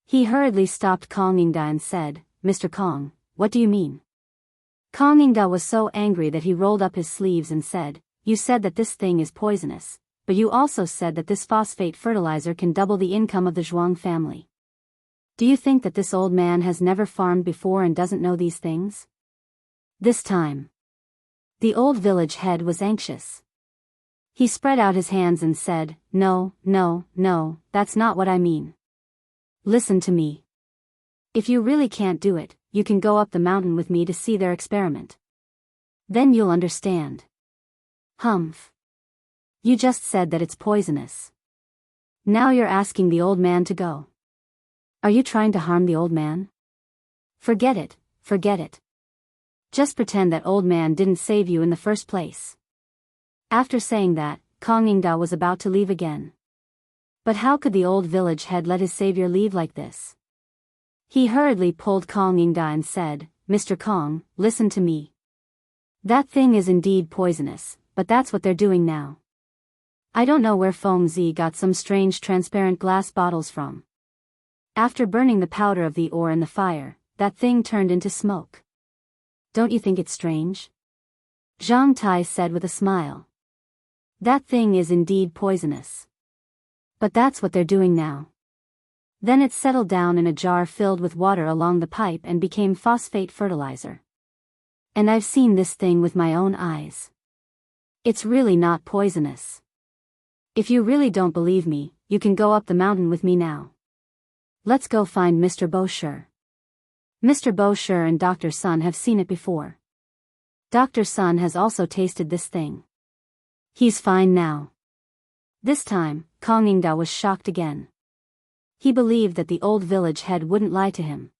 He hurriedly stopped Kong Ingda and said, "Mr. Kong, what do you mean?" Kong Ingda was so angry that he rolled up his sleeves and said, "You said that this thing is poisonous, but you also said that this phosphate fertilizer can double the income of the Zhuang family. Do you think that this old man has never farmed before and doesn't know these things?" This time, the old village head was anxious. He spread out his hands and said, "No, no, no, that's not what I mean. Listen to me. If you really can't do it, you can go up the mountain with me to see their experiment. Then you'll understand." "Humph. You just said that it's poisonous. Now you're asking the old man to go. Are you trying to harm the old man? Forget it, forget it. Just pretend that old man didn't save you in the first place." After saying that, Kong Ingda was about to leave again. But how could the old village head let his savior leave like this? He hurriedly pulled Kong Ingda and said, "Mr. Kong, listen to me. That thing is indeed poisonous, but that's what they're doing now. I don't know where Feng Zi got some strange transparent glass bottles from. After burning the powder of the ore in the fire, that thing turned into smoke. Don't you think it's strange?" Zhang Tai said with a smile. "That thing is indeed poisonous. But that's what they're doing now. Then it settled down in a jar filled with water along the pipe and became phosphate fertilizer. And I've seen this thing with my own eyes. It's really not poisonous. If you really don't believe me, you can go up the mountain with me now. Let's go find Mr. Bosher. Mr. Bosher and Dr. Sun have seen it before. Dr. Sun has also tasted this thing. He's fine now." This time, Kong Ingda was shocked again. He believed that the old village head wouldn't lie to him.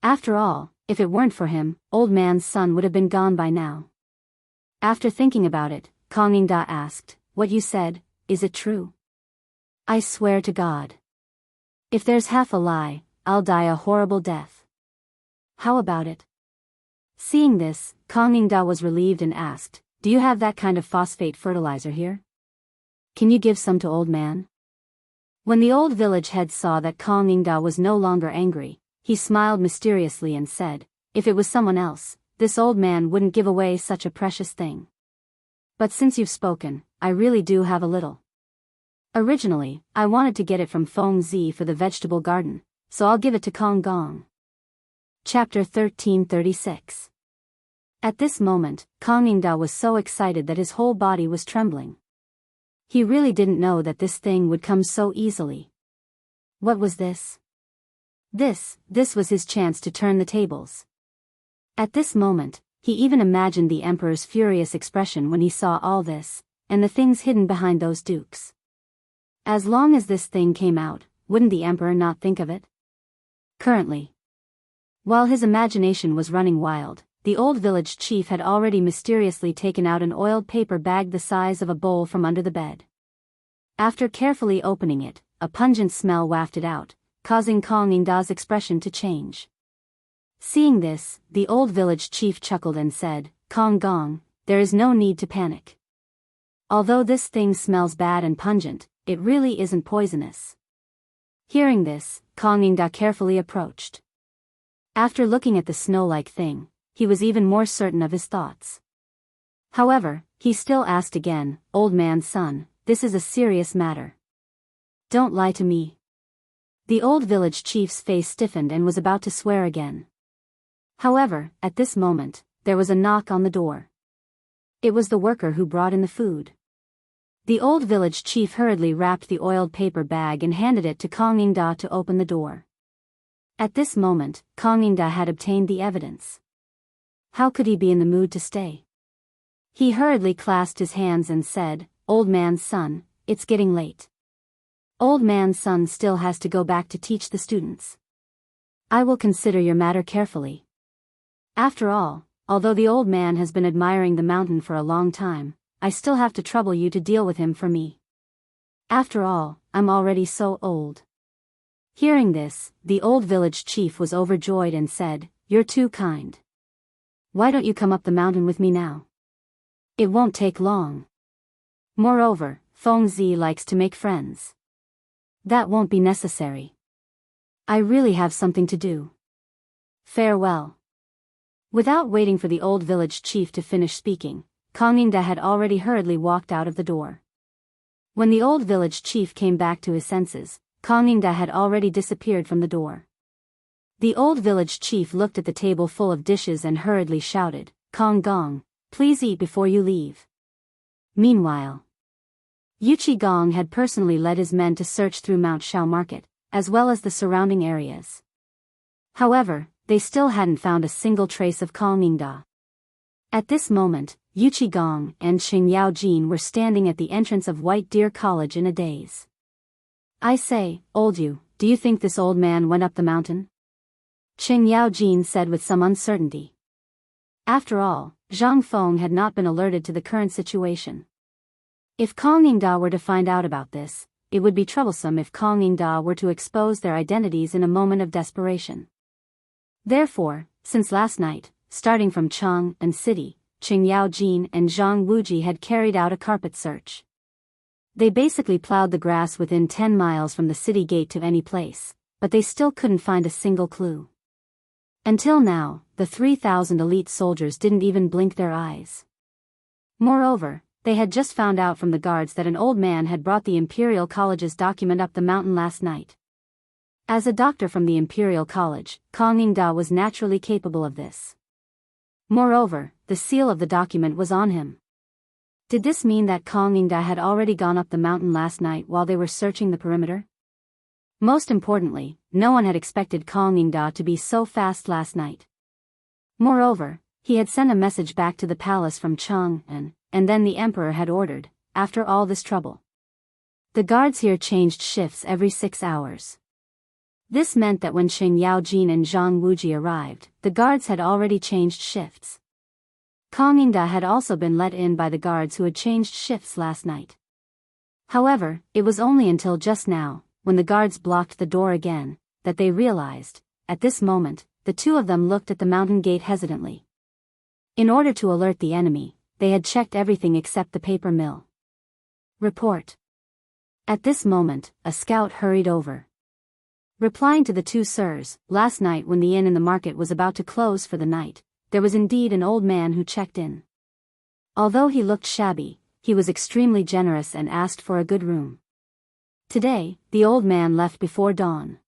After all, if it weren't for him, old man's son would have been gone by now. After thinking about it, Kong Ingda asked, "What you said, is it true?" "I swear to God. If there's half a lie, I'll die a horrible death." "How about it?" Seeing this, Kong Ingda was relieved and asked, "Do you have that kind of phosphate fertilizer here? Can you give some to old man?" When the old village head saw that Kong Ingda was no longer angry, he smiled mysteriously and said, "If it was someone else, this old man wouldn't give away such a precious thing. But since you've spoken, I really do have a little. Originally, I wanted to get it from Feng Zi for the vegetable garden, so I'll give it to Kong Gong." Chapter 1336. At this moment, Kong Ingda was so excited that his whole body was trembling. He really didn't know that this thing would come so easily. What was this? This was his chance to turn the tables. At this moment, he even imagined the emperor's furious expression when he saw all this, and the things hidden behind those dukes. As long as this thing came out, wouldn't the emperor not think of it? Currently, while his imagination was running wild, the old village chief had already mysteriously taken out an oiled paper bag the size of a bowl from under the bed. After carefully opening it, a pungent smell wafted out, causing Kong Ingda's expression to change. Seeing this, the old village chief chuckled and said, "Kong Gong, there is no need to panic. Although this thing smells bad and pungent, it really isn't poisonous." Hearing this, Kong Ingda carefully approached. After looking at the snow-like thing, he was even more certain of his thoughts. However, he still asked again, "Old man's son, this is a serious matter. Don't lie to me." The old village chief's face stiffened and was about to swear again. However, at this moment, there was a knock on the door. It was the worker who brought in the food. The old village chief hurriedly wrapped the oiled paper bag and handed it to Kong Ingda to open the door. At this moment, Kong Ingda had obtained the evidence. How could he be in the mood to stay? He hurriedly clasped his hands and said, "Old man's son, it's getting late. Old man's son still has to go back to teach the students. I will consider your matter carefully. After all, although the old man has been admiring the mountain for a long time, I still have to trouble you to deal with him for me. After all, I'm already so old." Hearing this, the old village chief was overjoyed and said, "You're too kind. Why don't you come up the mountain with me now? It won't take long. Moreover, Feng Zi likes to make friends. That won't be necessary. I really have something to do. Farewell. Without waiting for the old village chief to finish speaking, Kang Yingda had already hurriedly walked out of the door. When the old village chief came back to his senses, Kang Yingda had already disappeared from the door. The old village chief looked at the table full of dishes and hurriedly shouted, "Kang Gong, please eat before you leave." Meanwhile, Yu Qigong had personally led his men to search through Mount Shao Market, as well as the surrounding areas. However, they still hadn't found a single trace of Kang Yingda. At this moment, Yu Qigong and Qing Yaojin were standing at the entrance of White Deer College in a daze. "I say, old Yu, do you think this old man went up the mountain?" Qing Yaojin said with some uncertainty. After all, Zhang Feng had not been alerted to the current situation. If Kang Yingda were to find out about this, it would be troublesome if Kang Yingda were to expose their identities in a moment of desperation. Therefore, since last night, starting from Cheng and City, Qing Yaojin and Zhang Wuji had carried out a carpet search. They basically plowed the grass within 10 miles from the city gate to any place, but they still couldn't find a single clue. Until now, the 3,000 elite soldiers didn't even blink their eyes. Moreover, they had just found out from the guards that an old man had brought the Imperial College's document up the mountain last night. As a doctor from the Imperial College, Kang Yingda was naturally capable of this. Moreover, the seal of the document was on him. Did this mean that Kang Yingda had already gone up the mountain last night while they were searching the perimeter? Most importantly, no one had expected Kang Yingda to be so fast last night. Moreover, he had sent a message back to the palace from Cheng and then the emperor had ordered, after all this trouble. The guards here changed shifts every 6 hours. This meant that when Qing Yaojin and Zhang Wuji arrived, the guards had already changed shifts. Kang Yingda had also been let in by the guards who had changed shifts last night. However, it was only until just now, when the guards blocked the door again, that they realized. At this moment, the two of them looked at the mountain gate hesitantly. In order to alert the enemy, they had checked everything except the paper mill. Report. At this moment, a scout hurried over. Replying to the two sirs, last night when the inn in the market was about to close for the night, there was indeed an old man who checked in. Although he looked shabby, he was extremely generous and asked for a good room. Today, the old man left before dawn.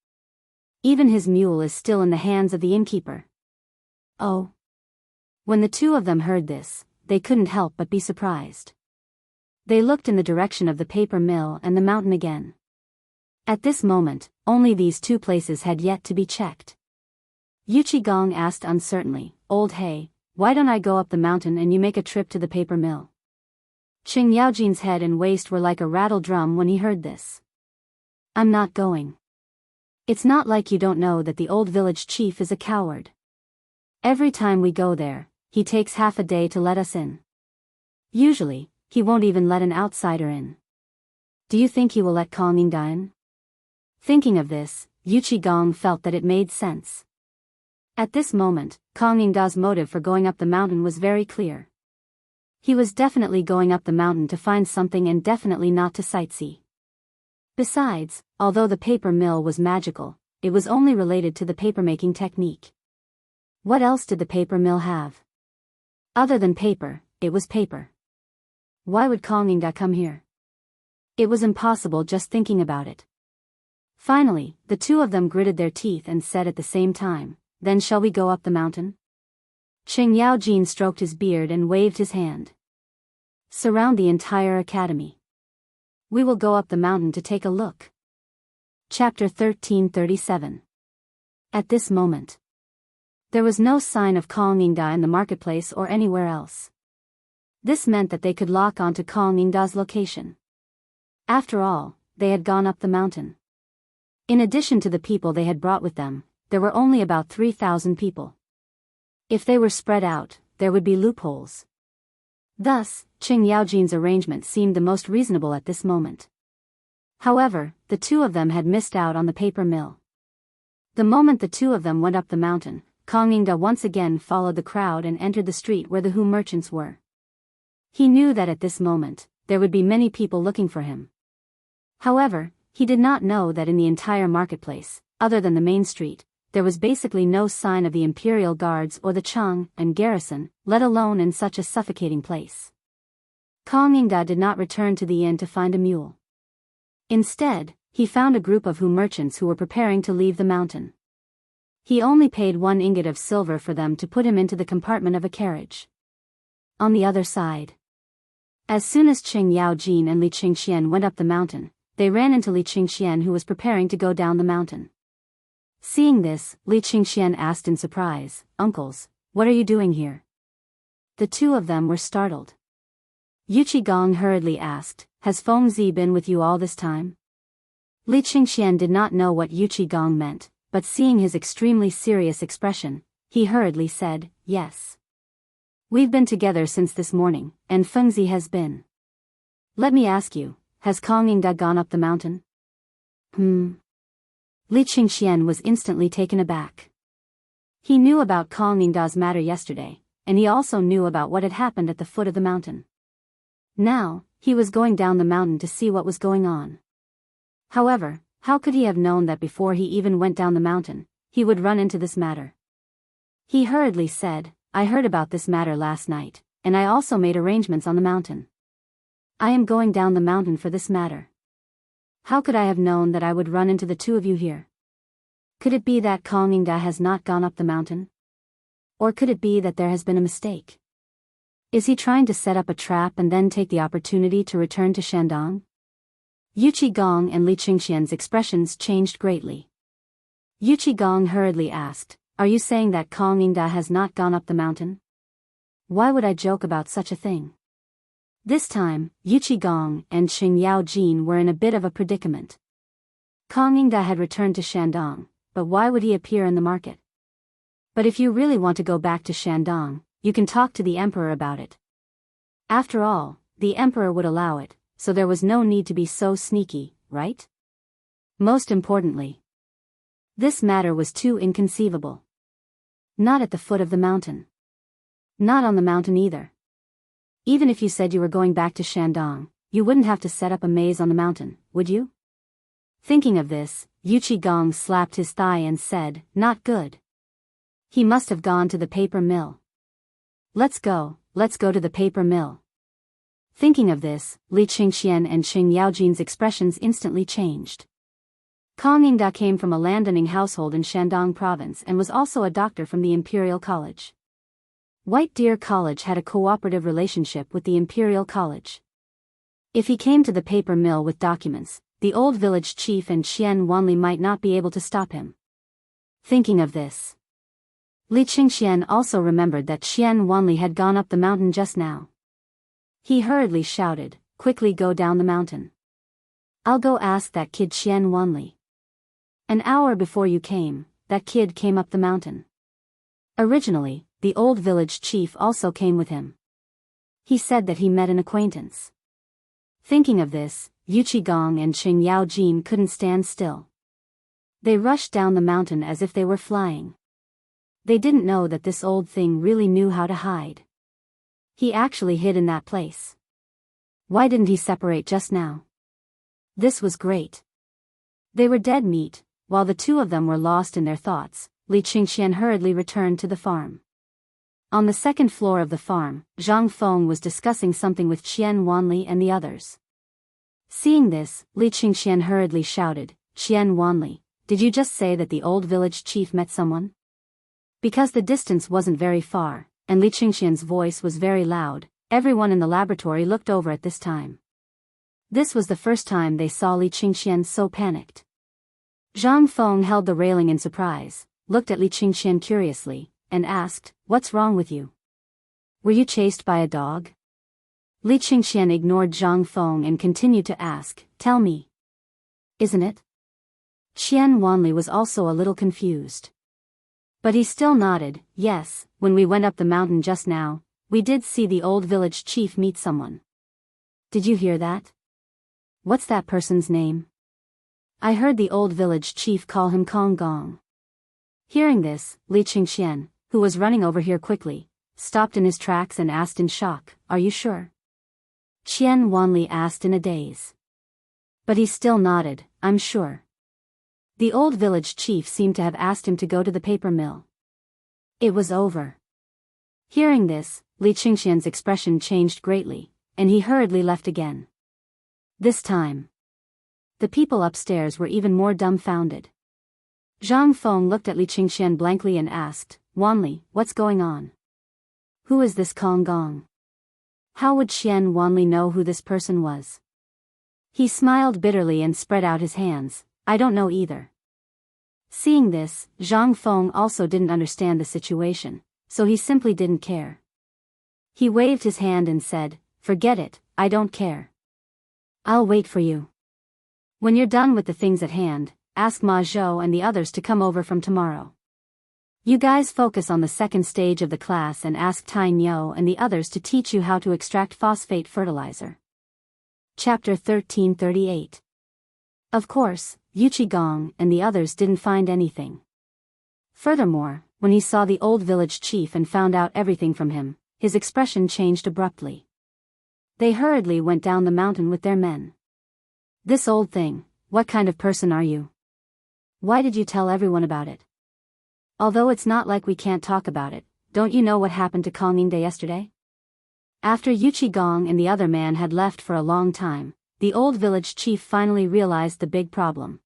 Even his mule is still in the hands of the innkeeper. Oh. When the two of them heard this, they couldn't help but be surprised. They looked in the direction of the paper mill and the mountain again. At this moment, only these two places had yet to be checked. Yu Qigong asked uncertainly, "Old He, why don't I go up the mountain and you make a trip to the paper mill?" Qing Yaojin's head and waist were like a rattle drum when he heard this. "I'm not going. It's not like you don't know that the old village chief is a coward. Every time we go there, he takes half a day to let us in. Usually, he won't even let an outsider in. Do you think he will let Kang Yingda in?" Thinking of this, Yu Qigong felt that it made sense. At this moment, Kang Yingda's motive for going up the mountain was very clear. He was definitely going up the mountain to find something and definitely not to sightsee. Besides, although the paper mill was magical, it was only related to the papermaking technique. What else did the paper mill have? Other than paper, it was paper. Why would Kang Yingda come here? It was impossible just thinking about it. Finally, the two of them gritted their teeth and said at the same time, "Then shall we go up the mountain?" Qing Yaojin stroked his beard and waved his hand. "Surround the entire academy. We will go up the mountain to take a look." Chapter 1337. At this moment, there was no sign of Kang Yingda in the marketplace or anywhere else. This meant that they could lock onto Kang Yingda's location. After all, they had gone up the mountain. In addition to the people they had brought with them, there were only about 3,000 people. If they were spread out, there would be loopholes. Thus, Qing Yaojin's arrangement seemed the most reasonable at this moment. However, the two of them had missed out on the paper mill. The moment the two of them went up the mountain, Kang Yingda once again followed the crowd and entered the street where the Hu merchants were. He knew that at this moment, there would be many people looking for him. However, he did not know that in the entire marketplace, other than the main street, there was basically no sign of the Imperial Guards or the Chang and garrison, let alone in such a suffocating place. Kong Yingda did not return to the inn to find a mule. Instead, he found a group of merchants who were preparing to leave the mountain. He only paid 1 ingot of silver for them to put him into the compartment of a carriage. On the other side, as soon as Qing Yaojin and Li Qingxian went up the mountain, they ran into Li Qingxian, who was preparing to go down the mountain. Seeing this, Li Qingxian asked in surprise, "Uncles, what are you doing here?" The two of them were startled. Yu Qigong hurriedly asked, "Has Feng Zi been with you all this time?" Li Qingxian did not know what Yu Qigong meant, but seeing his extremely serious expression, he hurriedly said, "Yes. We've been together since this morning, and Feng Zi has been. Let me ask you, has Kong Yingda gone up the mountain?" Li Qingxian was instantly taken aback. He knew about Kong Yingda's matter yesterday, and he also knew about what had happened at the foot of the mountain. Now, he was going down the mountain to see what was going on. However, how could he have known that before he even went down the mountain, he would run into this matter? He hurriedly said, "I heard about this matter last night, and I also made arrangements on the mountain. I am going down the mountain for this matter. How could I have known that I would run into the two of you here? Could it be that Kong Yingda has not gone up the mountain? Or could it be that there has been a mistake? Is he trying to set up a trap and then take the opportunity to return to Shandong?" Yu Qigong and Li Qingxian's expressions changed greatly. Yu Qigong hurriedly asked, "Are you saying that Kong Yingda has not gone up the mountain? Why would I joke about such a thing?" This time, Yu Qigong and Qing Yaojin were in a bit of a predicament. Kong Yingda had returned to Shandong, but why would he appear in the market? But if you really want to go back to Shandong, you can talk to the emperor about it. After all, the emperor would allow it, so there was no need to be so sneaky, right? Most importantly, this matter was too inconceivable. Not at the foot of the mountain. Not on the mountain either. Even if you said you were going back to Shandong, you wouldn't have to set up a maze on the mountain, would you? Thinking of this, Yu Qigong slapped his thigh and said, "Not good. He must have gone to the paper mill. Let's go to the paper mill." Thinking of this, Li Qingxian and Qing Yaojin's expressions instantly changed. Kong Yingda came from a landowning household in Shandong province and was also a doctor from the Imperial College. White Deer College had a cooperative relationship with the Imperial College. If he came to the paper mill with documents, the old village chief and Qian Wanli might not be able to stop him. Thinking of this, Li Qingxian also remembered that Qian Wanli had gone up the mountain just now. He hurriedly shouted, "Quickly go down the mountain. I'll go ask that kid Qian Wanli. An hour before you came, that kid came up the mountain." Originally, the old village chief also came with him. He said that he met an acquaintance. Thinking of this, Yu Qigong and Qing Yaojin couldn't stand still. They rushed down the mountain as if they were flying. They didn't know that this old thing really knew how to hide. He actually hid in that place. Why didn't he separate just now? This was great. They were dead meat. While the two of them were lost in their thoughts, Li Qingxian hurriedly returned to the farm. On the second floor of the farm, Zhang Feng was discussing something with Qian Wanli and the others. Seeing this, Li Qingxian hurriedly shouted, "Qian Wanli, did you just say that the old village chief met someone?" Because the distance wasn't very far, and Li Qingxian's voice was very loud, everyone in the laboratory looked over at this time. This was the first time they saw Li Qingxian so panicked. Zhang Feng held the railing in surprise, looked at Li Qingxian curiously, and asked, "What's wrong with you? Were you chased by a dog?" Li Qingxian ignored Zhang Feng and continued to ask, "Tell me. Isn't it?" Qian Wanli was also a little confused. But he still nodded, "Yes, when we went up the mountain just now, we did see the old village chief meet someone." "Did you hear that? What's that person's name?" "I heard the old village chief call him Kong Gong." Hearing this, Li Qingxian, who was running over here quickly, stopped in his tracks and asked in shock, "Are you sure?" Qian Wanli asked in a daze. But he still nodded, I'm sure. The old village chief seemed to have asked him to go to the paper mill. It was over. Hearing this, Li Qingxian's expression changed greatly, and he hurriedly left again. This time, the people upstairs were even more dumbfounded. Zhang Feng looked at Li Qingxian blankly and asked, Wanli, what's going on? Who is this Kong Gong? How would Qian Wanli know who this person was? He smiled bitterly and spread out his hands, I don't know either. Seeing this, Zhang Feng also didn't understand the situation, so he simply didn't care. He waved his hand and said, forget it, I don't care. I'll wait for you. When you're done with the things at hand, ask Ma Zhou and the others to come over from tomorrow. You guys focus on the second stage of the class and ask Tai Niu and the others to teach you how to extract phosphate fertilizer. Chapter 1338. Of course, Yu Qigong and the others didn't find anything. Furthermore, when he saw the old village chief and found out everything from him, his expression changed abruptly. They hurriedly went down the mountain with their men. This old thing, what kind of person are you? Why did you tell everyone about it? Although it's not like we can't talk about it, don't you know what happened to Kong Yingde yesterday? After Yu Qigong and the other man had left for a long time, the old village chief finally realized the big problem.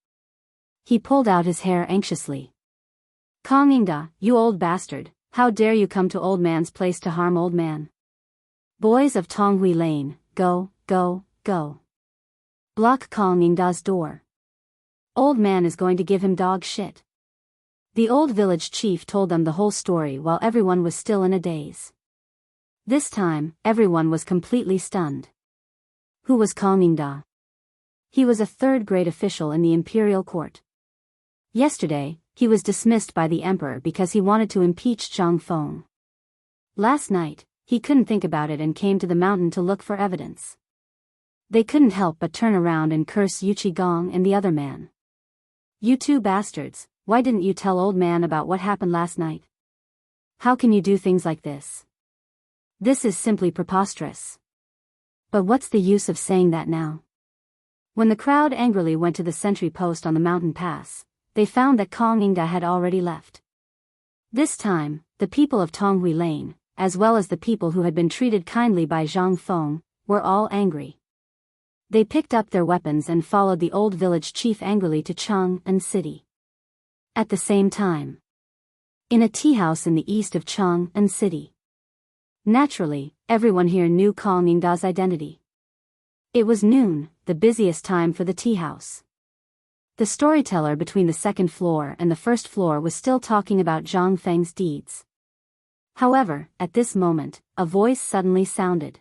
He pulled out his hair anxiously. Kong Yingde, you old bastard, how dare you come to old man's place to harm old man? Boys of Tonghui Lane, go, go, go. Block Kong Yingda's door. Old man is going to give him dog shit. The old village chief told them the whole story while everyone was still in a daze. This time, everyone was completely stunned. Who was Kong Yingde? He was a third-grade official in the imperial court. Yesterday, he was dismissed by the emperor because he wanted to impeach Zhang Feng. Last night, he couldn't think about it and came to the mountain to look for evidence. They couldn't help but turn around and curse Yu Qigong and the other man. You two bastards, why didn't you tell old man about what happened last night? How can you do things like this? This is simply preposterous. But what's the use of saying that now? When the crowd angrily went to the sentry post on the mountain pass, they found that Kong Yingde had already left. This time, the people of Tonghui Lane, as well as the people who had been treated kindly by Zhang Feng, were all angry. They picked up their weapons and followed the old village chief angrily to Chang'an City. At the same time, in a tea house in the east of Chang'an City. Naturally, everyone here knew Kong Yingde's identity. It was noon, the busiest time for the tea house. The storyteller between the second floor and the first floor was still talking about Zhang Feng's deeds. However, at this moment, a voice suddenly sounded.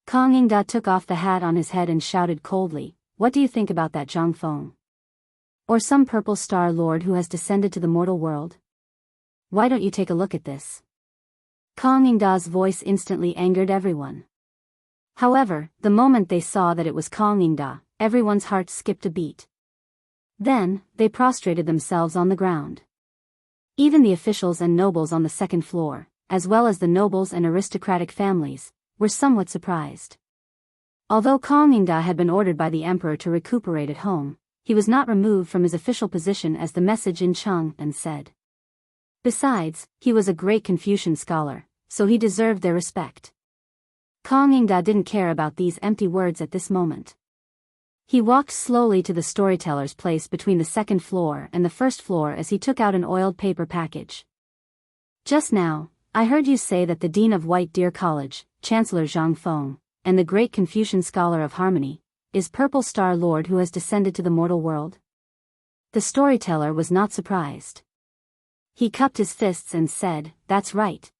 Kong Yingde took off the hat on his head and shouted coldly, what do you think about that Zhang Feng? Or some purple star lord who has descended to the mortal world? Why don't you take a look at this? Kong Yingde's voice instantly angered everyone. However, the moment they saw that it was Kong Yingde, everyone's heart skipped a beat. Then, they prostrated themselves on the ground. Even the officials and nobles on the second floor, as well as the nobles and aristocratic families, were somewhat surprised. Although Kong Yingde had been ordered by the emperor to recuperate at home, he was not removed from his official position as the message in Chang'an said. Besides, he was a great Confucian scholar, so he deserved their respect. Kong Yingde didn't care about these empty words at this moment. He walked slowly to the storyteller's place between the second floor and the first floor as he took out an oiled paper package. Just now, I heard you say that the Dean of White Deer College, Chancellor Zhang Feng, and the great Confucian scholar of harmony, is Purple Star Lord who has descended to the mortal world? The storyteller was not surprised. He cupped his fists and said, that's right.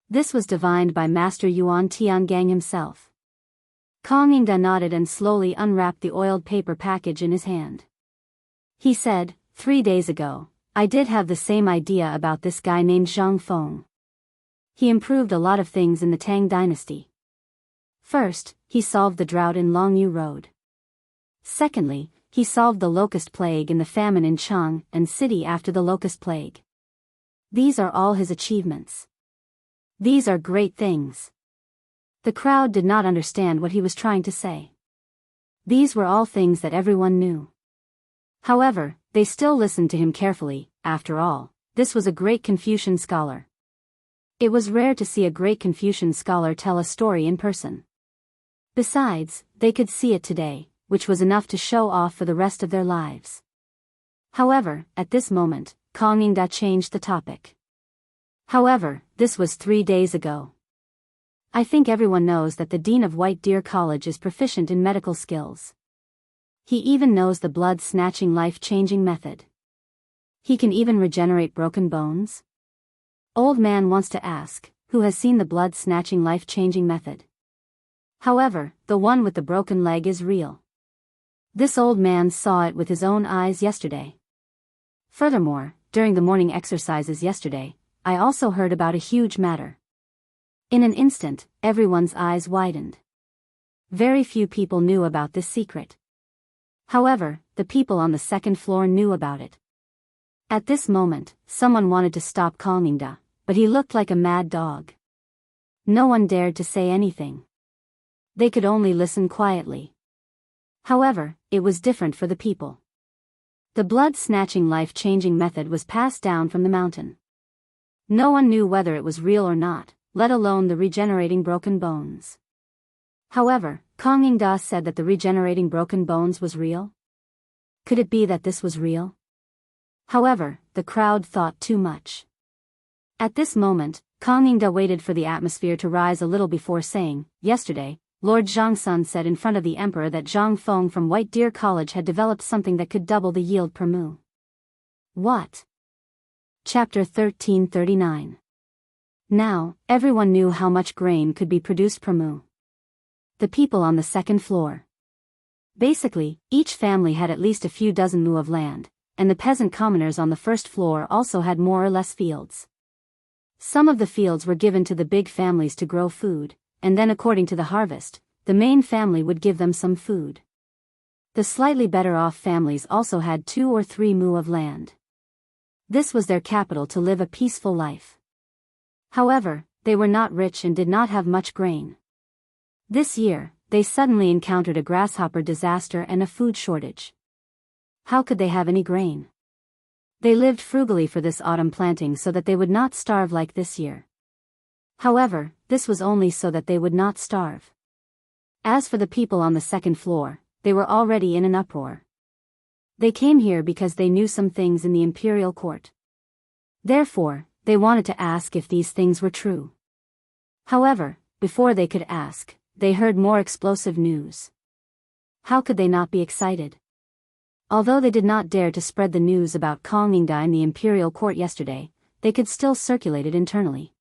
This was divined by Master Yuan Tiangang himself. Kong Yingde nodded and slowly unwrapped the oiled paper package in his hand. He said, 3 days ago, I did have the same idea about this guy named Zhang Feng. He improved a lot of things in the Tang dynasty. First, he solved the drought in Longyu Road. Secondly, he solved the locust plague and the famine in Chang'an City after the locust plague. These are all his achievements. These are great things. The crowd did not understand what he was trying to say. These were all things that everyone knew. However, they still listened to him carefully. After all, this was a great Confucian scholar. It was rare to see a great Confucian scholar tell a story in person. Besides, they could see it today, which was enough to show off for the rest of their lives. However, at this moment, Kong Yingda changed the topic. However, this was 3 days ago. I think everyone knows that the Dean of White Deer College is proficient in medical skills. He even knows the blood-snatching life-changing method. He can even regenerate broken bones. Old man wants to ask, who has seen the blood-snatching life-changing method? However, the one with the broken leg is real. This old man saw it with his own eyes yesterday. Furthermore, during the morning exercises yesterday, I also heard about a huge matter. In an instant, everyone's eyes widened. Very few people knew about this secret. However, the people on the second floor knew about it. At this moment, someone wanted to stop Kong Yingda, but he looked like a mad dog. No one dared to say anything. They could only listen quietly. However, it was different for the people. The blood-snatching life-changing method was passed down from the mountain. No one knew whether it was real or not, let alone the regenerating broken bones. However, Kong Yingda said that the regenerating broken bones was real. Could it be that this was real? However, the crowd thought too much. At this moment, Kong Yingda waited for the atmosphere to rise a little before saying, "Yesterday, Lord Zhangsun said in front of the emperor that Zhang Feng from White Deer College had developed something that could double the yield per moo." What? Chapter 1339. Now, everyone knew how much grain could be produced per moo. The people on the second floor. Basically, each family had at least a few dozen moo of land, and the peasant commoners on the first floor also had more or less fields. Some of the fields were given to the big families to grow food, and then according to the harvest, the main family would give them some food. The slightly better off families also had 2 or 3 moo of land. This was their capital to live a peaceful life. However, they were not rich and did not have much grain. This year, they suddenly encountered a grasshopper disaster and a food shortage. How could they have any grain? They lived frugally for this autumn planting so that they would not starve like this year. However, this was only so that they would not starve. As for the people on the second floor, they were already in an uproar. They came here because they knew some things in the imperial court. Therefore, they wanted to ask if these things were true. However, before they could ask, they heard more explosive news. How could they not be excited? Although they did not dare to spread the news about Kong Yingda in the imperial court yesterday, they could still circulate it internally.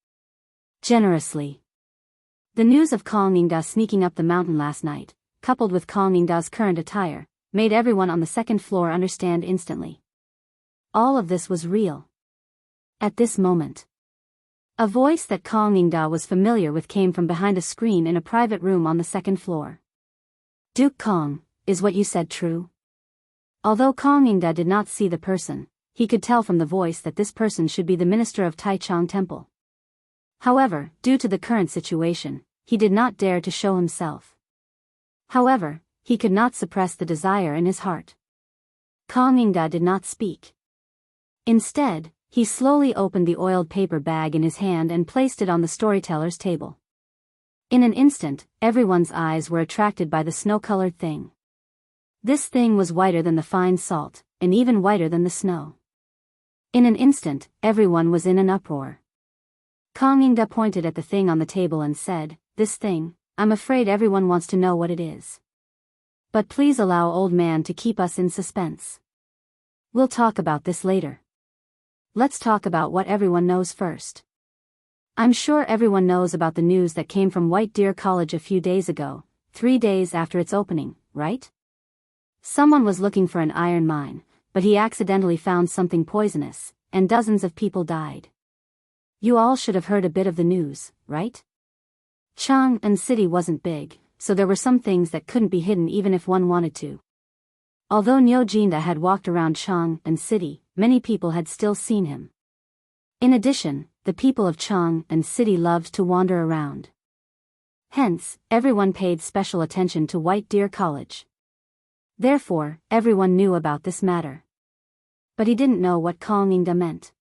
Generously. The news of Kong Yingda sneaking up the mountain last night, coupled with Kong Yingda's current attire, made everyone on the second floor understand instantly. All of this was real. At this moment, a voice that Kong Yingda was familiar with came from behind a screen in a private room on the second floor. "Duke Kong, is what you said true?" Although Kong Yingda did not see the person, he could tell from the voice that this person should be the minister of Taichung Temple. However, due to the current situation, he did not dare to show himself. However, he could not suppress the desire in his heart. Kong Yingda did not speak. Instead, he slowly opened the oiled paper bag in his hand and placed it on the storyteller's table. In an instant, everyone's eyes were attracted by the snow-colored thing. This thing was whiter than the fine salt, and even whiter than the snow. In an instant, everyone was in an uproar. Kong Yingda pointed at the thing on the table and said, "This thing, I'm afraid everyone wants to know what it is. But please allow old man to keep us in suspense. We'll talk about this later. Let's talk about what everyone knows first. I'm sure everyone knows about the news that came from White Deer College a few days ago, 3 days after its opening, right? Someone was looking for an iron mine, but he accidentally found something poisonous, and dozens of people died. You all should have heard a bit of the news, right? Chang'an City wasn't big, so there were some things that couldn't be hidden even if one wanted to. Although Niu Jinda had walked around Chang'an City, many people had still seen him. In addition, the people of Chang'an City loved to wander around. Hence, everyone paid special attention to White Deer College. Therefore, everyone knew about this matter. But he didn't know what Kongingda meant.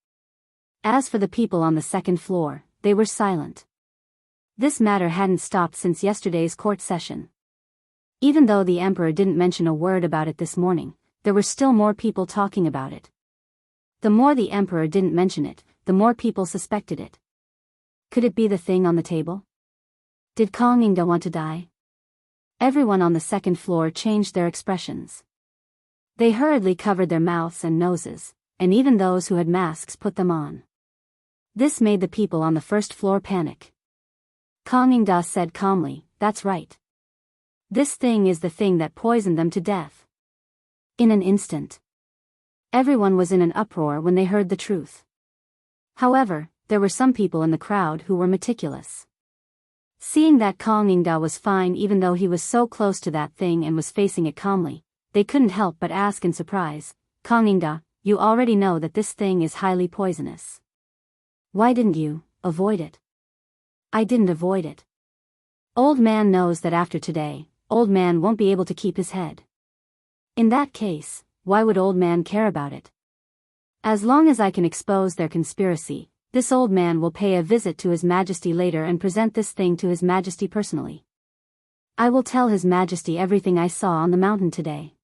As for the people on the second floor, they were silent. This matter hadn't stopped since yesterday's court session. Even though the emperor didn't mention a word about it this morning, there were still more people talking about it. The more the emperor didn't mention it, the more people suspected it. Could it be the thing on the table? Did Kongingda want to die? Everyone on the second floor changed their expressions. They hurriedly covered their mouths and noses, and even those who had masks put them on. This made the people on the first floor panic. Kongingda said calmly, "That's right. This thing is the thing that poisoned them to death." In an instant, everyone was in an uproar when they heard the truth. However, there were some people in the crowd who were meticulous. Seeing that Kongingda was fine even though he was so close to that thing and was facing it calmly, they couldn't help but ask in surprise, "Kongingda, you already know that this thing is highly poisonous. Why didn't you avoid it?" "I didn't avoid it. Old man knows that after today, old man won't be able to keep his head." "In that case, why would old man care about it? As long as I can expose their conspiracy, this old man will pay a visit to His Majesty later and present this thing to His Majesty personally. I will tell His Majesty everything I saw on the mountain today.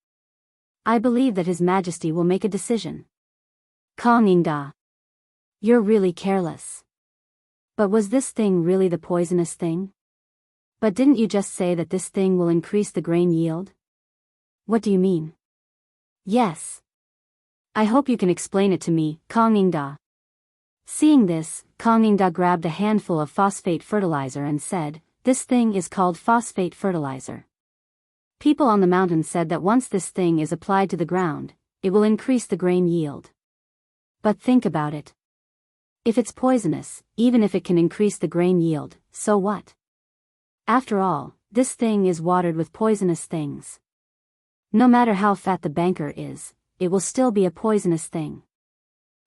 I believe that His Majesty will make a decision." Kongingda, you're really careless. But was this thing really the poisonous thing? But didn't you just say that this thing will increase the grain yield? What do you mean? Yes. I hope you can explain it to me, Kongingda. Seeing this, Kongingda grabbed a handful of phosphate fertilizer and said, "This thing is called phosphate fertilizer. People on the mountain said that once this thing is applied to the ground, it will increase the grain yield. But think about it. If it's poisonous, even if it can increase the grain yield, so what? After all, this thing is watered with poisonous things. No matter how fat the banker is, it will still be a poisonous thing.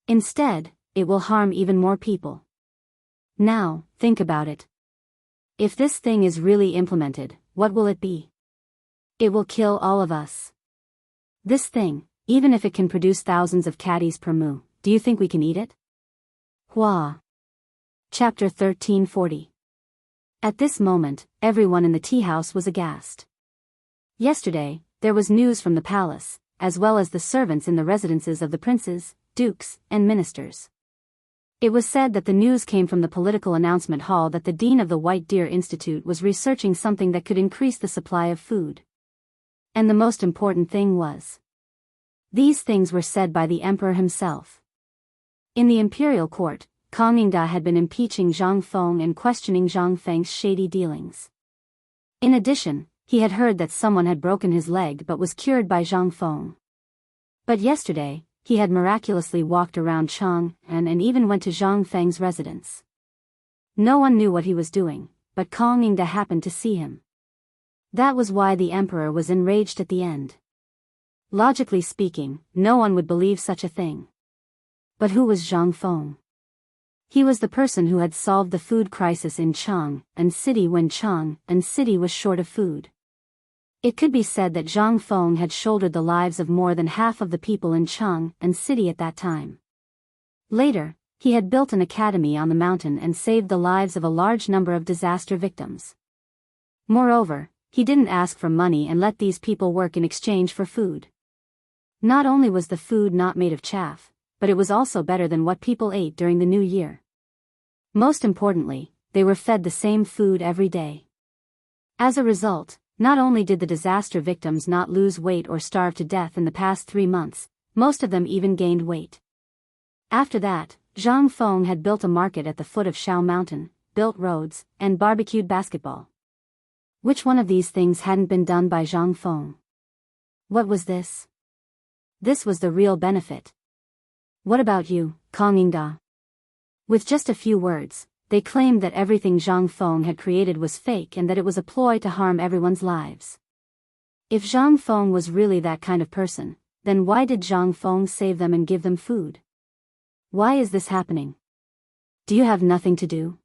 Instead, it will harm even more people. Now, think about it. If this thing is really implemented, what will it be? It will kill all of us. This thing, even if it can produce thousands of caddies per moo, do you think we can eat it?" Hua. Chapter 1340. At this moment, everyone in the tea house was aghast. Yesterday, there was news from the palace, as well as the servants in the residences of the princes, dukes, and ministers. It was said that the news came from the political announcement hall that the dean of the White Deer Institute was researching something that could increase the supply of food. And the most important thing was, these things were said by the emperor himself. In the imperial court, Kongingda had been impeaching Zhang Feng and questioning Zhang Feng's shady dealings. In addition, he had heard that someone had broken his leg but was cured by Zhang Feng. But yesterday, he had miraculously walked around Chang and even went to Zhang Feng's residence. No one knew what he was doing, but Kongingda happened to see him. That was why the emperor was enraged at the end. Logically speaking, no one would believe such a thing. But who was Zhang Feng? He was the person who had solved the food crisis in Chang and City when Chang and City was short of food. It could be said that Zhang Feng had shouldered the lives of more than half of the people in Chang and City at that time. Later, he had built an academy on the mountain and saved the lives of a large number of disaster victims. Moreover, he didn't ask for money and let these people work in exchange for food. Not only was the food not made of chaff, but it was also better than what people ate during the New Year. Most importantly, they were fed the same food every day. As a result, not only did the disaster victims not lose weight or starve to death in the past 3 months, most of them even gained weight. After that, Zhang Feng had built a market at the foot of Shao Mountain, built roads, and barbecued basketball. Which one of these things hadn't been done by Zhang Feng? What was this? This was the real benefit. What about you, Kongingda? With just a few words, they claimed that everything Zhang Feng had created was fake and that it was a ploy to harm everyone's lives. If Zhang Feng was really that kind of person, then why did Zhang Feng save them and give them food? Why is this happening? Do you have nothing to do?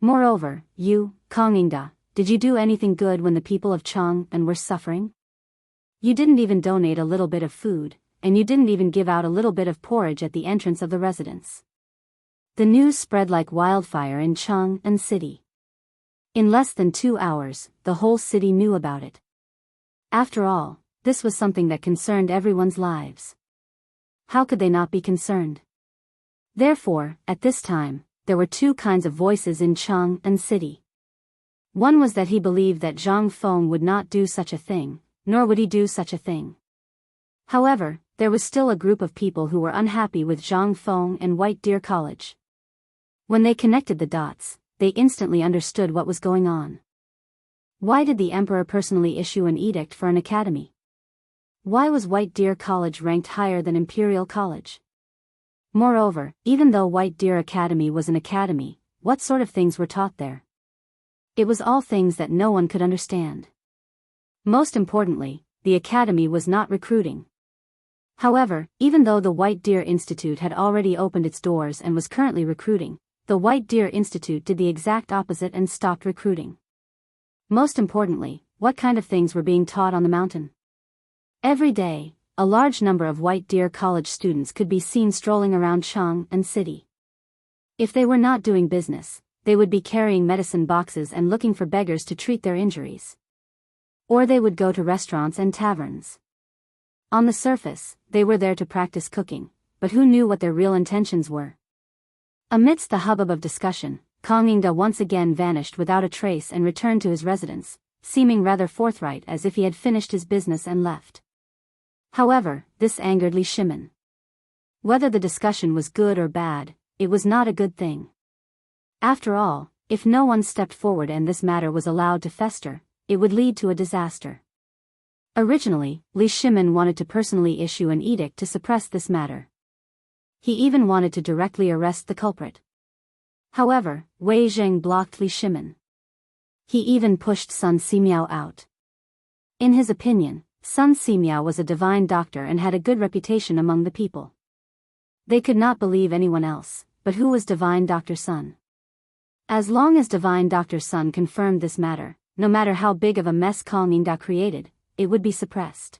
Moreover, you, Kongingda, did you do anything good when the people of Chang'an were suffering? You didn't even donate a little bit of food, and you didn't even give out a little bit of porridge at the entrance of the residence. The news spread like wildfire in Chang'an city. In less than 2 hours, the whole city knew about it. After all, this was something that concerned everyone's lives. How could they not be concerned? Therefore, at this time, there were two kinds of voices in Chang'an city. One was that he believed that Zhang Feng would not do such a thing, nor would he do such a thing. However, there was still a group of people who were unhappy with Zhang Feng and White Deer College. When they connected the dots, they instantly understood what was going on. Why did the emperor personally issue an edict for an academy? Why was White Deer College ranked higher than Imperial College? Moreover, even though White Deer Academy was an academy, what sort of things were taught there? It was all things that no one could understand. Most importantly, the academy was not recruiting. However, even though the White Deer Institute had already opened its doors and was currently recruiting, the White Deer Institute did the exact opposite and stopped recruiting. Most importantly, what kind of things were being taught on the mountain? Every day, a large number of White Deer College students could be seen strolling around Chang'an city. If they were not doing business, they would be carrying medicine boxes and looking for beggars to treat their injuries. Or they would go to restaurants and taverns. On the surface, they were there to practice cooking, but who knew what their real intentions were? Amidst the hubbub of discussion, Kang Yingda once again vanished without a trace and returned to his residence, seeming rather forthright as if he had finished his business and left. However, this angered Li Shimin. Whether the discussion was good or bad, it was not a good thing. After all, if no one stepped forward and this matter was allowed to fester, it would lead to a disaster. Originally, Li Shimin wanted to personally issue an edict to suppress this matter. He even wanted to directly arrest the culprit. However, Wei Zheng blocked Li Shimin. He even pushed Sun Simiao out. In his opinion, Sun Simiao was a divine doctor and had a good reputation among the people. They could not believe anyone else, but who was divine Dr. Sun? As long as divine Dr. Sun confirmed this matter, no matter how big of a mess Kang Yingda created, it would be suppressed.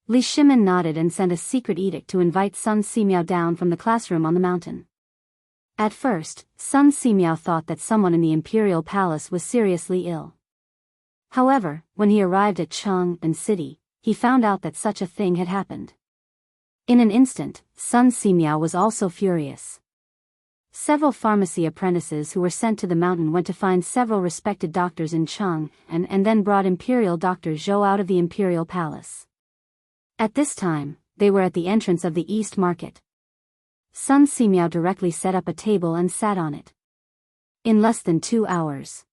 Li Shimin nodded and sent a secret edict to invite Sun Simiao down from the classroom on the mountain. At first, Sun Simiao thought that someone in the imperial palace was seriously ill. However, when he arrived at Chang'an city, he found out that such a thing had happened. In an instant, Sun Simiao was also furious. Several pharmacy apprentices who were sent to the mountain went to find several respected doctors in Chang'an and then brought Imperial Dr. Zhou out of the imperial palace. At this time, they were at the entrance of the East Market. Sun Simiao directly set up a table and sat on it. In less than 2 hours.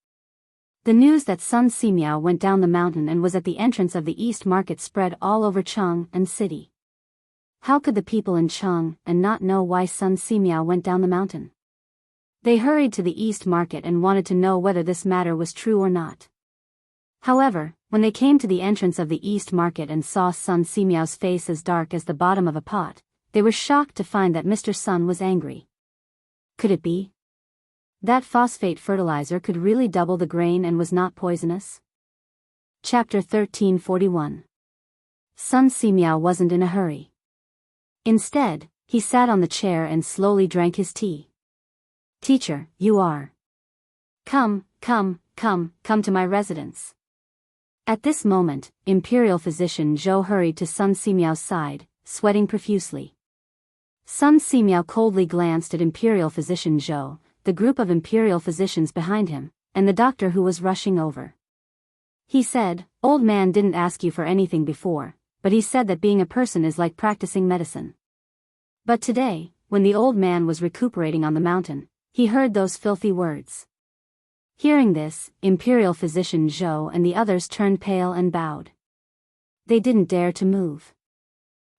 The news that Sun Simiao went down the mountain and was at the entrance of the East Market spread all over Chang'an city. How could the people in Chang'an not know why Sun Simiao went down the mountain? They hurried to the East Market and wanted to know whether this matter was true or not. However, when they came to the entrance of the East Market and saw Sun Simiao's face as dark as the bottom of a pot, they were shocked to find that Mr. Sun was angry. Could it be that phosphate fertilizer could really double the grain and was not poisonous? Chapter 1341. Sun Simiao wasn't in a hurry. Instead, he sat on the chair and slowly drank his tea. Teacher, you are. Come to my residence. At this moment, Imperial Physician Zhou hurried to Sun Simiao's side, sweating profusely. Sun Simiao coldly glanced at Imperial Physician Zhou, the group of Imperial physicians behind him, and the doctor who was rushing over. He said, "Old man didn't ask you for anything before, but he said that being a person is like practicing medicine." But today, when the old man was recuperating on the mountain, he heard those filthy words. Hearing this, Imperial Physician Zhou and the others turned pale and bowed. They didn't dare to move.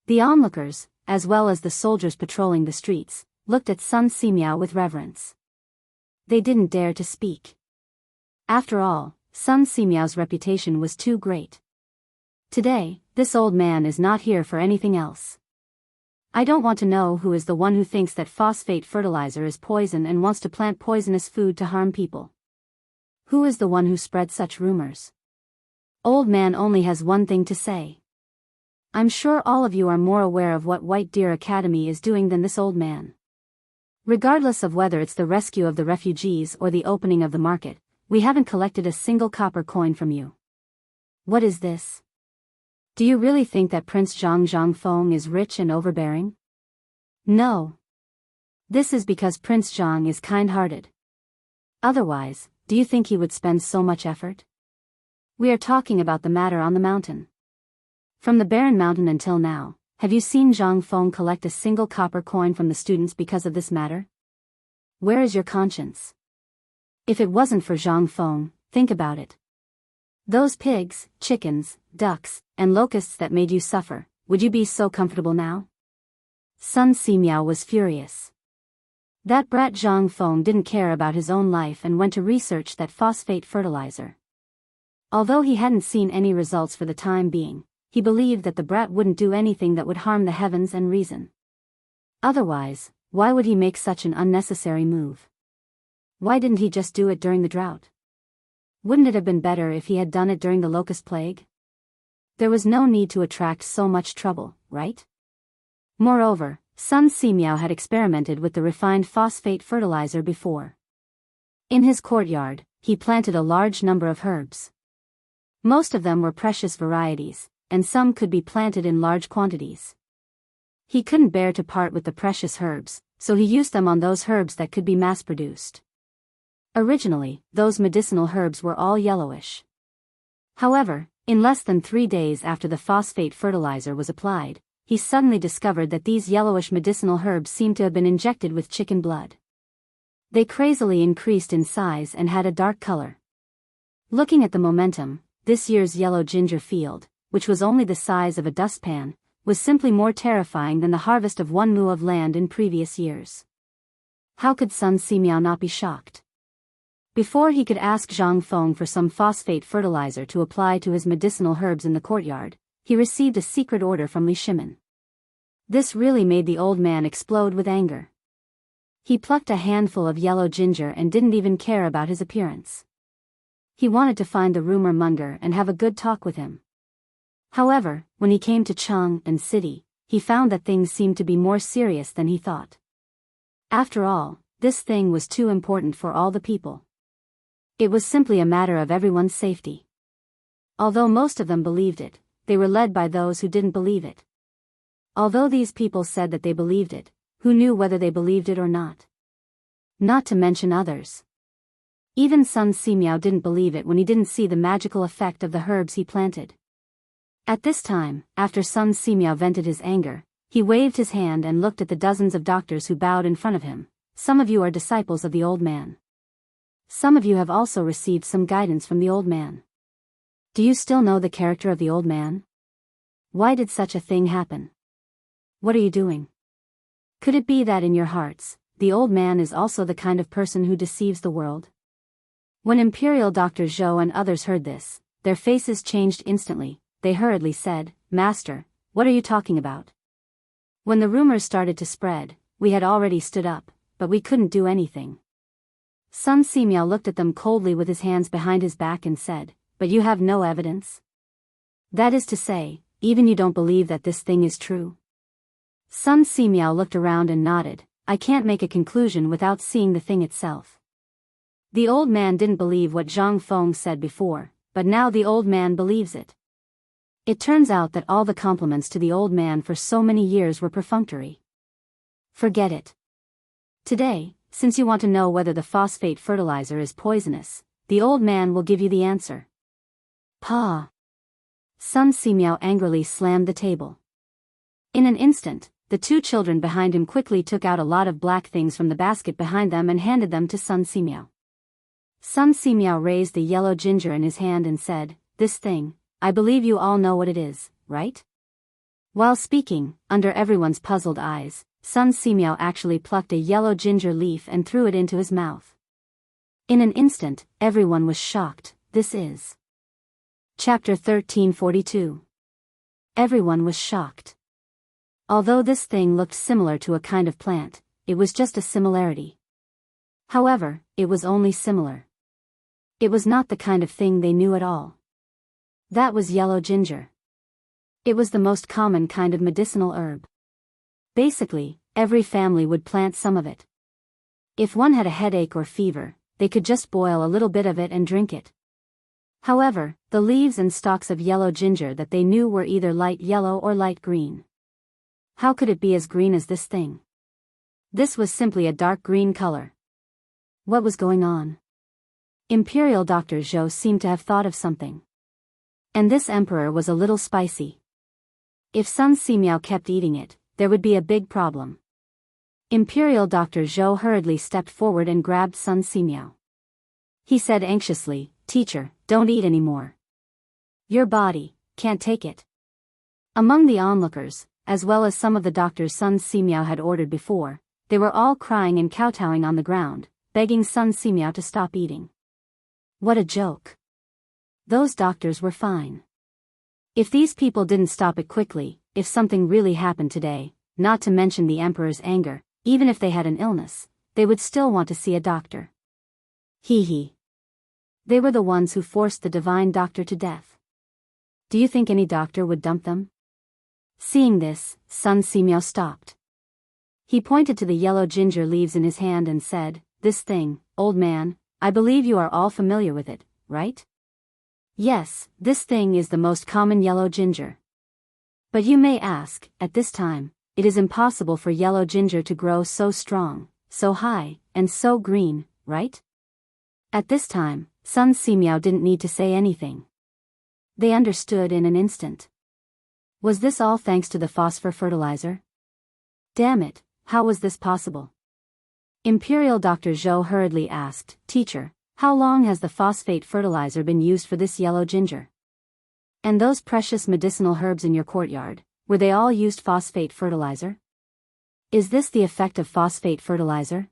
The onlookers, as well as the soldiers patrolling the streets, looked at Sun Simiao with reverence. They didn't dare to speak. After all, Sun Simiao's reputation was too great. Today, this old man is not here for anything else. I don't want to know who is the one who thinks that phosphate fertilizer is poison and wants to plant poisonous food to harm people. Who is the one who spread such rumors? Old man only has one thing to say. I'm sure all of you are more aware of what White Deer Academy is doing than this old man. Regardless of whether it's the rescue of the refugees or the opening of the market, we haven't collected a single copper coin from you. What is this? Do you really think that Prince Zhang is rich and overbearing? No. This is because Prince Zhang is kind-hearted. Otherwise, do you think he would spend so much effort? We are talking about the matter on the mountain. From the barren mountain until now, have you seen Zhang Feng collect a single copper coin from the students because of this matter? Where is your conscience? If it wasn't for Zhang Feng, think about it. Those pigs, chickens, ducks, and locusts that made you suffer, would you be so comfortable now? Sun Simiao was furious. That brat Zhang Feng didn't care about his own life and went to research that phosphate fertilizer. Although he hadn't seen any results for the time being, he believed that the brat wouldn't do anything that would harm the heavens and reason. Otherwise, why would he make such an unnecessary move? Why didn't he just do it during the drought? Wouldn't it have been better if he had done it during the locust plague? There was no need to attract so much trouble, right? Moreover, Sun Simiao had experimented with the refined phosphate fertilizer before. In his courtyard, he planted a large number of herbs. Most of them were precious varieties, and some could be planted in large quantities. He couldn't bear to part with the precious herbs, so he used them on those herbs that could be mass-produced. Originally, those medicinal herbs were all yellowish. However, in less than 3 days after the phosphate fertilizer was applied, he suddenly discovered that these yellowish medicinal herbs seemed to have been injected with chicken blood. They crazily increased in size and had a dark color. Looking at the momentum, this year's yellow ginger field, which was only the size of a dustpan, was simply more terrifying than the harvest of 1 mu of land in previous years. How could Sun Simiao not be shocked? Before he could ask Zhang Feng for some phosphate fertilizer to apply to his medicinal herbs in the courtyard, he received a secret order from Li Shimin. This really made the old man explode with anger. He plucked a handful of yellow ginger and didn't even care about his appearance. He wanted to find the rumor monger and have a good talk with him. However, when he came to Cheng and City, he found that things seemed to be more serious than he thought. After all, this thing was too important for all the people. It was simply a matter of everyone's safety. Although most of them believed it, they were led by those who didn't believe it. Although these people said that they believed it, who knew whether they believed it or not? Not to mention others. Even Sun Simiao didn't believe it when he didn't see the magical effect of the herbs he planted. At this time, after Sun Simiao vented his anger, he waved his hand and looked at the dozens of doctors who bowed in front of him. Some of you are disciples of the old man. Some of you have also received some guidance from the old man. Do you still know the character of the old man? Why did such a thing happen? What are you doing? Could it be that in your hearts, the old man is also the kind of person who deceives the world? When Imperial Dr. Zhou and others heard this, their faces changed instantly. They hurriedly said, "Master, what are you talking about?" When the rumors started to spread, we had already stood up, but we couldn't do anything. Sun Simiao looked at them coldly with his hands behind his back and said, "But you have no evidence? That is to say, even you don't believe that this thing is true?" Sun Simiao looked around and nodded. "I can't make a conclusion without seeing the thing itself." The old man didn't believe what Zhang Feng said before, but now the old man believes it. It turns out that all the compliments to the old man for so many years were perfunctory. Forget it. Today, since you want to know whether the phosphate fertilizer is poisonous, the old man will give you the answer. Pa! Sun Simiao angrily slammed the table. In an instant, the 2 children behind him quickly took out a lot of black things from the basket behind them and handed them to Sun Simiao. Sun Simiao raised the yellow ginger in his hand and said, "This thing, I believe you all know what it is, right?" While speaking, under everyone's puzzled eyes, Sun Simiao actually plucked a yellow ginger leaf and threw it into his mouth. In an instant, everyone was shocked. This is Chapter 1342. Everyone was shocked. Although this thing looked similar to a kind of plant, it was just a similarity. However, it was only similar. It was not the kind of thing they knew at all. That was yellow ginger. It was the most common kind of medicinal herb. Basically, every family would plant some of it. If one had a headache or fever, they could just boil a little bit of it and drink it. However, the leaves and stalks of yellow ginger that they knew were either light yellow or light green. How could it be as green as this thing? This was simply a dark green color. What was going on? Imperial Dr. Zhou seemed to have thought of something. And this emperor was a little spicy. If Sun Simiao kept eating it, there would be a big problem. Imperial Dr. Zhou hurriedly stepped forward and grabbed Sun Simiao. He said anxiously, "Teacher, don't eat anymore. Your body can't take it." Among the onlookers, as well as some of the doctors Sun Simiao had ordered before, they were all crying and kowtowing on the ground, begging Sun Simiao to stop eating. What a joke. Those doctors were fine. If these people didn't stop it quickly, if something really happened today, not to mention the emperor's anger, even if they had an illness, they would still want to see a doctor. Hee. They were the ones who forced the divine doctor to death. Do you think any doctor would dump them? Seeing this, Sun Simiao stopped. He pointed to the yellow ginger leaves in his hand and said, "This thing, old man, I believe you are all familiar with it, right?" "Yes, this thing is the most common yellow ginger." "But you may ask, at this time, it is impossible for yellow ginger to grow so strong, so high, and so green, right?" At this time, Sun Simiao didn't need to say anything. They understood in an instant. Was this all thanks to the phosphor fertilizer? Damn it, how was this possible? Imperial Dr. Zhou hurriedly asked, "Teacher, how long has the phosphate fertilizer been used for this yellow ginger? And those precious medicinal herbs in your courtyard, were they all used phosphate fertilizer? Is this the effect of phosphate fertilizer?"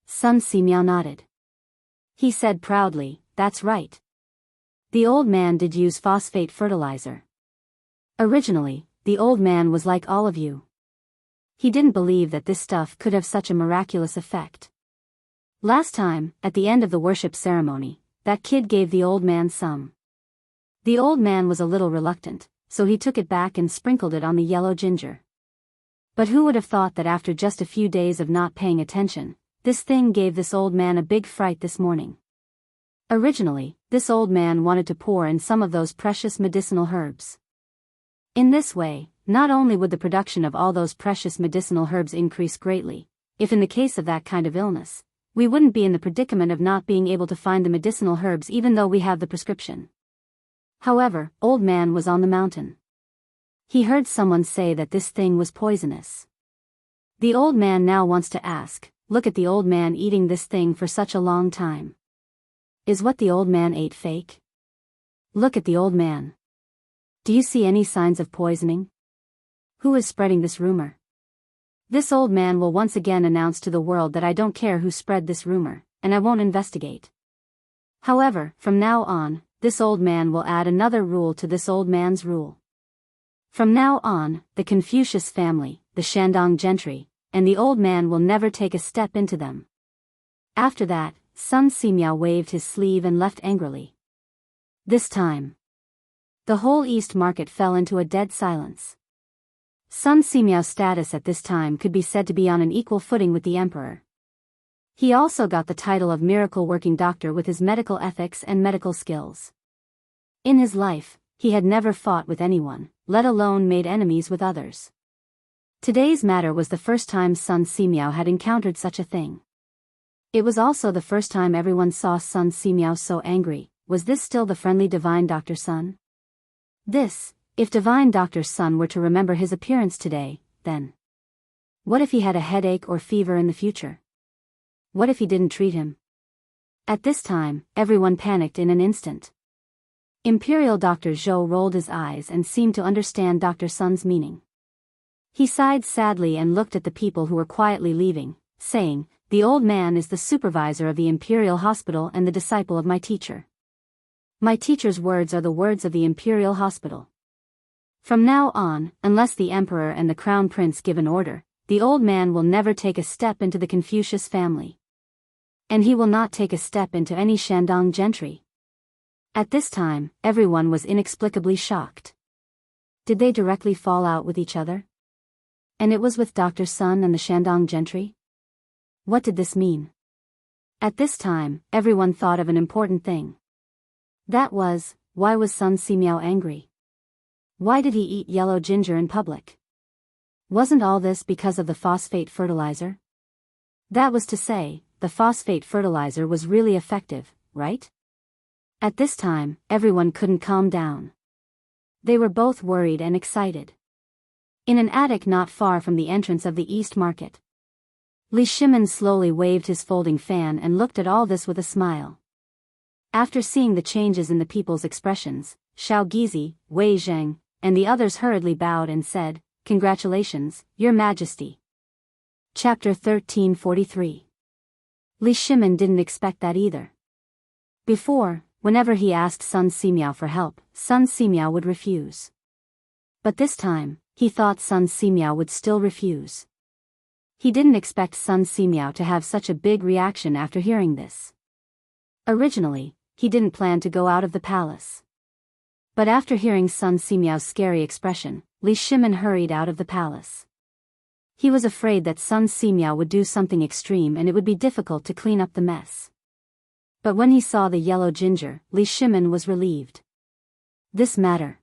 Sun Simiao nodded. He said proudly, "That's right. The old man did use phosphate fertilizer. Originally, the old man was like all of you. He didn't believe that this stuff could have such a miraculous effect. Last time, at the end of the worship ceremony, that kid gave the old man some. The old man was a little reluctant, so he took it back and sprinkled it on the yellow ginger. But who would have thought that after just a few days of not paying attention, this thing gave this old man a big fright this morning. Originally, this old man wanted to pour in some of those precious medicinal herbs. In this way, not only would the production of all those precious medicinal herbs increase greatly, if in the case of that kind of illness, we wouldn't be in the predicament of not being able to find the medicinal herbs even though we have the prescription. However, old man was on the mountain. He heard someone say that this thing was poisonous. The old man now wants to ask, look at the old man eating this thing for such a long time. Is what the old man ate fake? Look at the old man. Do you see any signs of poisoning? Who is spreading this rumor? This old man will once again announce to the world that I don't care who spread this rumor, and I won't investigate. However, from now on, this old man will add another rule to this old man's rule. From now on, the Confucius family, the Shandong gentry, and the old man will never take a step into them. After that, Sun Simiao waved his sleeve and left angrily. This time, the whole East Market fell into a dead silence. Sun Simiao's status at this time could be said to be on an equal footing with the emperor. He also got the title of miracle-working doctor with his medical ethics and medical skills. In his life, he had never fought with anyone, let alone made enemies with others. Today's matter was the first time Sun Simiao had encountered such a thing. It was also the first time everyone saw Sun Simiao so angry. Was this still the friendly divine Dr. Sun? This, if divine Dr. Sun were to remember his appearance today, then. What if he had a headache or fever in the future? What if he didn't treat him? At this time, everyone panicked in an instant. Imperial Dr. Zhou rolled his eyes and seemed to understand Dr. Sun's meaning. He sighed sadly and looked at the people who were quietly leaving, saying, "The old man is the supervisor of the Imperial Hospital and the disciple of my teacher. My teacher's words are the words of the Imperial Hospital. From now on, unless the Emperor and the Crown Prince give an order, the old man will never take a step into the Confucius family." And he will not take a step into any Shandong gentry. At this time, everyone was inexplicably shocked. Did they directly fall out with each other? And it was with Dr. Sun and the Shandong gentry? What did this mean? At this time, everyone thought of an important thing. That was, why was Sun Simiao angry? Why did he eat yellow ginger in public? Wasn't all this because of the phosphate fertilizer? That was to say, the phosphate fertilizer was really effective, right? At this time, everyone couldn't calm down. They were both worried and excited. In an attic not far from the entrance of the East Market, Li Shimin slowly waved his folding fan and looked at all this with a smile. After seeing the changes in the people's expressions, Xiao Gizi, Wei Zheng, and the others hurriedly bowed and said, "Congratulations, Your Majesty." Chapter 1343. Li Shimin didn't expect that either. Before, whenever he asked Sun Simiao for help, Sun Simiao would refuse. But this time, he thought Sun Simiao would still refuse. He didn't expect Sun Simiao to have such a big reaction after hearing this. Originally, he didn't plan to go out of the palace. But after hearing Sun Simiao's scary expression, Li Shimin hurried out of the palace. He was afraid that Sun Simiao would do something extreme and it would be difficult to clean up the mess. But when he saw the yellow ginger, Li Shimin was relieved. This matter.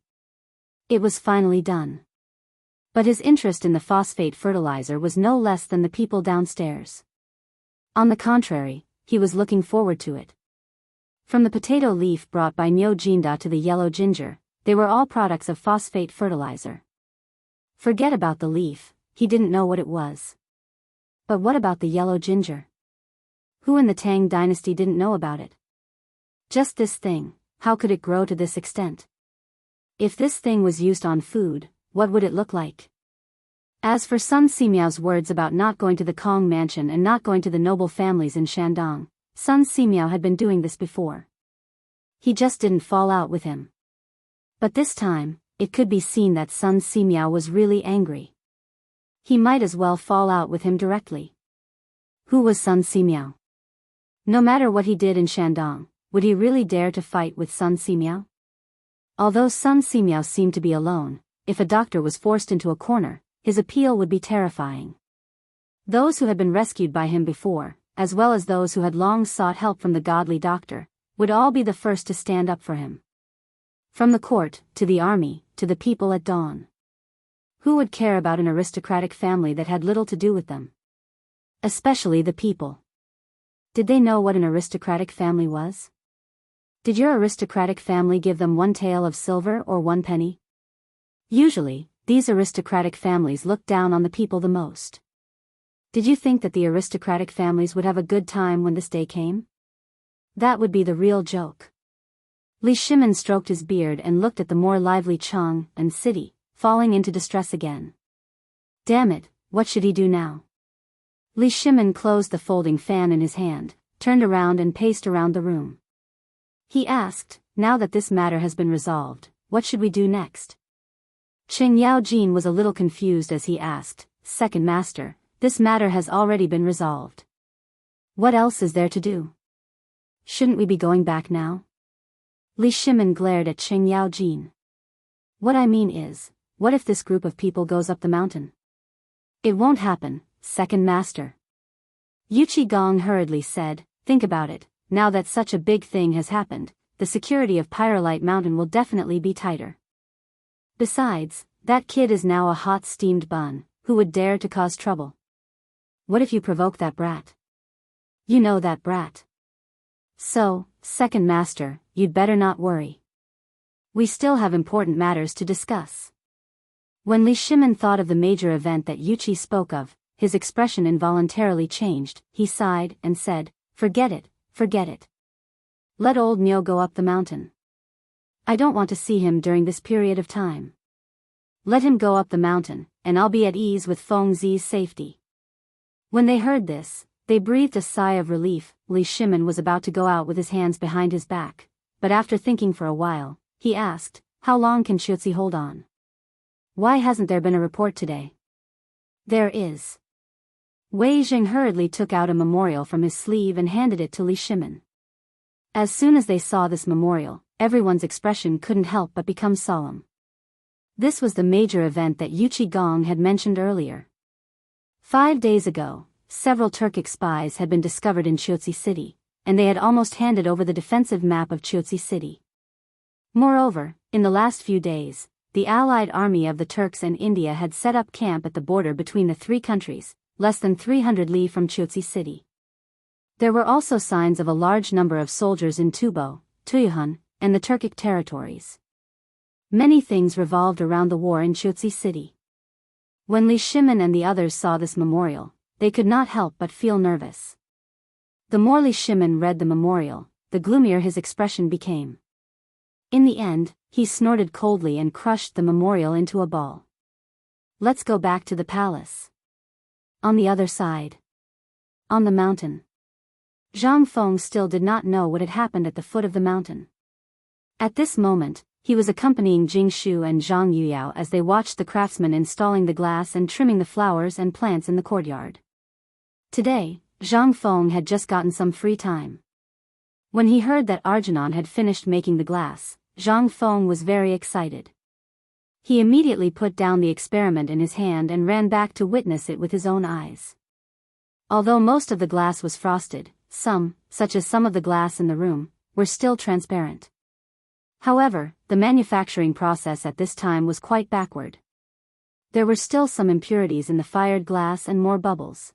It was finally done. But his interest in the phosphate fertilizer was no less than the people downstairs. On the contrary, he was looking forward to it. From the potato leaf brought by Niu Jinda to the yellow ginger, they were all products of phosphate fertilizer. Forget about the leaf, he didn't know what it was. But what about the yellow ginger? Who in the Tang dynasty didn't know about it? Just this thing, how could it grow to this extent? If this thing was used on food, what would it look like? As for Sun Simiao's words about not going to the Kong mansion and not going to the noble families in Shandong, Sun Simiao had been doing this before. He just didn't fall out with him. But this time, it could be seen that Sun Simiao was really angry. He might as well fall out with him directly. Who was Sun Simiao? No matter what he did in Shandong, would he really dare to fight with Sun Simiao? Although Sun Simiao seemed to be alone, if a doctor was forced into a corner, his appeal would be terrifying. Those who had been rescued by him before, as well as those who had long sought help from the godly doctor, would all be the first to stand up for him. From the court, to the army, to the people at dawn. Who would care about an aristocratic family that had little to do with them? Especially the people. Did they know what an aristocratic family was? Did your aristocratic family give them 1 tael of silver or 1 penny? Usually, these aristocratic families looked down on the people the most. Did you think that the aristocratic families would have a good time when this day came? That would be the real joke. Li Shimin stroked his beard and looked at the more lively Chang and city, falling into distress again. Damn it, what should he do now? Li Shimin closed the folding fan in his hand, turned around and paced around the room. He asked, now that this matter has been resolved, what should we do next? Qing Yaojin was a little confused as he asked, Second Master, this matter has already been resolved. What else is there to do? Shouldn't we be going back now? Li Shimin glared at Qing Yaojin. What I mean is, what if this group of people goes up the mountain? It won't happen, Second Master. Yu Qigong hurriedly said, think about it, now that such a big thing has happened, the security of Pyrolite Mountain will definitely be tighter. Besides, that kid is now a hot steamed bun, who would dare to cause trouble? What if you provoke that brat? You know that brat. So, Second Master, you'd better not worry. We still have important matters to discuss. When Li Shimin thought of the major event that Yu Qi spoke of, his expression involuntarily changed. He sighed and said, forget it, forget it. Let old Nyo go up the mountain. I don't want to see him during this period of time. Let him go up the mountain, and I'll be at ease with Feng Zi's safety. When they heard this, they breathed a sigh of relief. Li Shimin was about to go out with his hands behind his back, but after thinking for a while, he asked, how long can Shuzi hold on? Why hasn't there been a report today? There is. Wei Jing hurriedly took out a memorial from his sleeve and handed it to Li Shimin. As soon as they saw this memorial, everyone's expression couldn't help but become solemn. This was the major event that Yuchi Gong had mentioned earlier. 5 days ago, several Turkic spies had been discovered in Chiotsi City, and they had almost handed over the defensive map of Chiotsi City. Moreover, in the last few days, the allied army of the Turks and India had set up camp at the border between the three countries, less than 300 li from Chiotsi City. There were also signs of a large number of soldiers in Tubo, Tuyuhun, and the Turkic territories. Many things revolved around the war in Chiotsi City. When Li Shimin and the others saw this memorial, they could not help but feel nervous. The more Li Shimin read the memorial, the gloomier his expression became. In the end, he snorted coldly and crushed the memorial into a ball. Let's go back to the palace. On the other side. On the mountain. Zhang Feng still did not know what had happened at the foot of the mountain. At this moment, he was accompanying Jing Shu and Zhang Yuyao as they watched the craftsmen installing the glass and trimming the flowers and plants in the courtyard. Today, Zhang Feng had just gotten some free time. When he heard that Arjunan had finished making the glass, Zhang Feng was very excited. He immediately put down the experiment in his hand and ran back to witness it with his own eyes. Although most of the glass was frosted, some, such as some of the glass in the room, were still transparent. However, the manufacturing process at this time was quite backward. There were still some impurities in the fired glass and more bubbles.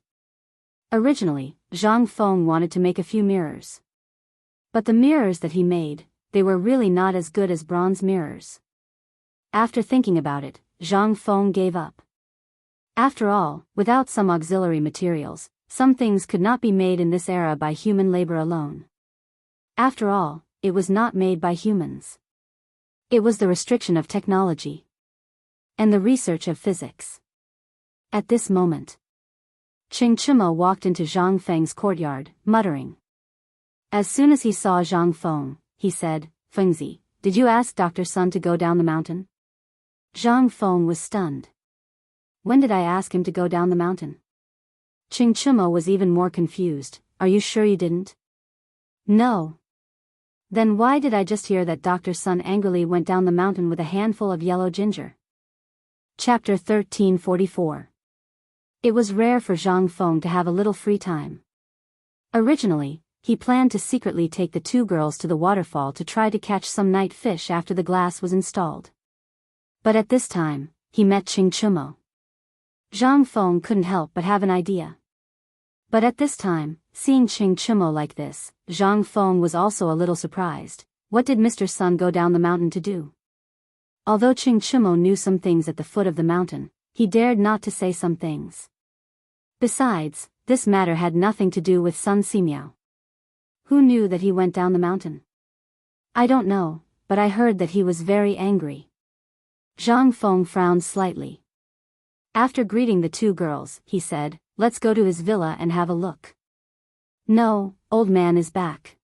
Originally, Zhang Feng wanted to make a few mirrors. But the mirrors that he made, they were really not as good as bronze mirrors. After thinking about it, Zhang Feng gave up. After all, without some auxiliary materials, some things could not be made in this era by human labor alone. After all, it was not made by humans. It was the restriction of technology. And the research of physics. At this moment, Qing Chimo walked into Zhang Feng's courtyard, muttering. As soon as he saw Zhang Feng, he said, "Fengzi, did you ask Dr. Sun to go down the mountain?" Zhang Feng was stunned. When did I ask him to go down the mountain? Qing Chimo was even more confused. Are you sure you didn't? No. Then why did I just hear that Dr. Sun angrily went down the mountain with a handful of yellow ginger? Chapter 1344. It was rare for Zhang Feng to have a little free time. Originally, he planned to secretly take the two girls to the waterfall to try to catch some night fish after the glass was installed. But at this time, he met Qing Chimo. Zhang Feng couldn't help but have an idea. But at this time, seeing Qing Chimo like this, Zhang Feng was also a little surprised. What did Mr. Sun go down the mountain to do? Although Qing Chimo knew some things at the foot of the mountain, he dared not to say some things. Besides, this matter had nothing to do with Sun Simiao. Who knew that he went down the mountain? I don't know, but I heard that he was very angry. Zhang Feng frowned slightly. After greeting the two girls, he said, "Let's go to his villa and have a look." "No, old man is back."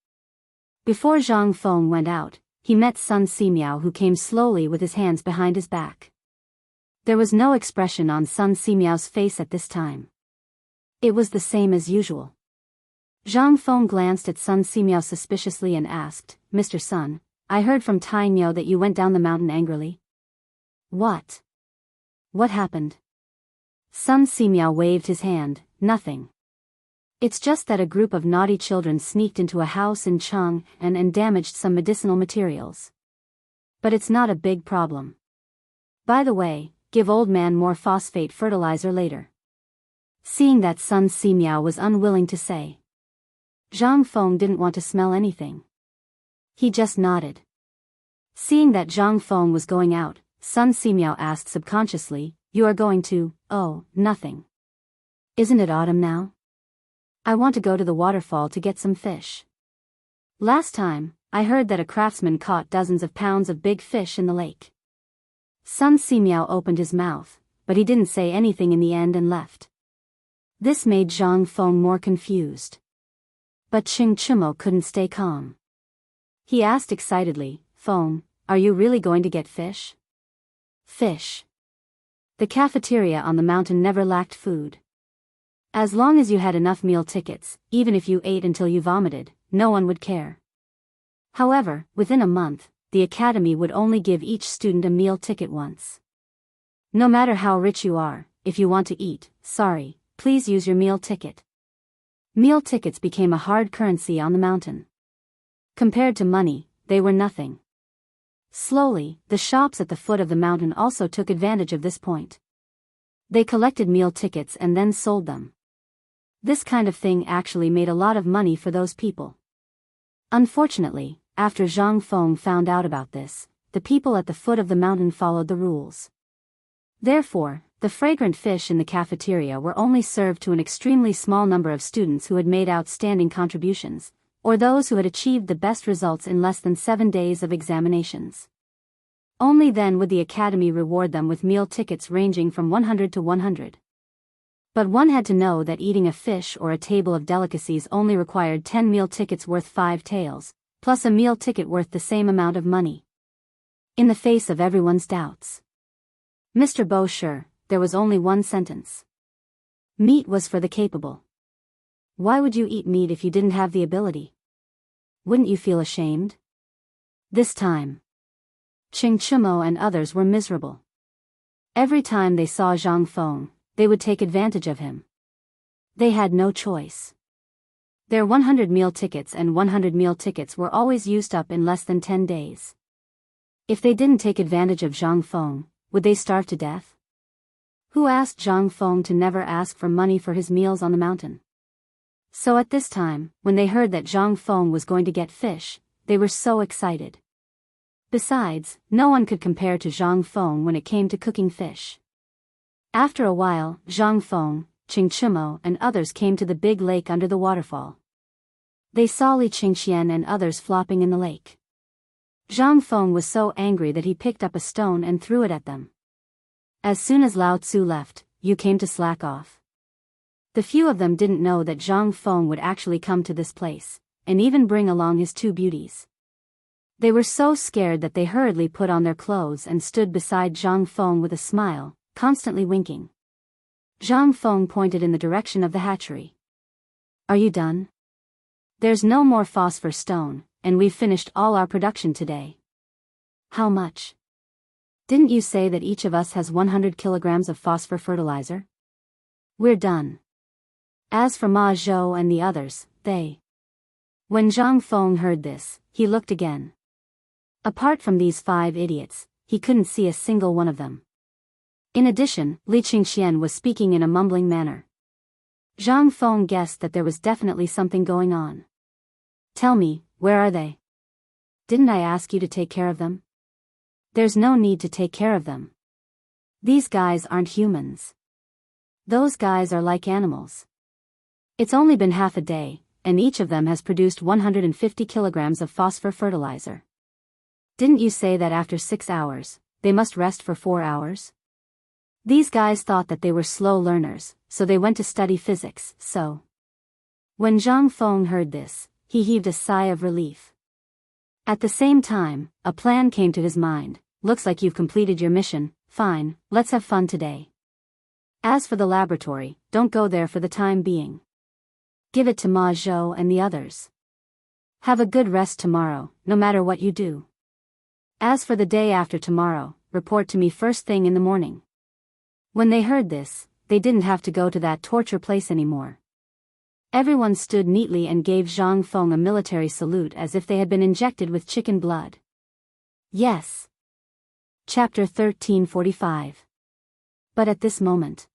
Before Zhang Feng went out, he met Sun Simiao, who came slowly with his hands behind his back. There was no expression on Sun Simiao's face at this time. It was the same as usual. Zhang Feng glanced at Sun Simiao suspiciously and asked, "Mr. Sun, I heard from Tai Nyo that you went down the mountain angrily." "What? What happened?" Sun Simiao waved his hand. "Nothing. It's just that a group of naughty children sneaked into a house in Cheng and damaged some medicinal materials. But it's not a big problem. By the way, give old man more phosphate fertilizer later." Seeing that Sun Simiao was unwilling to say, Zhang Feng didn't want to smell anything. He just nodded. Seeing that Zhang Feng was going out, Sun Simiao asked subconsciously, "You are going to?" "Oh, nothing. Isn't it autumn now? I want to go to the waterfall to get some fish. Last time, I heard that a craftsman caught dozens of pounds of big fish in the lake." Sun Simiao opened his mouth, but he didn't say anything in the end and left. This made Zhang Feng more confused. But Qing Chimo couldn't stay calm. He asked excitedly, "Feng, are you really going to get fish?" Fish. The cafeteria on the mountain never lacked food. As long as you had enough meal tickets, even if you ate until you vomited, no one would care. However, within a month, the academy would only give each student a meal ticket once. No matter how rich you are, if you want to eat, sorry, please use your meal ticket. Meal tickets became a hard currency on the mountain. Compared to money, they were nothing. Slowly, the shops at the foot of the mountain also took advantage of this point. They collected meal tickets and then sold them. This kind of thing actually made a lot of money for those people. Unfortunately, after Zhang Feng found out about this, the people at the foot of the mountain followed the rules. Therefore, the fragrant fish in the cafeteria were only served to an extremely small number of students who had made outstanding contributions, or those who had achieved the best results in less than 7 days of examinations. Only then would the academy reward them with meal tickets ranging from 100 to 100. But one had to know that eating a fish or a table of delicacies only required 10 meal tickets worth 5 taels, plus a meal ticket worth the same amount of money. In the face of everyone's doubts, Mr. Bo sure, there was only one sentence. Meat was for the capable. Why would you eat meat if you didn't have the ability? Wouldn't you feel ashamed? This time, Ching Chumo and others were miserable. Every time they saw Zhang Feng, they would take advantage of him. They had no choice. Their 100 meal tickets and 100 meal tickets were always used up in less than 10 days. If they didn't take advantage of Zhang Feng, would they starve to death? Who asked Zhang Feng to never ask for money for his meals on the mountain? So at this time, when they heard that Zhang Feng was going to get fish, they were so excited. Besides, no one could compare to Zhang Feng when it came to cooking fish. After a while, Zhang Feng, Qing Chimo and others came to the big lake under the waterfall. They saw Li Qingxian and others flopping in the lake. Zhang Feng was so angry that he picked up a stone and threw it at them. As soon as Lao Tzu left, you came to slack off. The few of them didn't know that Zhang Feng would actually come to this place, and even bring along his 2 beauties. They were so scared that they hurriedly put on their clothes and stood beside Zhang Feng with a smile, constantly winking. Zhang Feng pointed in the direction of the hatchery. Are you done? There's no more phosphor stone, and we've finished all our production today. How much? Didn't you say that each of us has 100 kilograms of phosphor fertilizer? We're done. As for Ma Zhou and the others, they... When Zhang Feng heard this, he looked again. Apart from these 5 idiots, he couldn't see a single one of them. In addition, Li Qingxian was speaking in a mumbling manner. Zhang Feng guessed that there was definitely something going on. Tell me, where are they? Didn't I ask you to take care of them? There's no need to take care of them. These guys aren't humans. Those guys are like animals. It's only been half a day, and each of them has produced 150 kilograms of phosphor fertilizer. Didn't you say that after 6 hours, they must rest for 4 hours? These guys thought that they were slow learners, so they went to study physics, so... When Zhang Feng heard this, he heaved a sigh of relief. At the same time, a plan came to his mind. Looks like you've completed your mission, fine, let's have fun today. As for the laboratory, don't go there for the time being. Give it to Ma Zhou and the others. Have a good rest tomorrow, no matter what you do. As for the day after tomorrow, report to me first thing in the morning. When they heard this, they didn't have to go to that torture place anymore. Everyone stood neatly and gave Zhang Feng a military salute as if they had been injected with chicken blood. Yes. Chapter 1345. But at this moment,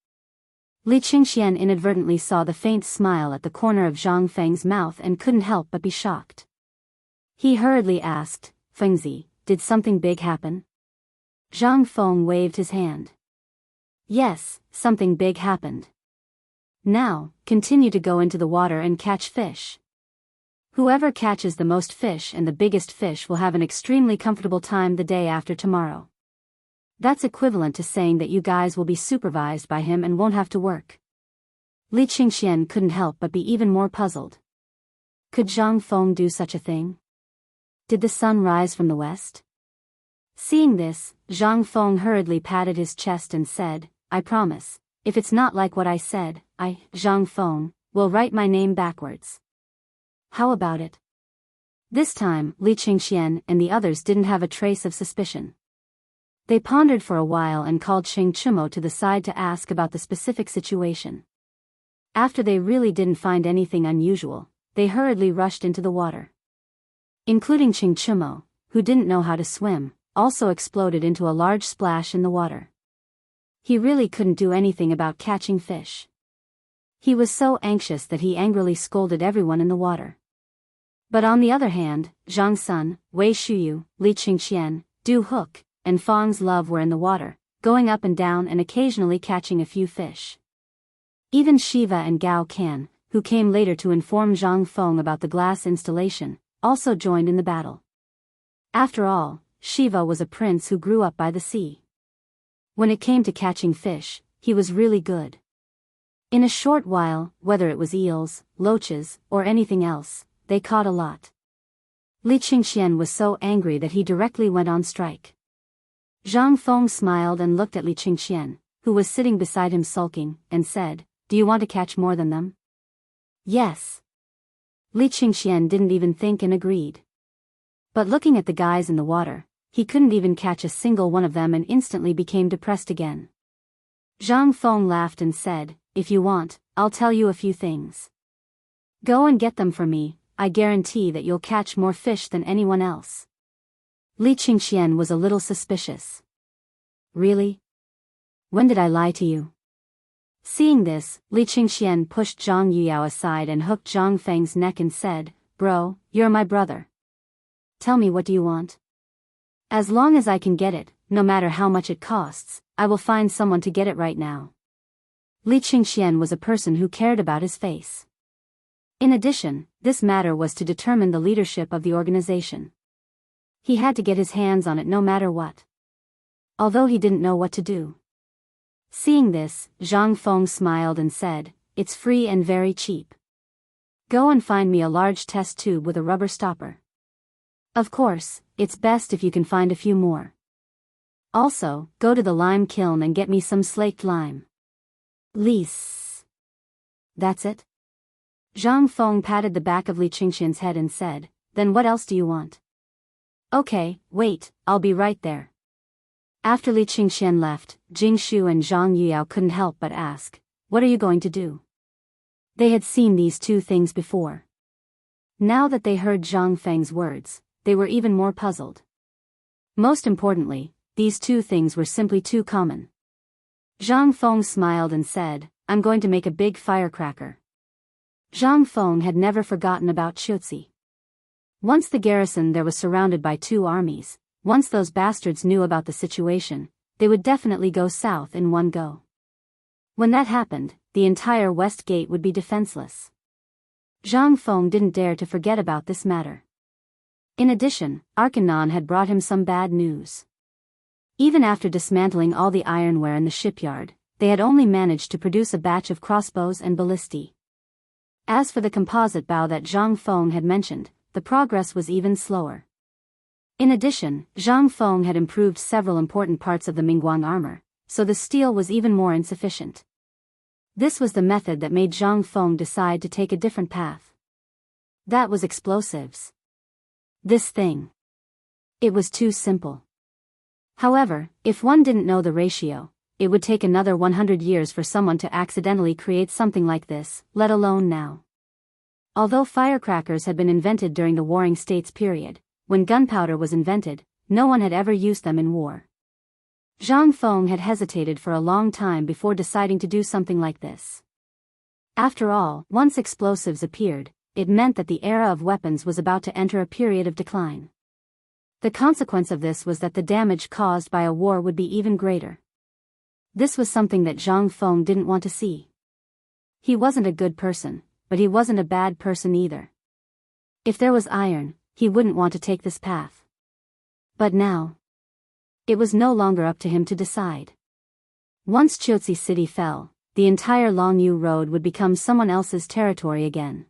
Li Qingxian inadvertently saw the faint smile at the corner of Zhang Feng's mouth and couldn't help but be shocked. He hurriedly asked, Fengzi, did something big happen? Zhang Feng waved his hand. Yes, something big happened. Now, continue to go into the water and catch fish. Whoever catches the most fish and the biggest fish will have an extremely comfortable time the day after tomorrow. That's equivalent to saying that you guys will be supervised by him and won't have to work. Li Qingxian couldn't help but be even more puzzled. Could Zhang Feng do such a thing? Did the sun rise from the west? Seeing this, Zhang Feng hurriedly patted his chest and said, I promise, if it's not like what I said, Zhang Feng, will write my name backwards. How about it? This time, Li Qingxian and the others didn't have a trace of suspicion. They pondered for a while and called Xing Chimo to the side to ask about the specific situation. After they really didn't find anything unusual, they hurriedly rushed into the water. Including Xing Chimo, who didn't know how to swim, also exploded into a large splash in the water. He really couldn't do anything about catching fish. He was so anxious that he angrily scolded everyone in the water. But on the other hand, Zhang Sun, Wei Shuyu, Li Qingxian, Du Hook, and Fang's love were in the water, going up and down and occasionally catching a few fish. Even Shiva and Gao Kan, who came later to inform Zhang Feng about the glass installation, also joined in the battle. After all, Shiva was a prince who grew up by the sea. When it came to catching fish, he was really good. In a short while, whether it was eels, loaches, or anything else, they caught a lot. Li Qingxian was so angry that he directly went on strike. Zhang Feng smiled and looked at Li Qingxian, who was sitting beside him sulking, and said, "Do you want to catch more than them?" "Yes." Li Qingxian didn't even think and agreed. But looking at the guys in the water, he couldn't even catch a single one of them and instantly became depressed again. Zhang Feng laughed and said, "If you want, I'll tell you a few things. Go and get them for me, I guarantee that you'll catch more fish than anyone else." Li Qingxian was a little suspicious. "Really? When did I lie to you?" Seeing this, Li Qingxian pushed Zhang Yuyao aside and hooked Zhang Feng's neck and said, "Bro, you're my brother. Tell me, what do you want? As long as I can get it, no matter how much it costs, I will find someone to get it right now." Li Qingxian was a person who cared about his face. In addition, this matter was to determine the leadership of the organization. He had to get his hands on it no matter what. Although he didn't know what to do. Seeing this, Zhang Feng smiled and said, "It's free and very cheap. Go and find me a large test tube with a rubber stopper. Of course, it's best if you can find a few more. Also, go to the lime kiln and get me some slaked lime. Lease." "That's it?" Zhang Feng patted the back of Li Qingxian's head and said, "Then what else do you want?" "Okay, wait, I'll be right there." After Li Qingxian left, Jing Shu and Zhang Yuyao couldn't help but ask, "What are you going to do?" They had seen these two things before. Now that they heard Zhang Feng's words, they were even more puzzled. Most importantly, these two things were simply too common. Zhang Feng smiled and said, "I'm going to make a big firecracker." Zhang Feng had never forgotten about Qiuzi. Once the garrison there was surrounded by two armies, once those bastards knew about the situation, they would definitely go south in one go. When that happened, the entire West Gate would be defenseless. Zhang Feng didn't dare to forget about this matter. In addition, Arkanon had brought him some bad news. Even after dismantling all the ironware in the shipyard, they had only managed to produce a batch of crossbows and ballistae. As for the composite bow that Zhang Feng had mentioned, the progress was even slower. In addition, Zhang Feng had improved several important parts of the Mingguang armor, so the steel was even more insufficient. This was the method that made Zhang Feng decide to take a different path. That was explosives. This thing. It was too simple. However, if one didn't know the ratio, it would take another 100 years for someone to accidentally create something like this, let alone now. Although firecrackers had been invented during the Warring States period, when gunpowder was invented, no one had ever used them in war. Zhang Feng had hesitated for a long time before deciding to do something like this. After all, once explosives appeared, it meant that the era of weapons was about to enter a period of decline. The consequence of this was that the damage caused by a war would be even greater. This was something that Zhang Feng didn't want to see. He wasn't a good person, but he wasn't a bad person either. If there was iron, he wouldn't want to take this path. But now, it was no longer up to him to decide. Once Qiuzi City fell, the entire Longyu Road would become someone else's territory again.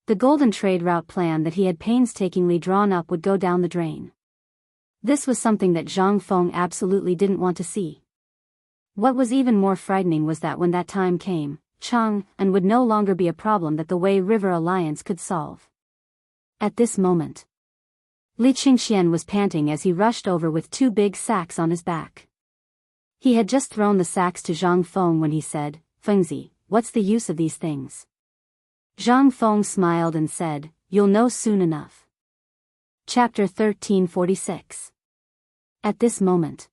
The golden trade route plan that he had painstakingly drawn up would go down the drain. This was something that Zhang Feng absolutely didn't want to see. What was even more frightening was that when that time came, Chang, and would no longer be a problem that the Wei River Alliance could solve. At this moment, Li Qingxian was panting as he rushed over with 2 big sacks on his back. He had just thrown the sacks to Zhang Feng when he said, "Fengzi, what's the use of these things?" Zhang Feng smiled and said, "You'll know soon enough." Chapter 1346. At this moment,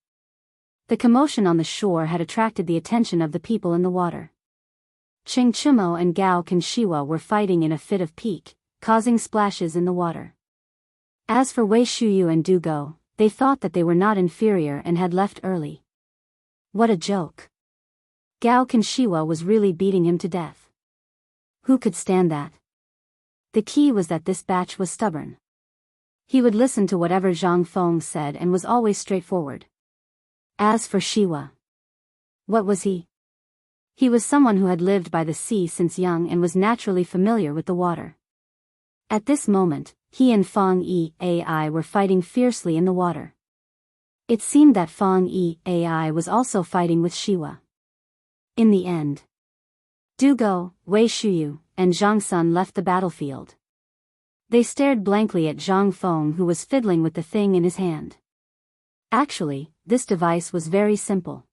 the commotion on the shore had attracted the attention of the people in the water. Qing Chimo and Gao Kanshiwa were fighting in a fit of pique, causing splashes in the water. As for Wei Shuyu and Du Go, they thought that they were not inferior and had left early. What a joke. Gao Kanshiwa was really beating him to death. Who could stand that? The key was that this batch was stubborn. He would listen to whatever Zhang Feng said and was always straightforward. As for Shiwa, what was he? He was someone who had lived by the sea since young and was naturally familiar with the water. At this moment, he and Fang Yi were fighting fiercely in the water. It seemed that Fang Yi was also fighting with Shiwa. In the end, Du Go, Wei Shuyu, and Zhang Sun left the battlefield. They stared blankly at Zhang Feng, who was fiddling with the thing in his hand. Actually, this device was very simple.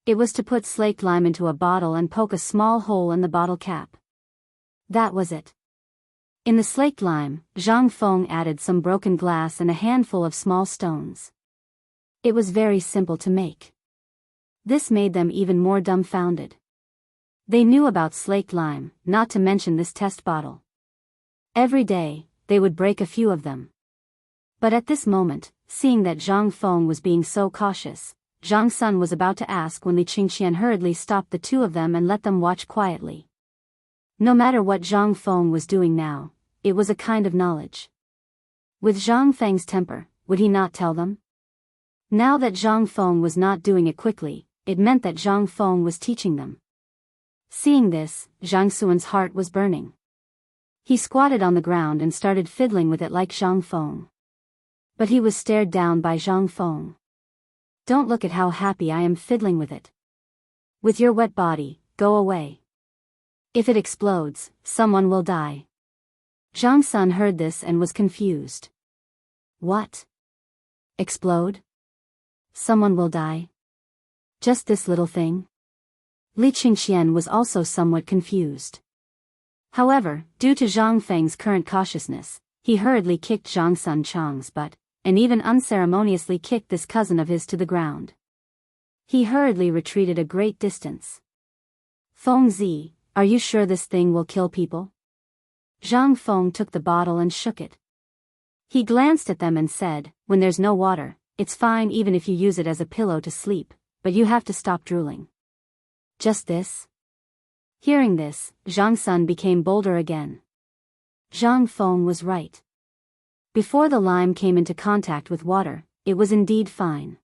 It was to put slaked lime into a bottle and poke a small hole in the bottle cap. That was it. In the slaked lime, Zhang Feng added some broken glass and a handful of small stones. It was very simple to make. This made them even more dumbfounded. They knew about slaked lime, not to mention this test bottle. Every day, they would break a few of them. But at this moment, seeing that Zhang Feng was being so cautious, Zhang Sun was about to ask when Li Qingxian hurriedly stopped the 2 of them and let them watch quietly. No matter what Zhang Feng was doing now, it was a kind of knowledge. With Zhang Feng's temper, would he not tell them? Now that Zhang Feng was not doing it quickly, it meant that Zhang Feng was teaching them. Seeing this, Zhang Xuan's heart was burning. He squatted on the ground and started fiddling with it like Zhang Feng. But he was stared down by Zhang Feng. "Don't look at how happy I am fiddling with it. With your wet body, go away. If it explodes, someone will die." Zhang Sun heard this and was confused. What? Explode? Someone will die? Just this little thing? Li Qingxian was also somewhat confused. However, due to Zhang Feng's current cautiousness, he hurriedly kicked Zhang Sun Chang's butt, and even unceremoniously kicked this cousin of his to the ground. He hurriedly retreated a great distance. "Feng Zi, are you sure this thing will kill people?" Zhang Feng took the bottle and shook it. He glanced at them and said, "When there's no water, it's fine even if you use it as a pillow to sleep, but you have to stop drooling." "Just this?" Hearing this, Zhang Sun became bolder again. Zhang Feng was right. Before the lime came into contact with water, it was indeed fine.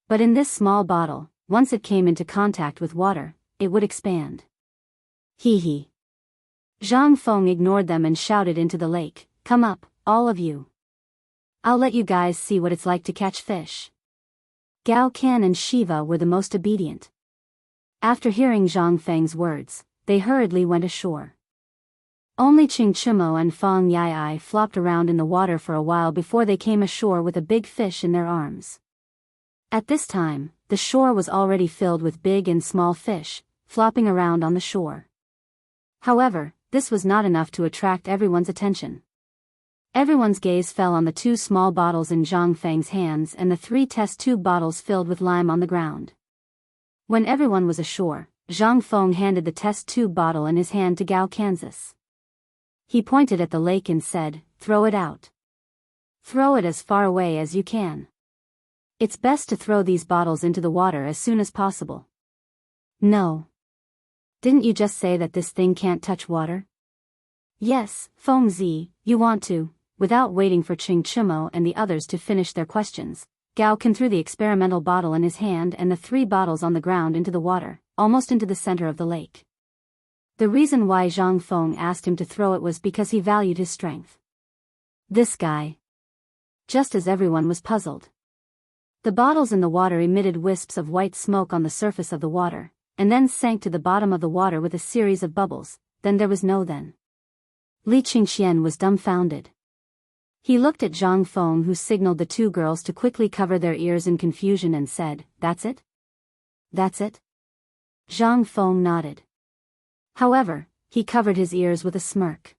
But in this small bottle, once it came into contact with water, it would expand. Hee hee. Zhang Feng ignored them and shouted into the lake, "Come up, all of you. I'll let you guys see what it's like to catch fish." Gao Kan and Shiva were the most obedient. After hearing Zhang Feng's words, they hurriedly went ashore. Only Qing Chimo and Fang Yai flopped around in the water for a while before they came ashore with a big fish in their arms. At this time, the shore was already filled with big and small fish, flopping around on the shore. However, this was not enough to attract everyone's attention. Everyone's gaze fell on the 2 small bottles in Zhang Feng's hands and the 3 test tube bottles filled with lime on the ground. When everyone was ashore, Zhang Feng handed the test tube bottle in his hand to Gao Kansas. He pointed at the lake and said, "Throw it out. Throw it as far away as you can. It's best to throw these bottles into the water as soon as possible." "No. Didn't you just say that this thing can't touch water?" "Yes, Feng Zi, you want to." Without waiting for Qing Chimo and the others to finish their questions, Gao Kan threw the experimental bottle in his hand and the 3 bottles on the ground into the water, almost into the center of the lake. The reason why Zhang Feng asked him to throw it was because he valued his strength. This guy. Just as everyone was puzzled. The bottles in the water emitted wisps of white smoke on the surface of the water, and then sank to the bottom of the water with a series of bubbles. Then there was no then. Li Qingxian was dumbfounded. He looked at Zhang Feng, who signaled the two girls to quickly cover their ears in confusion, and said, "That's it? That's it?" Zhang Feng nodded. However, he covered his ears with a smirk.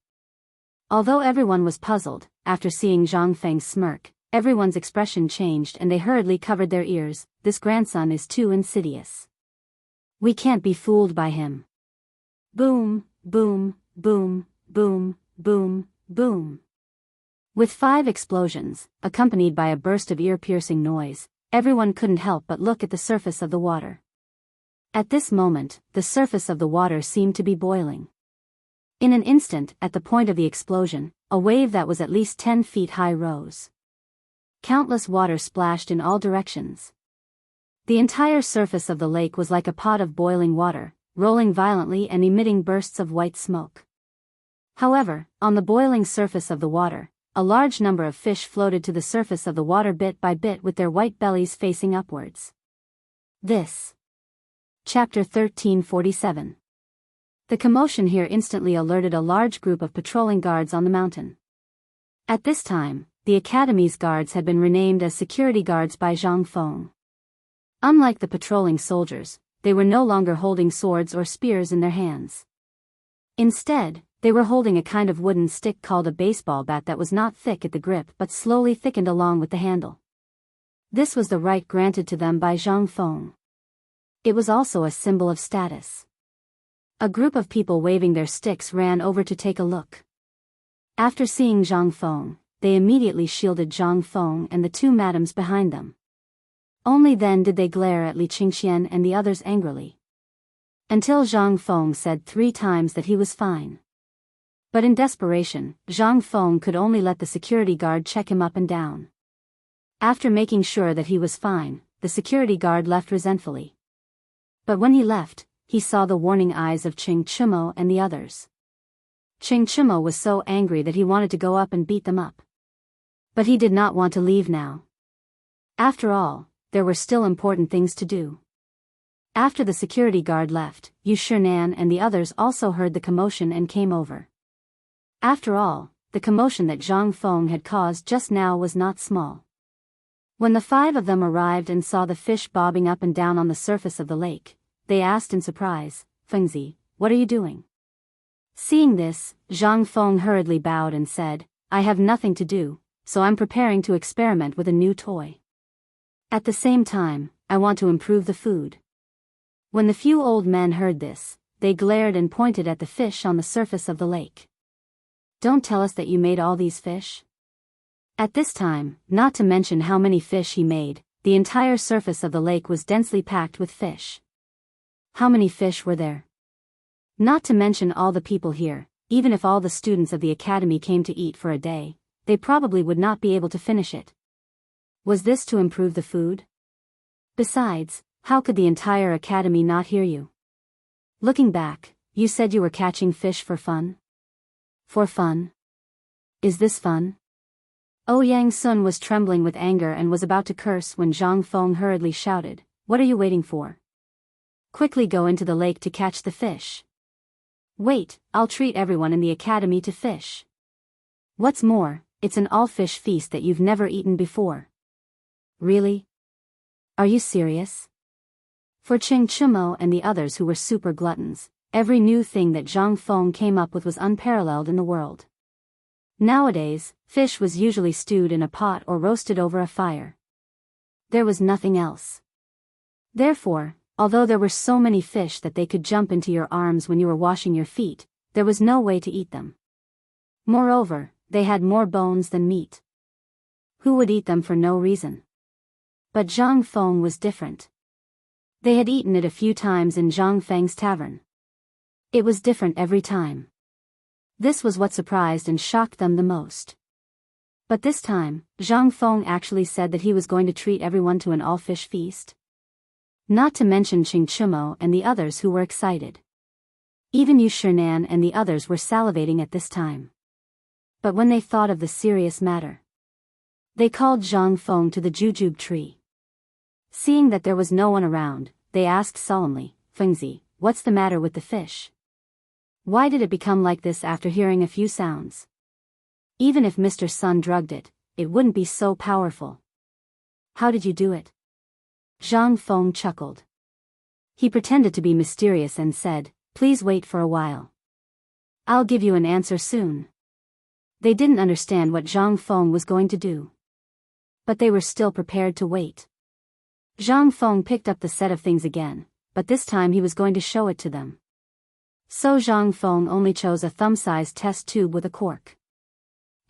Although everyone was puzzled, after seeing Zhang Feng's smirk, everyone's expression changed and they hurriedly covered their ears. This grandson is too insidious. We can't be fooled by him. Boom, boom, boom, boom, boom, boom. With 5 explosions, accompanied by a burst of ear-piercing noise, everyone couldn't help but look at the surface of the water. At this moment, the surface of the water seemed to be boiling. In an instant, at the point of the explosion, a wave that was at least 10 feet high rose. Countless water splashed in all directions. The entire surface of the lake was like a pot of boiling water, rolling violently and emitting bursts of white smoke. However, on the boiling surface of the water, a large number of fish floated to the surface of the water bit by bit with their white bellies facing upwards. This. Chapter 1347. The commotion here instantly alerted a large group of patrolling guards on the mountain. At this time, the Academy's guards had been renamed as security guards by Zhang Feng. Unlike the patrolling soldiers, they were no longer holding swords or spears in their hands. Instead, they were holding a kind of wooden stick called a baseball bat that was not thick at the grip but slowly thickened along with the handle. This was the right granted to them by Zhang Feng. It was also a symbol of status. A group of people waving their sticks ran over to take a look. After seeing Zhang Feng, they immediately shielded Zhang Feng and the 2 madams behind them. Only then did they glare at Li Qingxian and the others angrily. Until Zhang Feng said 3 times that he was fine. But in desperation, Zhang Feng could only let the security guard check him up and down. After making sure that he was fine, the security guard left resentfully. But when he left, he saw the warning eyes of Qing Chimo and the others. Qing Chimo was so angry that he wanted to go up and beat them up. But he did not want to leave now. After all, there were still important things to do. After the security guard left, Yu Shinan and the others also heard the commotion and came over. After all, the commotion that Zhang Feng had caused just now was not small. When the 5 of them arrived and saw the fish bobbing up and down on the surface of the lake, they asked in surprise, "Fengzi, what are you doing?" Seeing this, Zhang Feng hurriedly bowed and said, "I have nothing to do, so I'm preparing to experiment with a new toy. At the same time, I want to improve the food." When the few old men heard this, they glared and pointed at the fish on the surface of the lake. "Don't tell us that you made all these fish?" At this time, not to mention how many fish he made, the entire surface of the lake was densely packed with fish. How many fish were there? Not to mention all the people here, even if all the students of the academy came to eat for a day, they probably would not be able to finish it. Was this to improve the food? Besides, how could the entire academy not hear you? Looking back, you said you were catching fish for fun? For fun? Is this fun? Ouyang Sun was trembling with anger and was about to curse when Zhang Feng hurriedly shouted, "What are you waiting for? Quickly go into the lake to catch the fish. Wait, I'll treat everyone in the academy to fish. What's more, it's an all-fish feast that you've never eaten before." Really? Are you serious? For Qing Chimo and the others who were super gluttons, every new thing that Zhang Feng came up with was unparalleled in the world. Nowadays, fish was usually stewed in a pot or roasted over a fire. There was nothing else. Therefore, although there were so many fish that they could jump into your arms when you were washing your feet, there was no way to eat them. Moreover, they had more bones than meat. Who would eat them for no reason? But Zhang Feng was different. They had eaten it a few times in Zhang Feng's tavern. It was different every time. This was what surprised and shocked them the most. But this time, Zhang Feng actually said that he was going to treat everyone to an all-fish feast. Not to mention Qing Chimo and the others who were excited. Even Yu Shinan and the others were salivating at this time. But when they thought of the serious matter, they called Zhang Feng to the jujube tree. Seeing that there was no one around, they asked solemnly, Fengzi, what's the matter with the fish? Why did it become like this after hearing a few sounds? Even if Mr. Sun drugged it, it wouldn't be so powerful. How did you do it? Zhang Feng chuckled. He pretended to be mysterious and said, please wait for a while. I'll give you an answer soon. They didn't understand what Zhang Feng was going to do. But they were still prepared to wait. Zhang Feng picked up the set of things again, but this time he was going to show it to them. So Zhang Feng only chose a thumb-sized test tube with a cork.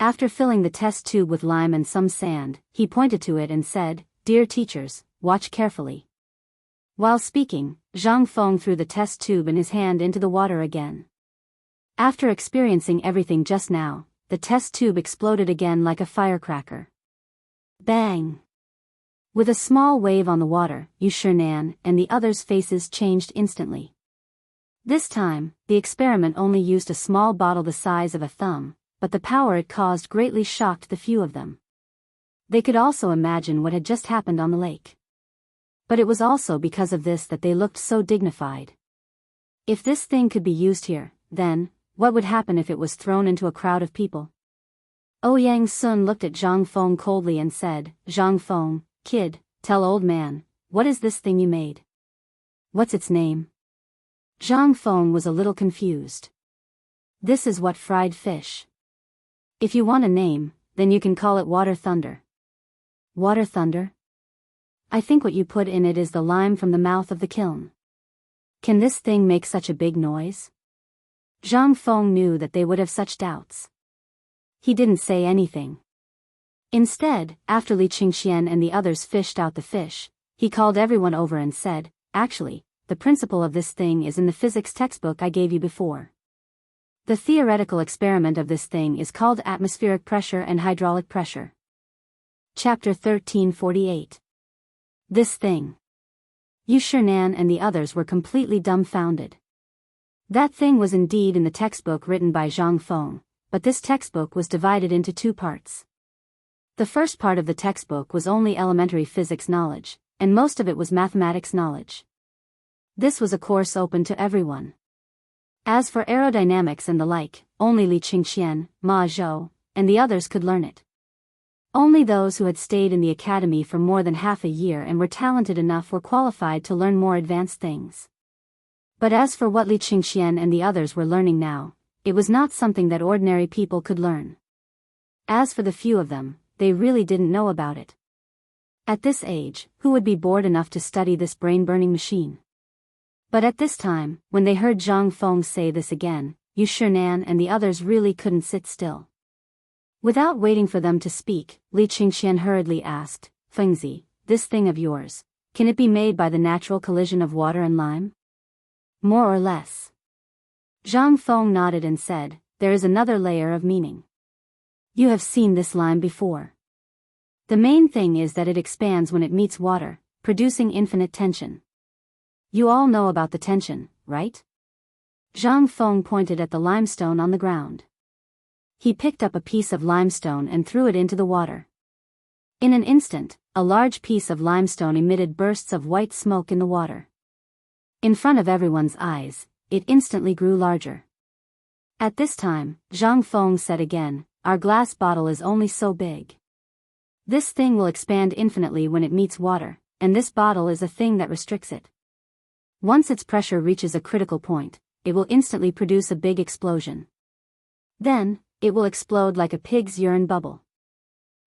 After filling the test tube with lime and some sand, he pointed to it and said, Dear teachers, watch carefully. While speaking, Zhang Feng threw the test tube in his hand into the water again. After experiencing everything just now, the test tube exploded again like a firecracker. Bang! With a small wave on the water, Yu Shinan and the others' faces changed instantly. This time, the experiment only used a small bottle the size of a thumb, but the power it caused greatly shocked the few of them. They could also imagine what had just happened on the lake. But it was also because of this that they looked so dignified. If this thing could be used here, then, what would happen if it was thrown into a crowd of people? Ouyang Sun looked at Zhang Feng coldly and said, Zhang Feng, kid, tell old man, what is this thing you made? What's its name? Zhang Feng was a little confused. This is what fried fish. If you want a name, then you can call it Water Thunder. Water Thunder? I think what you put in it is the lime from the mouth of the kiln. Can this thing make such a big noise? Zhang Feng knew that they would have such doubts. He didn't say anything. Instead, after Li Qingxian and the others fished out the fish, he called everyone over and said, Actually, the principle of this thing is in the physics textbook I gave you before. The theoretical experiment of this thing is called atmospheric pressure and hydraulic pressure. Chapter 1348. This thing. Yu Shinan and the others were completely dumbfounded. That thing was indeed in the textbook written by Zhang Feng, but this textbook was divided into two parts. The first part of the textbook was only elementary physics knowledge, and most of it was mathematics knowledge. This was a course open to everyone. As for aerodynamics and the like, only Li Qingxian, Ma Zhou, and the others could learn it. Only those who had stayed in the academy for more than half a year and were talented enough were qualified to learn more advanced things. But as for what Li Qingxian and the others were learning now, it was not something that ordinary people could learn. As for the few of them, they really didn't know about it. At this age, who would be bored enough to study this brain-burning machine? But at this time, when they heard Zhang Feng say this again, Yu Shinan and the others really couldn't sit still. Without waiting for them to speak, Li Qingxian hurriedly asked, Fengzi, this thing of yours, can it be made by the natural collision of water and lime? More or less. Zhang Feng nodded and said, there is another layer of meaning. You have seen this lime before. The main thing is that it expands when it meets water, producing infinite tension. You all know about the tension, right? Zhang Feng pointed at the limestone on the ground. He picked up a piece of limestone and threw it into the water. In an instant, a large piece of limestone emitted bursts of white smoke in the water. In front of everyone's eyes, it instantly grew larger. At this time, Zhang Feng said again, our glass bottle is only so big. This thing will expand infinitely when it meets water, and this bottle is a thing that restricts it. Once its pressure reaches a critical point, it will instantly produce a big explosion. Then, it will explode like a pig's urine bubble.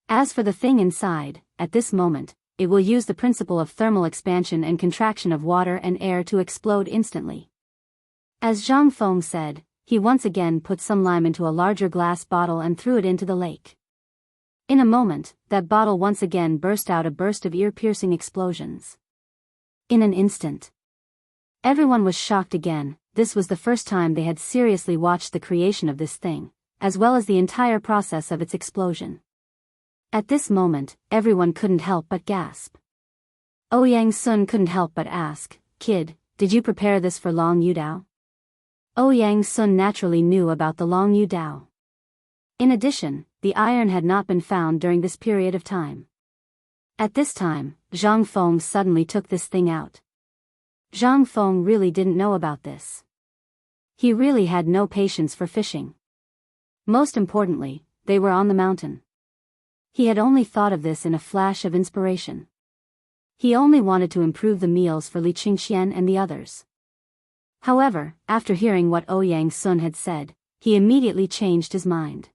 As for the thing inside, at this moment, it will use the principle of thermal expansion and contraction of water and air to explode instantly. As Zhang Feng said, he once again put some lime into a larger glass bottle and threw it into the lake. In a moment, that bottle once again burst out a burst of ear-piercing explosions. In an instant. Everyone was shocked again. This was the first time they had seriously watched the creation of this thing, as well as the entire process of its explosion. At this moment, everyone couldn't help but gasp. Ouyang Sun couldn't help but ask, Kid, did you prepare this for Long Yudao? Ouyang Sun naturally knew about the Long Yudao. In addition, the iron had not been found during this period of time. At this time, Zhang Feng suddenly took this thing out. Zhang Feng really didn't know about this. He really had no patience for fishing. Most importantly, they were on the mountain. He had only thought of this in a flash of inspiration. He only wanted to improve the meals for Li Qingxian and the others. However, after hearing what Ouyang Sun had said, he immediately changed his mind.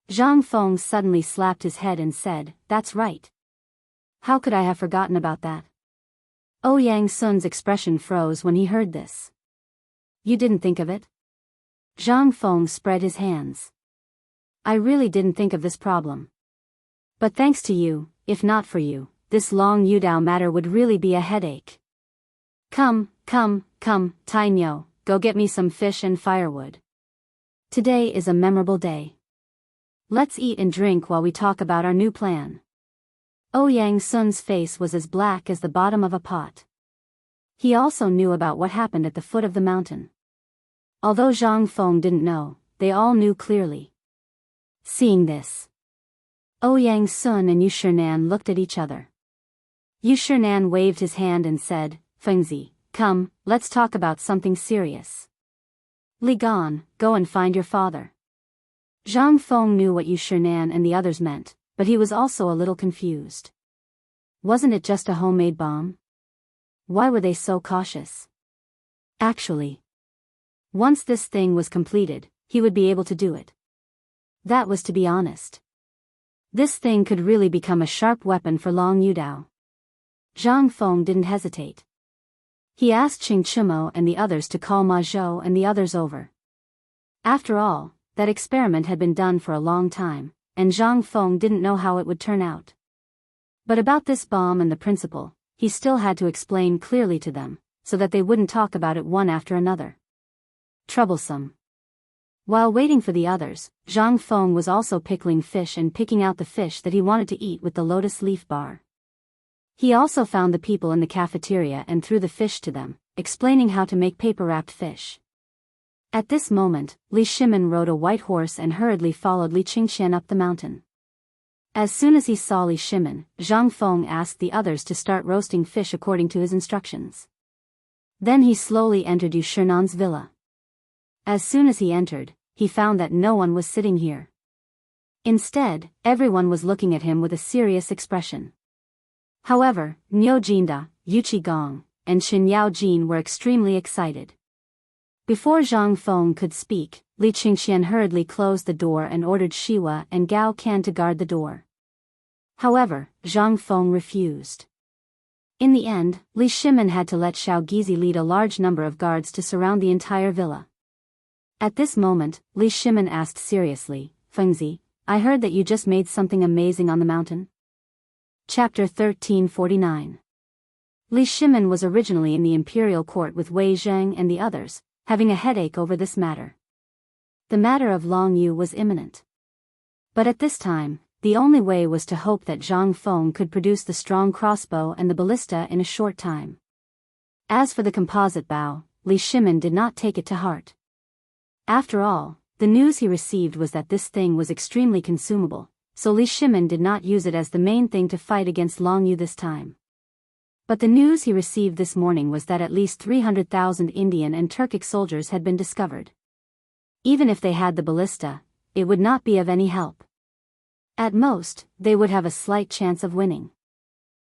Zhang Feng suddenly slapped his head and said, "That's right. How could I have forgotten about that?" Ouyang Sun's expression froze when he heard this. "You didn't think of it?" Zhang Feng spread his hands. "I really didn't think of this problem. But thanks to you, if not for you, this Long Yudao matter would really be a headache. Come, Tai Nyo, go get me some fish and firewood. Today is a memorable day. Let's eat and drink while we talk about our new plan." Ouyang Sun's face was as black as the bottom of a pot. He also knew about what happened at the foot of the mountain. Although Zhang Feng didn't know, they all knew clearly. Seeing this, Ouyang Sun and Yu Shinan looked at each other. Yu Shinan waved his hand and said, "Fengzi, come, let's talk about something serious. Li Gan, go and find your father." Zhang Feng knew what Yu Shinan and the others meant, but he was also a little confused. Wasn't it just a homemade bomb? Why were they so cautious? Actually, once this thing was completed, he would be able to do it. That was to be honest. This thing could really become a sharp weapon for Long Yudao. Zhang Feng didn't hesitate. He asked Qing Chumo and the others to call Ma Zhou and the others over. After all, that experiment had been done for a long time, and Zhang Feng didn't know how it would turn out. But about this bomb and the principle, he still had to explain clearly to them, so that they wouldn't talk about it one after another. Troublesome. While waiting for the others, Zhang Feng was also pickling fish and picking out the fish that he wanted to eat with the lotus leaf bar. He also found the people in the cafeteria and threw the fish to them, explaining how to make paper-wrapped fish. At this moment, Li Shimin rode a white horse and hurriedly followed Li Qingxian up the mountain. As soon as he saw Li Shimin, Zhang Feng asked the others to start roasting fish according to his instructions. Then he slowly entered Yu Shinan's villa. As soon as he entered, he found that no one was sitting here. Instead, everyone was looking at him with a serious expression. However, Niu Jinda, Yu Qigong, and Xin Yao Jin were extremely excited. Before Zhang Feng could speak, Li Qingxian hurriedly closed the door and ordered Shiwa and Gao Can to guard the door. However, Zhang Feng refused. In the end, Li Shimin had to let Xiao Gizi lead a large number of guards to surround the entire villa. At this moment, Li Shimin asked seriously, "Fengzi, I heard that you just made something amazing on the mountain?" Chapter 1349. Li Shimin was originally in the imperial court with Wei Zheng and the others, having a headache over this matter. The matter of Long Yu was imminent. But at this time, the only way was to hope that Zhang Feng could produce the strong crossbow and the ballista in a short time. As for the composite bow, Li Shimin did not take it to heart. After all, the news he received was that this thing was extremely consumable, so Li Shimin did not use it as the main thing to fight against Long Yu this time. But the news he received this morning was that at least 300,000 Indian and Turkic soldiers had been discovered. Even if they had the ballista, it would not be of any help. At most, they would have a slight chance of winning.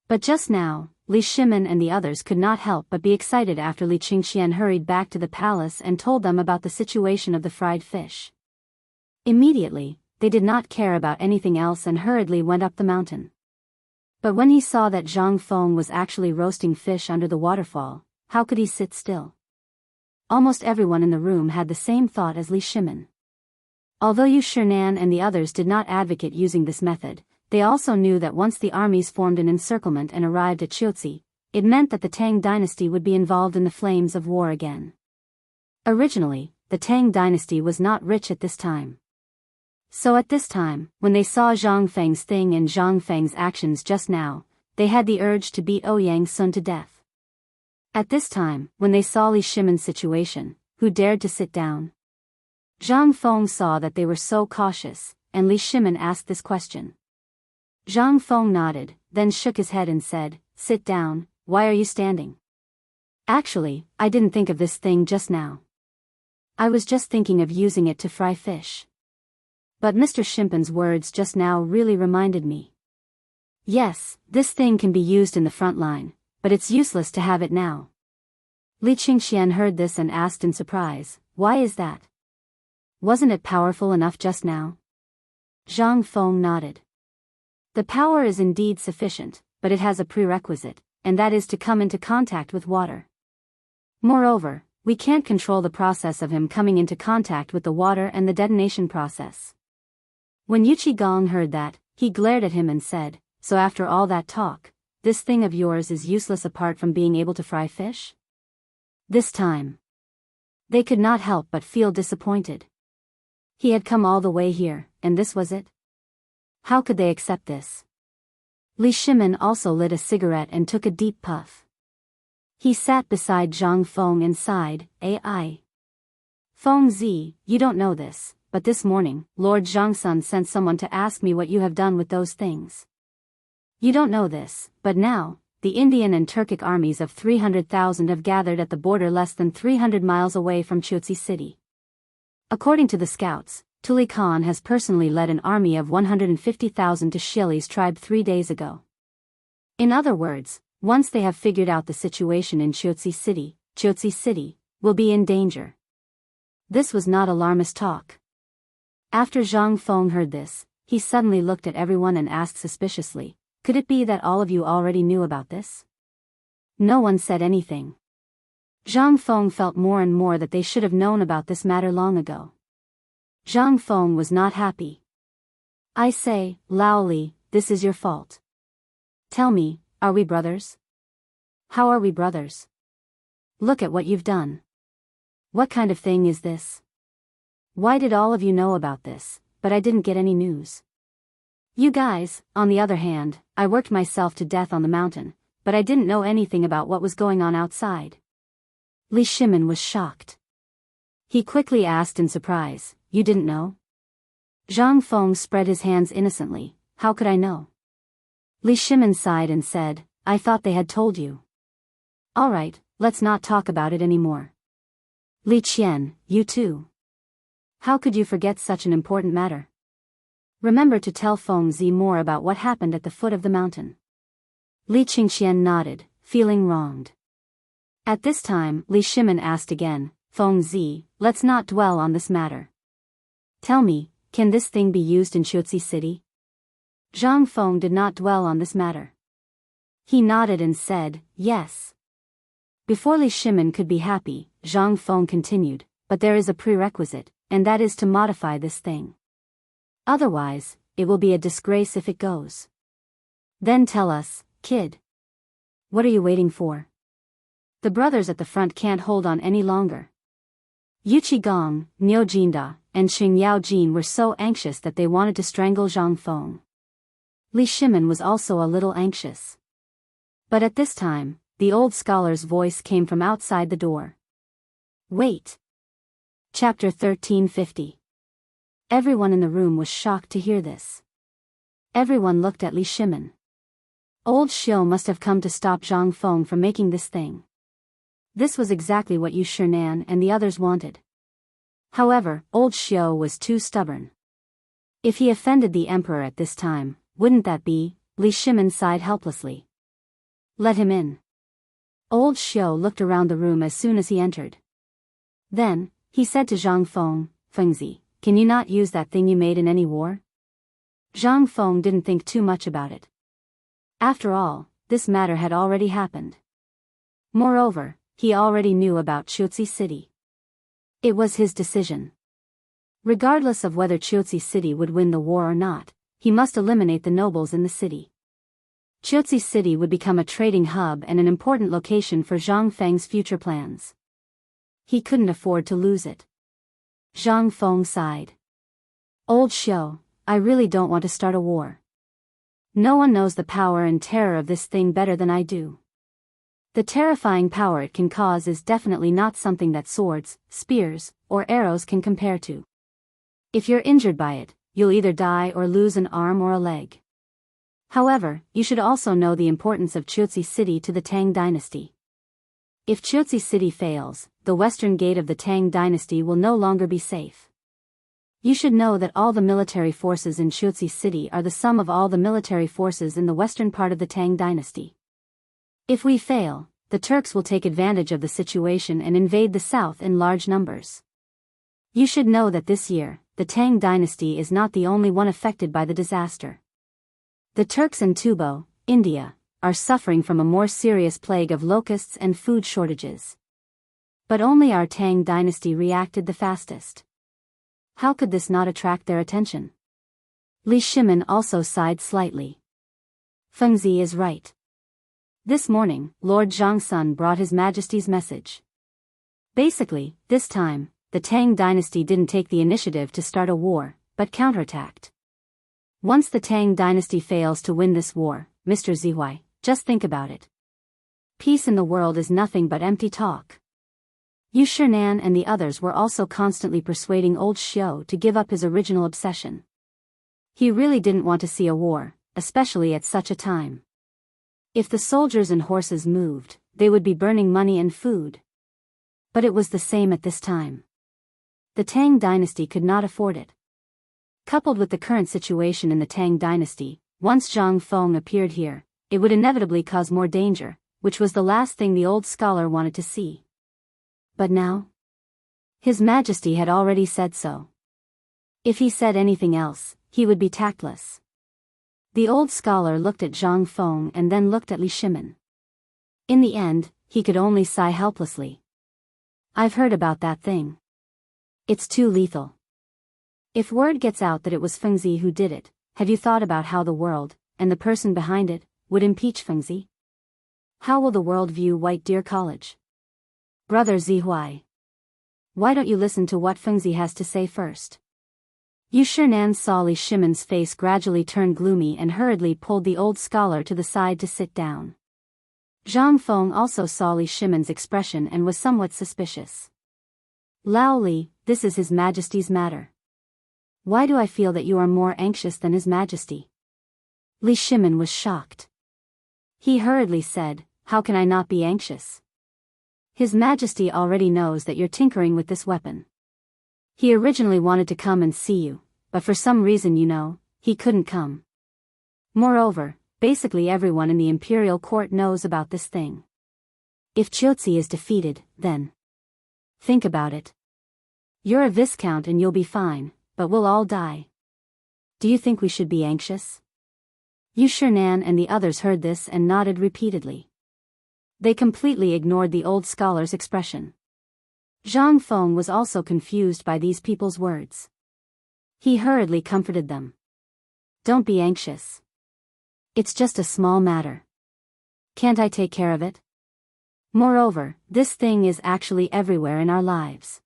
But just now, Li Shimin and the others could not help but be excited after Li Qingxian hurried back to the palace and told them about the situation of the fried fish. Immediately, they did not care about anything else and hurriedly went up the mountain. But when he saw that Zhang Feng was actually roasting fish under the waterfall, how could he sit still? Almost everyone in the room had the same thought as Li Shimin. Although Yu Shinan and the others did not advocate using this method, they also knew that once the armies formed an encirclement and arrived at Qiuzi, it meant that the Tang dynasty would be involved in the flames of war again. Originally, the Tang dynasty was not rich at this time. So at this time, when they saw Zhang Feng's thing and Zhang Feng's actions just now, they had the urge to beat Ouyang Sun to death. At this time, when they saw Li Shimin's situation, who dared to sit down? Zhang Feng saw that they were so cautious, and Li Shimin asked this question. Zhang Feng nodded, then shook his head and said, "Sit down, why are you standing?" Actually, I didn't think of this thing just now. I was just thinking of using it to fry fish. But Mr. Shimpan's words just now really reminded me. Yes, this thing can be used in the front line, but it's useless to have it now. Li Qingxian heard this and asked in surprise, why is that? Wasn't it powerful enough just now? Zhang Feng nodded. The power is indeed sufficient, but it has a prerequisite, and that is to come into contact with water. Moreover, we can't control the process of him coming into contact with the water and the detonation process. When Yu Qigong heard that, he glared at him and said, so after all that talk, this thing of yours is useless apart from being able to fry fish? This time. They could not help but feel disappointed. He had come all the way here, and this was it? How could they accept this? Li Shimin also lit a cigarette and took a deep puff. He sat beside Zhang Feng and sighed, "Ai. Feng Zi, you don't know this, but this morning, Lord Zhangsun sent someone to ask me what you have done with those things. You don't know this, but now, the Indian and Turkic armies of 300,000 have gathered at the border less than 300 miles away from Chuzi City. According to the scouts, Tuli Khan has personally led an army of 150,000 to Shili's tribe 3 days ago. In other words, once they have figured out the situation in Chuzi City will be in danger." This was not alarmist talk. After Zhang Feng heard this, he suddenly looked at everyone and asked suspiciously, "Could it be that all of you already knew about this?" No one said anything. Zhang Feng felt more and more that they should have known about this matter long ago. Zhang Feng was not happy. "I say, Lao Li, this is your fault. Tell me, are we brothers? How are we brothers? Look at what you've done. What kind of thing is this? Why did all of you know about this, but I didn't get any news? You guys, on the other hand, I worked myself to death on the mountain, but I didn't know anything about what was going on outside." Li Shimin was shocked. He quickly asked in surprise, "You didn't know?" Zhang Feng spread his hands innocently, "How could I know?" Li Shimin sighed and said, "I thought they had told you." "All right, let's not talk about it anymore. Li Qian, you too. How could you forget such an important matter? Remember to tell Feng Zi more about what happened at the foot of the mountain." Li Qingxian nodded, feeling wronged. At this time, Li Shimin asked again, "Feng Zi, let's not dwell on this matter. Tell me, can this thing be used in Chuzi City?" Zhang Feng did not dwell on this matter. He nodded and said, "Yes." Before Li Shimin could be happy, Zhang Feng continued, "But there is a prerequisite, and that is to modify this thing. Otherwise, it will be a disgrace if it goes. Then tell us, kid. What are you waiting for? The brothers at the front can't hold on any longer." Yu Qigong, Niu Jinda, and Xing Yao Jin were so anxious that they wanted to strangle Zhang Feng. Li Shimin was also a little anxious. But at this time, the old scholar's voice came from outside the door. "Wait." Chapter 1350. Everyone in the room was shocked to hear this. Everyone looked at Li Shimin. Old Xiu must have come to stop Zhang Feng from making this thing. This was exactly what Yu Shinan and the others wanted. However, old Xiu was too stubborn. If he offended the emperor at this time, wouldn't that be? Li Shimin sighed helplessly. "Let him in." Old Xiu looked around the room as soon as he entered. Then, he said to Zhang Feng, "Fengzi, can you not use that thing you made in any war?" Zhang Feng didn't think too much about it. After all, this matter had already happened. Moreover, he already knew about Chuzi City. It was his decision. Regardless of whether Chuzi City would win the war or not, he must eliminate the nobles in the city. Chuzi City would become a trading hub and an important location for Zhang Feng's future plans. He couldn't afford to lose it. Zhang Feng sighed. "Old Xiu, I really don't want to start a war. No one knows the power and terror of this thing better than I do. The terrifying power it can cause is definitely not something that swords, spears, or arrows can compare to. If you're injured by it, you'll either die or lose an arm or a leg. However, you should also know the importance of Chuzi City to the Tang dynasty. If Chuzhi City fails, the western gate of the Tang dynasty will no longer be safe. You should know that all the military forces in Chuzhi City are the sum of all the military forces in the western part of the Tang dynasty. If we fail, the Turks will take advantage of the situation and invade the south in large numbers. You should know that this year, the Tang dynasty is not the only one affected by the disaster. The Turks in Tubo, India, are suffering from a more serious plague of locusts and food shortages. But only our Tang dynasty reacted the fastest. How could this not attract their attention? Li Shimin also sighed slightly. Fengzi is right. This morning, Lord Zhongsun brought His Majesty's message. Basically, this time, the Tang dynasty didn't take the initiative to start a war, but counterattacked. Once the Tang dynasty fails to win this war, Mr. Zihuai, just think about it. Peace in the world is nothing but empty talk. Yu Shinan and the others were also constantly persuading old Xiao to give up his original obsession. He really didn't want to see a war, especially at such a time. If the soldiers and horses moved, they would be burning money and food. But it was the same at this time. The Tang dynasty could not afford it. Coupled with the current situation in the Tang dynasty, once Zhang Feng appeared here, it would inevitably cause more danger, which was the last thing the old scholar wanted to see. But now? His Majesty had already said so. If he said anything else, he would be tactless. The old scholar looked at Zhang Feng and then looked at Li Shimin. In the end, he could only sigh helplessly. I've heard about that thing. It's too lethal. If word gets out that it was Fengzi who did it, have you thought about how the world, and the person behind it, would impeach Fengzi? How will the world view White Deer College? Brother Zihuai. Why don't you listen to what Fengzi has to say first? Yu Shinan saw Li Shimin's face gradually turn gloomy and hurriedly pulled the old scholar to the side to sit down. Zhang Feng also saw Li Shimin's expression and was somewhat suspicious. Lao Li, this is His Majesty's matter. Why do I feel that you are more anxious than His Majesty? Li Shimin was shocked. He hurriedly said, how can I not be anxious? His Majesty already knows that you're tinkering with this weapon. He originally wanted to come and see you, but for some reason he couldn't come. Moreover, basically everyone in the imperial court knows about this thing. If Chuzhi is defeated, then... Think about it. You're a viscount and you'll be fine, but we'll all die. Do you think we should be anxious? Yu Shinan and the others heard this and nodded repeatedly. They completely ignored the old scholar's expression. Zhang Feng was also confused by these people's words. He hurriedly comforted them. Don't be anxious. It's just a small matter. Can't I take care of it? Moreover, this thing is actually everywhere in our lives.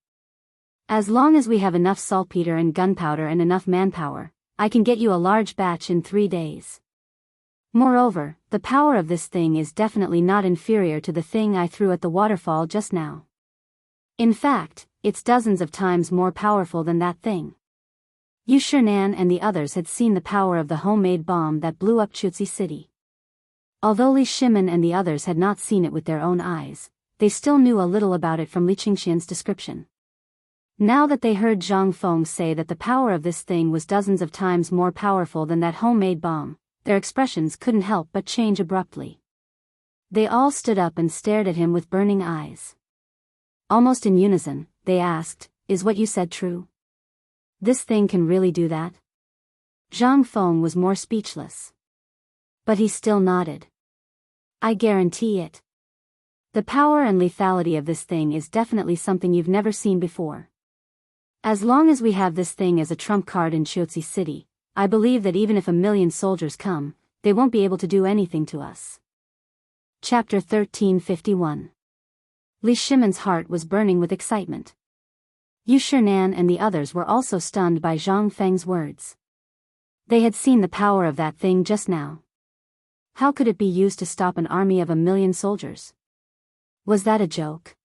As long as we have enough saltpeter and gunpowder and enough manpower, I can get you a large batch in 3 days. Moreover, the power of this thing is definitely not inferior to the thing I threw at the waterfall just now. In fact, it's dozens of times more powerful than that thing. Yu Shinan and the others had seen the power of the homemade bomb that blew up Chuzhi City. Although Li Shimin and the others had not seen it with their own eyes, they still knew a little about it from Li Qingxian's description. Now that they heard Zhang Feng say that the power of this thing was dozens of times more powerful than that homemade bomb, their expressions couldn't help but change abruptly. They all stood up and stared at him with burning eyes. Almost in unison, they asked, is what you said true? This thing can really do that? Zhang Feng was more speechless. But he still nodded. I guarantee it. The power and lethality of this thing is definitely something you've never seen before. As long as we have this thing as a trump card in Chuzhi City, I believe that even if 1,000,000 soldiers come, they won't be able to do anything to us. Chapter 1351. Li Shimin's heart was burning with excitement. Yu Shinan and the others were also stunned by Zhang Feng's words. They had seen the power of that thing just now. How could it be used to stop an army of 1,000,000 soldiers? Was that a joke?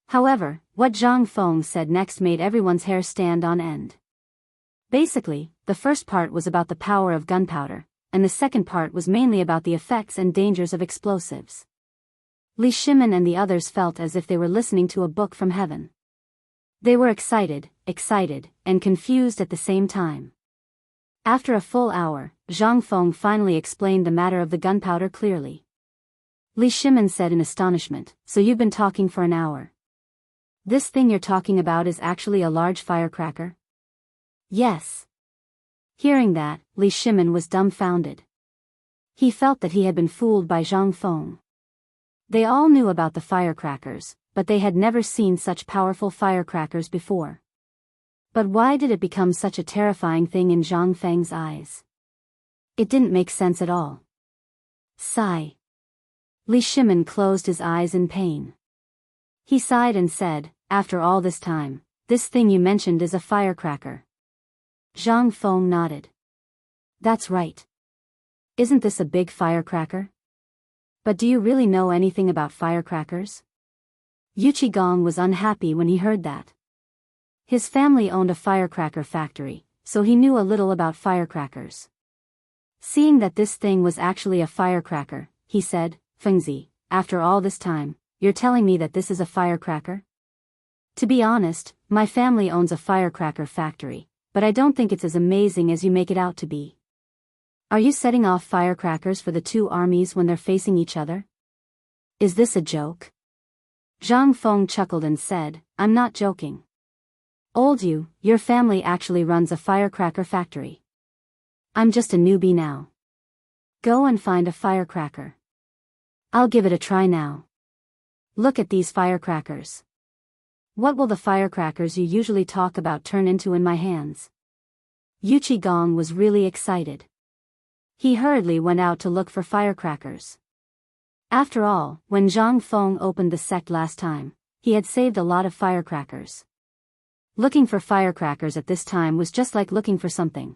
However, what Zhang Feng said next made everyone's hair stand on end. Basically, the first part was about the power of gunpowder, and the second part was mainly about the effects and dangers of explosives. Li Shimin and the others felt as if they were listening to a book from heaven. They were excited, and confused at the same time. After a full hour, Zhang Feng finally explained the matter of the gunpowder clearly. Li Shimin said in astonishment, "So you've been talking for an hour? This thing you're talking about is actually a large firecracker?" "Yes." Hearing that, Li Shimin was dumbfounded. He felt that he had been fooled by Zhang Feng. They all knew about the firecrackers, but they had never seen such powerful firecrackers before. But why did it become such a terrifying thing in Zhang Feng's eyes? It didn't make sense at all. Sigh. Li Shimin closed his eyes in pain. He sighed and said, "After all this time, this thing you mentioned is a firecracker." Zhang Feng nodded. "That's right. Isn't this a big firecracker? But do you really know anything about firecrackers?" Yu Qigong was unhappy when he heard that. His family owned a firecracker factory, so he knew a little about firecrackers. Seeing that this thing was actually a firecracker, he said, "Fengzi, after all this time, you're telling me that this is a firecracker?" "To be honest, my family owns a firecracker factory, but I don't think it's as amazing as you make it out to be." "Are you setting off firecrackers for the two armies when they're facing each other? Is this a joke?" Zhang Feng chuckled and said, "I'm not joking. Old you, your family actually runs a firecracker factory. I'm just a newbie now. Go and find a firecracker. I'll give it a try now. Look at these firecrackers. What will the firecrackers you usually talk about turn into in my hands?" Yu Qigong was really excited. He hurriedly went out to look for firecrackers. After all, when Zhang Feng opened the sect last time, he had saved a lot of firecrackers. Looking for firecrackers at this time was just like looking for something.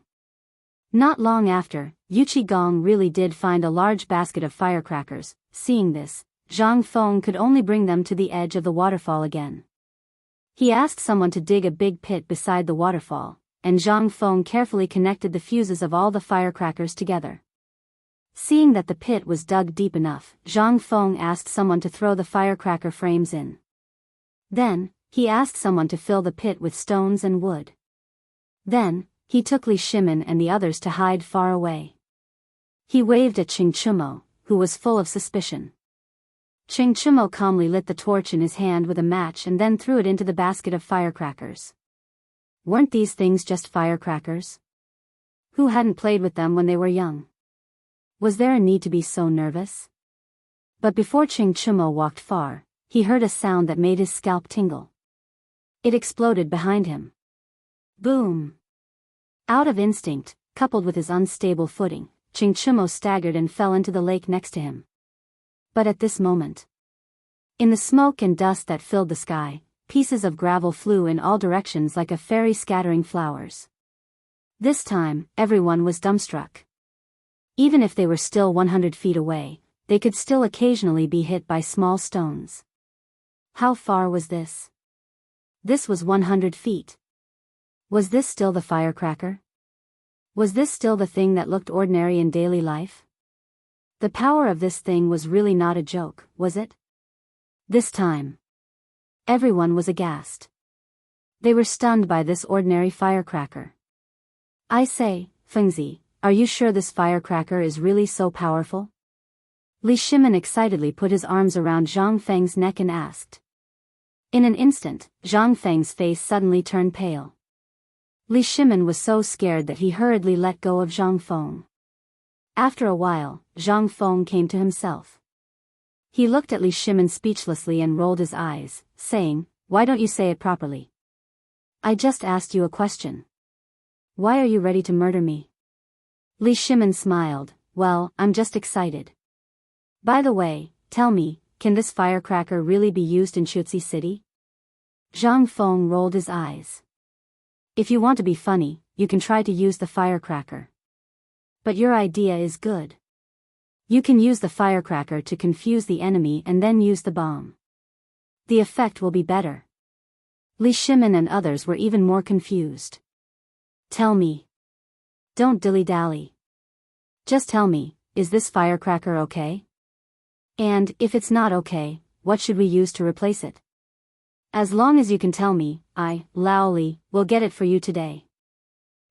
Not long after, Yu Qigong really did find a large basket of firecrackers. Seeing this, Zhang Feng could only bring them to the edge of the waterfall again. He asked someone to dig a big pit beside the waterfall, and Zhang Feng carefully connected the fuses of all the firecrackers together. Seeing that the pit was dug deep enough, Zhang Feng asked someone to throw the firecracker frames in. Then, he asked someone to fill the pit with stones and wood. Then, he took Li Shimin and the others to hide far away. He waved at Ching Chumo, who was full of suspicion. Ching Chumo calmly lit the torch in his hand with a match and then threw it into the basket of firecrackers. Weren't these things just firecrackers? Who hadn't played with them when they were young? Was there a need to be so nervous? But before Ching Chumo walked far, he heard a sound that made his scalp tingle. It exploded behind him. Boom! Out of instinct, coupled with his unstable footing, Ching Chumo staggered and fell into the lake next to him. But at this moment, in the smoke and dust that filled the sky, pieces of gravel flew in all directions like a fairy scattering flowers. This time, everyone was dumbstruck. Even if they were still 100 feet away, they could still occasionally be hit by small stones. How far was this? This was 100 feet. Was this still the firecracker? Was this still the thing that looked ordinary in daily life? The power of this thing was really not a joke, was it? This time, everyone was aghast. They were stunned by this ordinary firecracker. "I say, Fengzi, are you sure this firecracker is really so powerful?" Li Shimin excitedly put his arms around Zhang Feng's neck and asked. In an instant, Zhang Feng's face suddenly turned pale. Li Shimin was so scared that he hurriedly let go of Zhang Feng. After a while, Zhang Feng came to himself. He looked at Li Shimin speechlessly and rolled his eyes, saying, "Why don't you say it properly? I just asked you a question. Why are you ready to murder me?" Li Shimin smiled, "Well, I'm just excited. By the way, tell me, can this firecracker really be used in Chutzi City?" Zhang Feng rolled his eyes. "If you want to be funny, you can try to use the firecracker. But your idea is good. You can use the firecracker to confuse the enemy and then use the bomb. The effect will be better." Li Shimin and others were even more confused. "Tell me. Don't dilly-dally. Just tell me, is this firecracker okay?" And, if it's not okay, what should we use to replace it? As long as you can tell me, Lao Li, will get it for you today.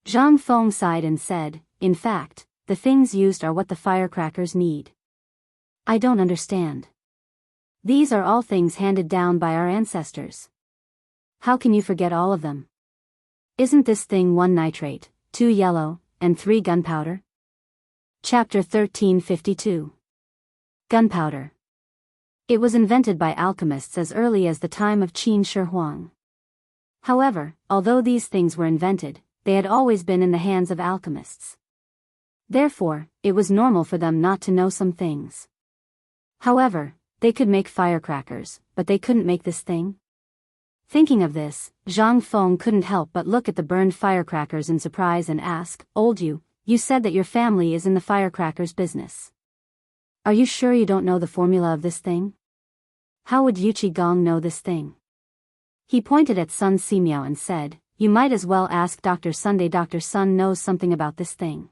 Zhang Feng sighed and said, in fact, the things used are what the firecrackers need. I don't understand. These are all things handed down by our ancestors. How can you forget all of them? Isn't this thing 1 nitrate, 2 yellow, and 3 gunpowder? Chapter 1352. Gunpowder. It was invented by alchemists as early as the time of Qin Shi Huang. However, although these things were invented, they had always been in the hands of alchemists. Therefore, it was normal for them not to know some things. However, they could make firecrackers, but they couldn't make this thing? Thinking of this, Zhang Feng couldn't help but look at the burned firecrackers in surprise and ask, Old you said that your family is in the firecrackers business. Are you sure you don't know the formula of this thing? How would Yu Qigong know this thing? He pointed at Sun Simiao and said, you might as well ask Dr. Sunday. Dr. Sun knows something about this thing.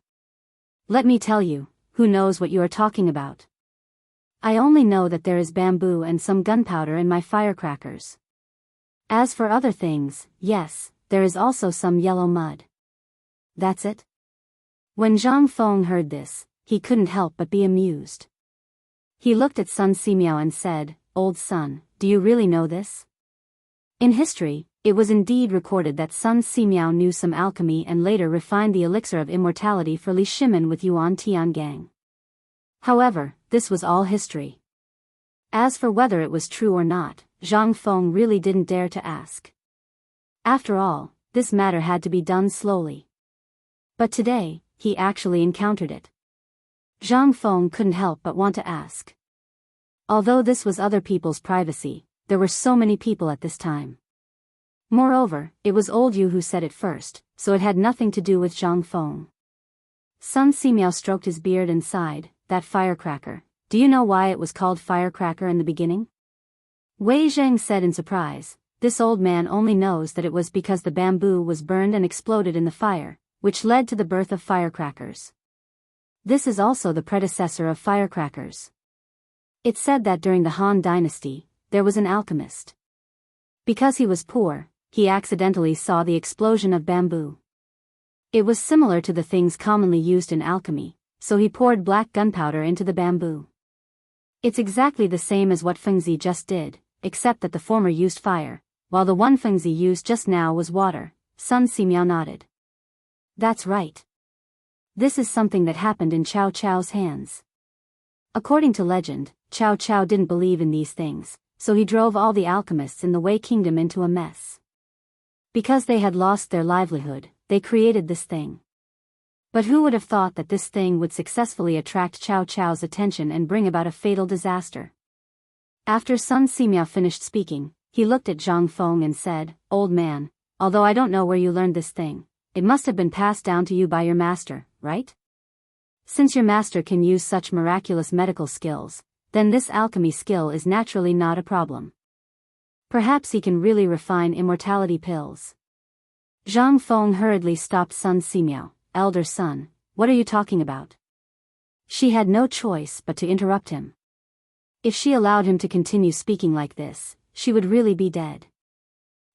Let me tell you, who knows what you are talking about? I only know that there is bamboo and some gunpowder in my firecrackers. As for other things, yes, there is also some yellow mud. That's it? When Zhang Feng heard this, he couldn't help but be amused. He looked at Sun Simiao and said, Old Sun, do you really know this? In history, it was indeed recorded that Sun Simiao knew some alchemy and later refined the elixir of immortality for Li Shimin with Yuan Tiangang. However, this was all history. As for whether it was true or not, Zhang Feng really didn't dare to ask. After all, this matter had to be done slowly. But today, he actually encountered it. Zhang Feng couldn't help but want to ask. Although this was other people's privacy, there were so many people at this time. Moreover, it was old Yu who said it first, so it had nothing to do with Zhang Feng. Sun Simiao stroked his beard and sighed, that firecracker, do you know why it was called firecracker in the beginning? Wei Zheng said in surprise, this old man only knows that it was because the bamboo was burned and exploded in the fire, which led to the birth of firecrackers. This is also the predecessor of firecrackers. It's said that during the Han Dynasty, there was an alchemist. Because he was poor, he accidentally saw the explosion of bamboo. It was similar to the things commonly used in alchemy, so he poured black gunpowder into the bamboo. It's exactly the same as what Fengzi just did, except that the former used fire, while the one Fengzi used just now was water. Sun Simiao nodded. That's right. This is something that happened in Cao Cao's hands. According to legend, Cao Cao didn't believe in these things, so he drove all the alchemists in the Wei Kingdom into a mess. Because they had lost their livelihood, they created this thing. But who would have thought that this thing would successfully attract Cao Cao's attention and bring about a fatal disaster? After Sun Simiao finished speaking, he looked at Zhang Feng and said, Old man, although I don't know where you learned this thing, it must have been passed down to you by your master, right? Since your master can use such miraculous medical skills, then this alchemy skill is naturally not a problem. Perhaps he can really refine immortality pills. Zhang Feng hurriedly stopped Sun Simiao. Elder son, what are you talking about? She had no choice but to interrupt him. If she allowed him to continue speaking like this, she would really be dead.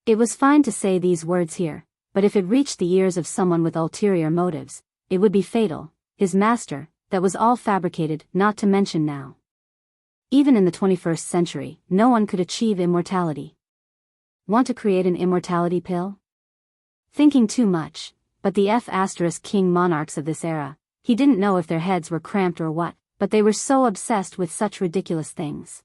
It was fine to say these words here, but if it reached the ears of someone with ulterior motives, it would be fatal. His master, that was all fabricated, not to mention now. Even in the 21st century, no one could achieve immortality. Want to create an immortality pill? Thinking too much. But the King monarchs of this era, he didn't know if their heads were cramped or what, but they were so obsessed with such ridiculous things.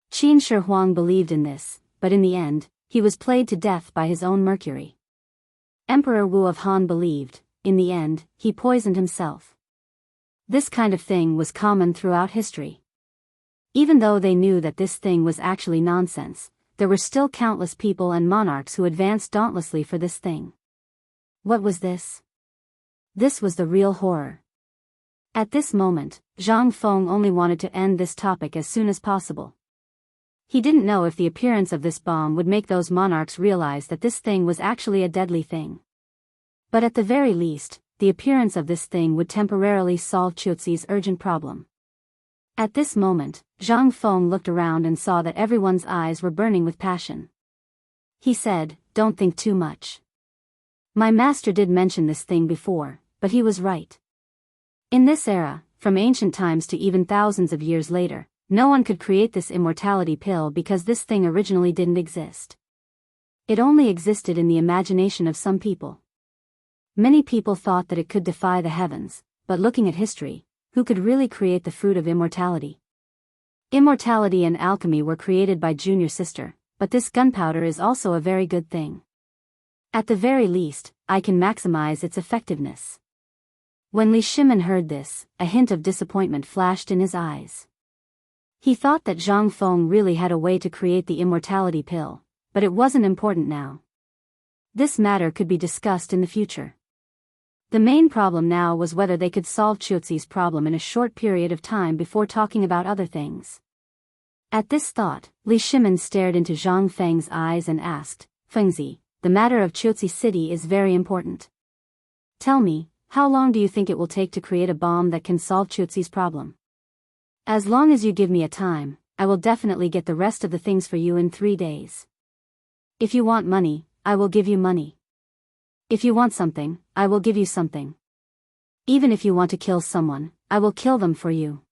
Qin Shi Huang believed in this, but in the end, he was played to death by his own mercury. Emperor Wu of Han believed, in the end, he poisoned himself. This kind of thing was common throughout history. Even though they knew that this thing was actually nonsense, there were still countless people and monarchs who advanced dauntlessly for this thing. What was this? This was the real horror. At this moment, Zhang Feng only wanted to end this topic as soon as possible. He didn't know if the appearance of this bomb would make those monarchs realize that this thing was actually a deadly thing. But at the very least, the appearance of this thing would temporarily solve Qiuzi's urgent problem. At this moment, Zhang Feng looked around and saw that everyone's eyes were burning with passion. He said, "Don't think too much. My master did mention this thing before, but he was right. In this era, from ancient times to even thousands of years later, no one could create this immortality pill because this thing originally didn't exist. It only existed in the imagination of some people. Many people thought that it could defy the heavens, but looking at history, who could really create the fruit of immortality? Immortality and alchemy were created by Junior Sister, but this gunpowder is also a very good thing. At the very least, I can maximize its effectiveness." When Li Shimin heard this, a hint of disappointment flashed in his eyes. He thought that Zhang Feng really had a way to create the immortality pill, but it wasn't important now. This matter could be discussed in the future. The main problem now was whether they could solve Qiuzi's problem in a short period of time before talking about other things. At this thought, Li Shimin stared into Zhang Feng's eyes and asked, "Fengzi, the matter of Qiuzi City is very important. Tell me, how long do you think it will take to create a bomb that can solve Qiuzi's problem? As long as you give me a time, I will definitely get the rest of the things for you in 3 days. If you want money, I will give you money. If you want something, I will give you something. Even if you want to kill someone, I will kill them for you."